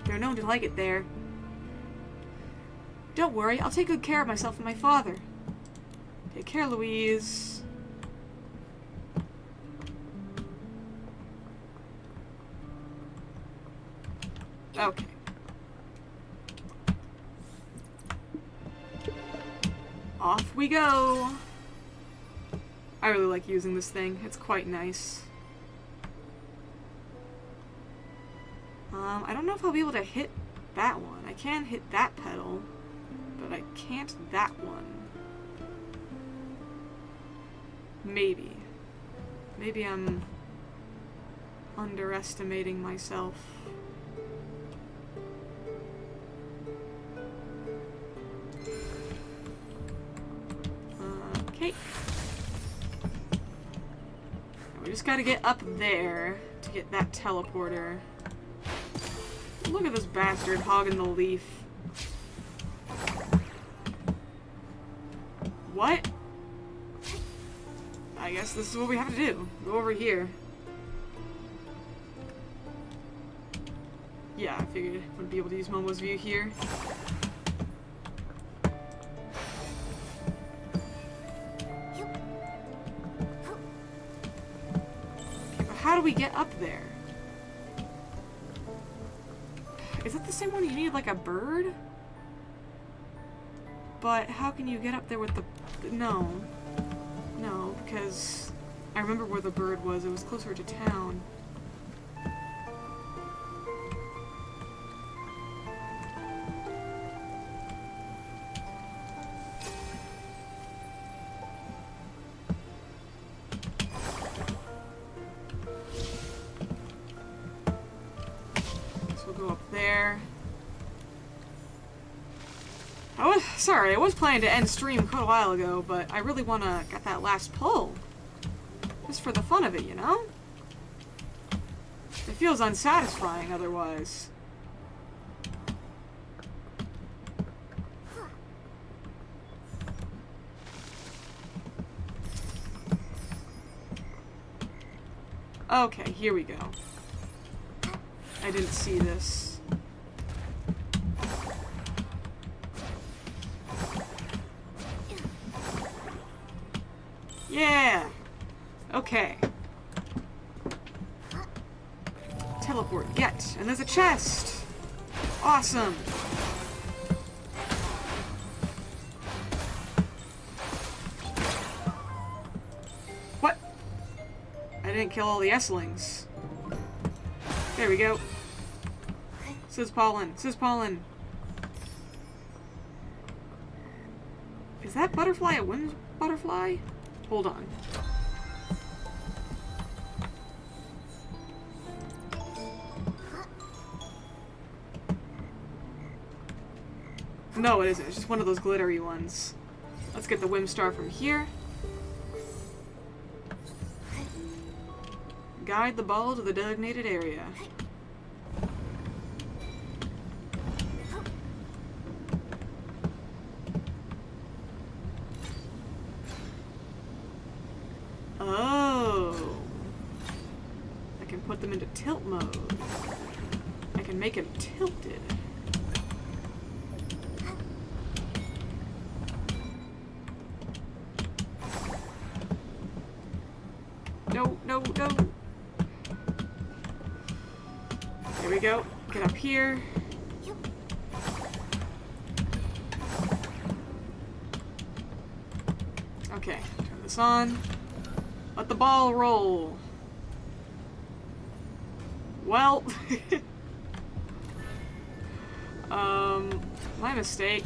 They're known to like it there. Don't worry, I'll take good care of myself and my father. Take care, Louise. Okay. Off we go! I really like using this thing. It's quite nice. I don't know if I'll be able to hit that one. I can hit that pedal, but I can't that one. Maybe. Maybe I'm underestimating myself. Okay. We just gotta get up there to get that teleporter. Look at this bastard hogging the leaf. What? I guess this is what we have to do. Go over here. Yeah, I figured I wouldn't be able to use Momo's view here. Okay, but how do we get up there? Is it the same one you need, like a bird? But how can you get up there with the... No. No, because I remember where the bird was. It was closer to town. So we'll go up there. Sorry, I was planning to end stream quite a while ago, but I really want to get that last pull. Just for the fun of it, you know? It feels unsatisfying otherwise. Okay, here we go. I didn't see this. Yeah! Okay. Teleport, get. And there's a chest! Awesome! What? I didn't kill all the S-lings. There we go. Pollen. Pollen. Is that butterfly a wind butterfly? Hold on. No, it isn't. It's just one of those glittery ones. Let's get the Whim Star from here. Guide the ball to the designated area. Oh. I can put them into tilt mode. I can make him tilted. No, no, no. There we go. Get up here. Okay, turn this on. Let the ball roll. Well, my mistake.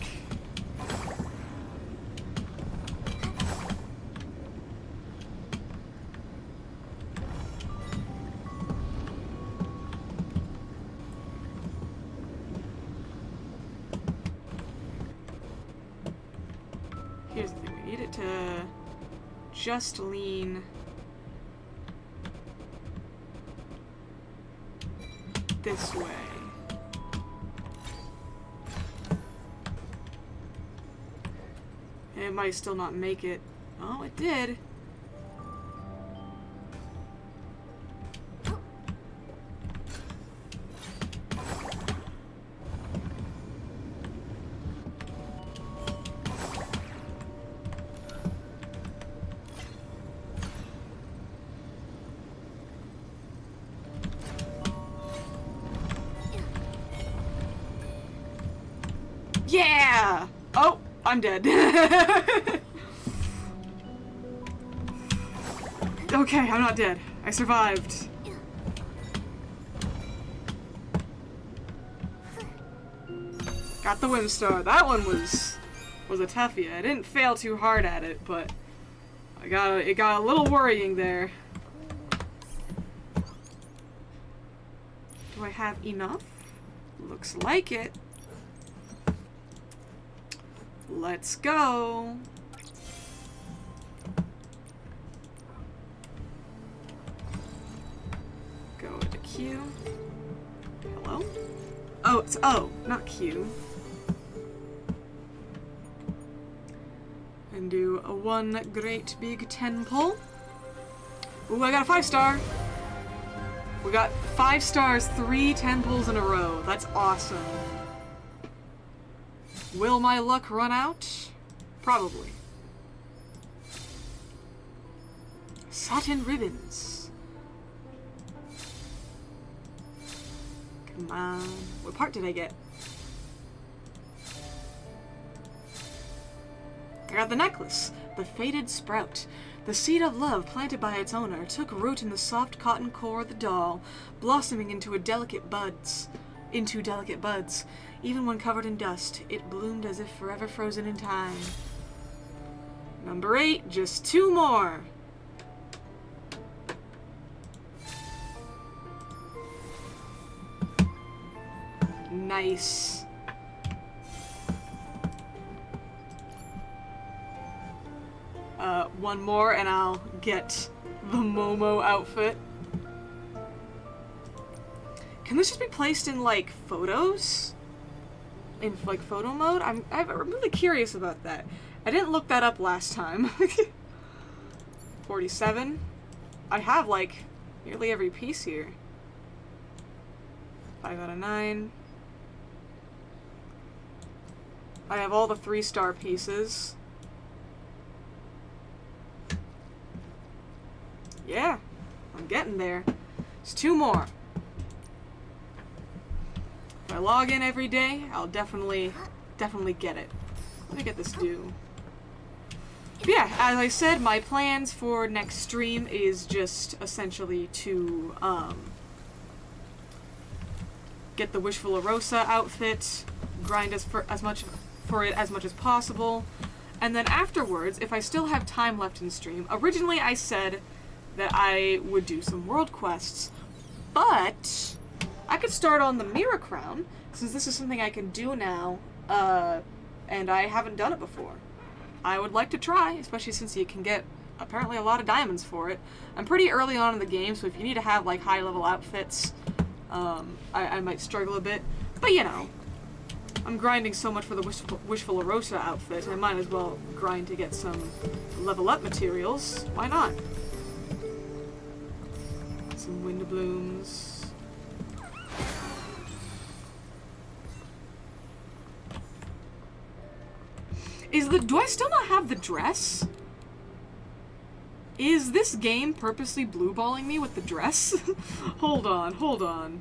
Here's the thing, we need it to just lean this way. And it might still not make it. Oh, it did. Yeah! Oh, I'm dead. Okay, I'm not dead. I survived. Got the Whim Star. That one was a toughie. I didn't fail too hard at it, but it got a little worrying there. Do I have enough? Looks like it. Let's go. Go to Q. Hello? Oh, it's O, not Q. And do a one great big 10 pull. Ooh, I got a 5-star. We got 5 stars, 3 temples in a row. That's awesome. Will my luck run out? Probably. Satin ribbons. Come on. What part did I get? I got the necklace. The faded sprout. The seed of love planted by its owner took root in the soft cotton core of the doll, blossoming into delicate buds. Even when covered in dust, it bloomed as if forever frozen in time. Number 8, just 2 more. Nice. One more and I'll get the Momo outfit. Can this just be placed in, like, photos? In, like, photo mode? I'm really curious about that. I didn't look that up last time. 47. I have, like, nearly every piece here. 5 out of 9. I have all the 3-star pieces. Yeah, I'm getting there. There's 2 more. If I log in every day, I'll definitely get it. Let me get this due. But yeah, as I said, my plans for next stream is just essentially to get the Wishful Arosa outfit, grind as much as possible, and then afterwards, if I still have time left in stream, originally I said that I would do some world quests, but I could start on the Mirror Crown, since this is something I can do now, and I haven't done it before. I would like to try, especially since you can get apparently a lot of diamonds for it. I'm pretty early on in the game, so if you need to have like high-level outfits, I might struggle a bit, but you know, I'm grinding so much for the Wishful Arosa outfit, I might as well grind to get some level up materials. Why not? Some wind blooms. Do I still not have the dress? Is this game purposely blueballing me with the dress? Hold on.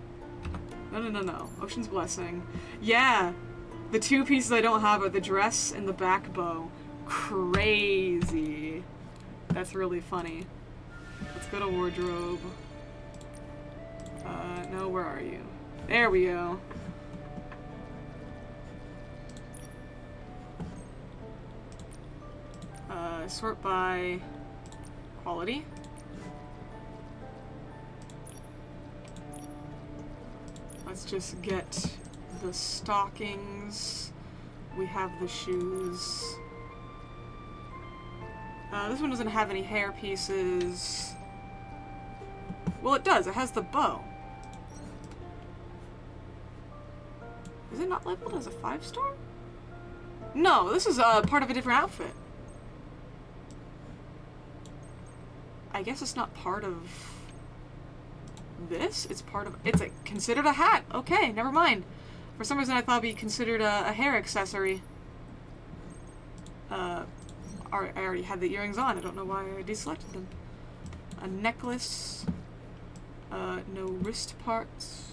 No. Ocean's Blessing. Yeah, the 2 pieces I don't have are the dress and the back bow. Crazy. That's really funny. Let's go to wardrobe. No, where are you? There we go. Sort by quality. Let's just get the stockings. We have the shoes. This one doesn't have any hair pieces. Well, it does. It has the bow. Is it not labeled as a 5-star? No, this is part of a different outfit. I guess it's not part of this. It's part of... It's considered a hat. Okay, never mind. For some reason I thought it'd be considered a hair accessory. I already had the earrings on. I don't know why I deselected them. A necklace. No wrist parts.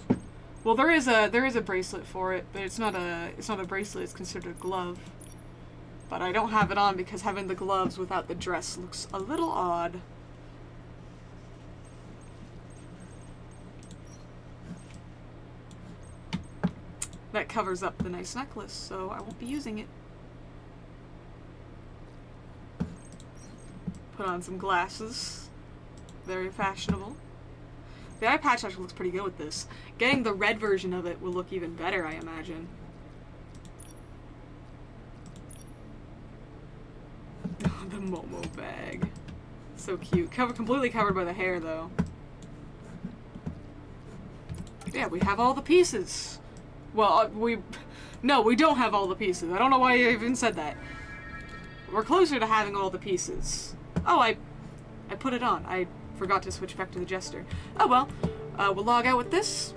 Well, there is a bracelet for it, but it's not a bracelet. It's considered a glove. But I don't have it on because having the gloves without the dress looks a little odd. That covers up the nice necklace, so I won't be using it. Put on some glasses. Very fashionable. The eye patch actually looks pretty good with this. Getting the red version of it will look even better, I imagine. The Momo bag. So cute. Completely covered by the hair, though. Yeah, we have all the pieces. Well, no, we don't have all the pieces. I don't know why I even said that. We're closer to having all the pieces. Oh, I put it on. I forgot to switch back to the jester. Oh well, we'll log out with this.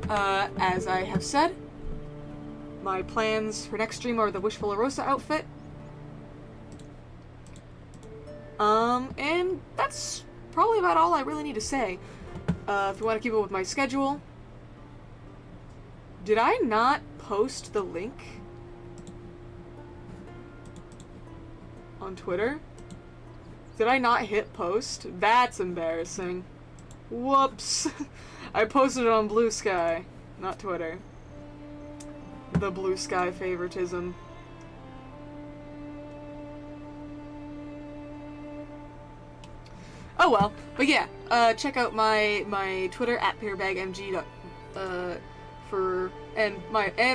As I have said, my plans for next stream are the Wishful Arosa outfit. And that's probably about all I really need to say. If you want to keep up with my schedule. Did I not post the link on Twitter? Did I not hit post? That's embarrassing. Whoops. I posted it on Blue Sky, not Twitter. The Blue Sky favoritism. Oh well, but yeah, check out my Twitter at PaperBaggedMG and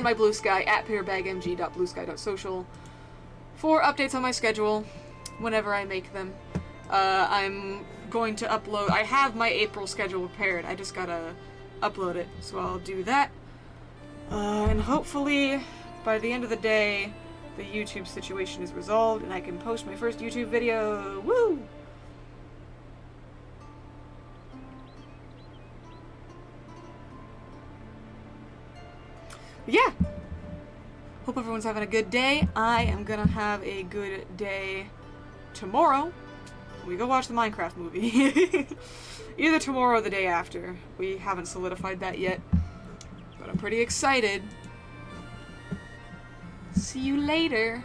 my Blue Sky at PaperBaggedMG.bluesky.social for updates on my schedule whenever I make them. I'm going to upload. I have my April schedule prepared. I just gotta upload it, so I'll do that. And hopefully, by the end of the day, the YouTube situation is resolved and I can post my first YouTube video. Woo! Yeah. Hope everyone's having a good day. I am gonna have a good day tomorrow. We go watch the Minecraft movie. Either tomorrow or the day after. We haven't solidified that yet. But I'm pretty excited. See you later.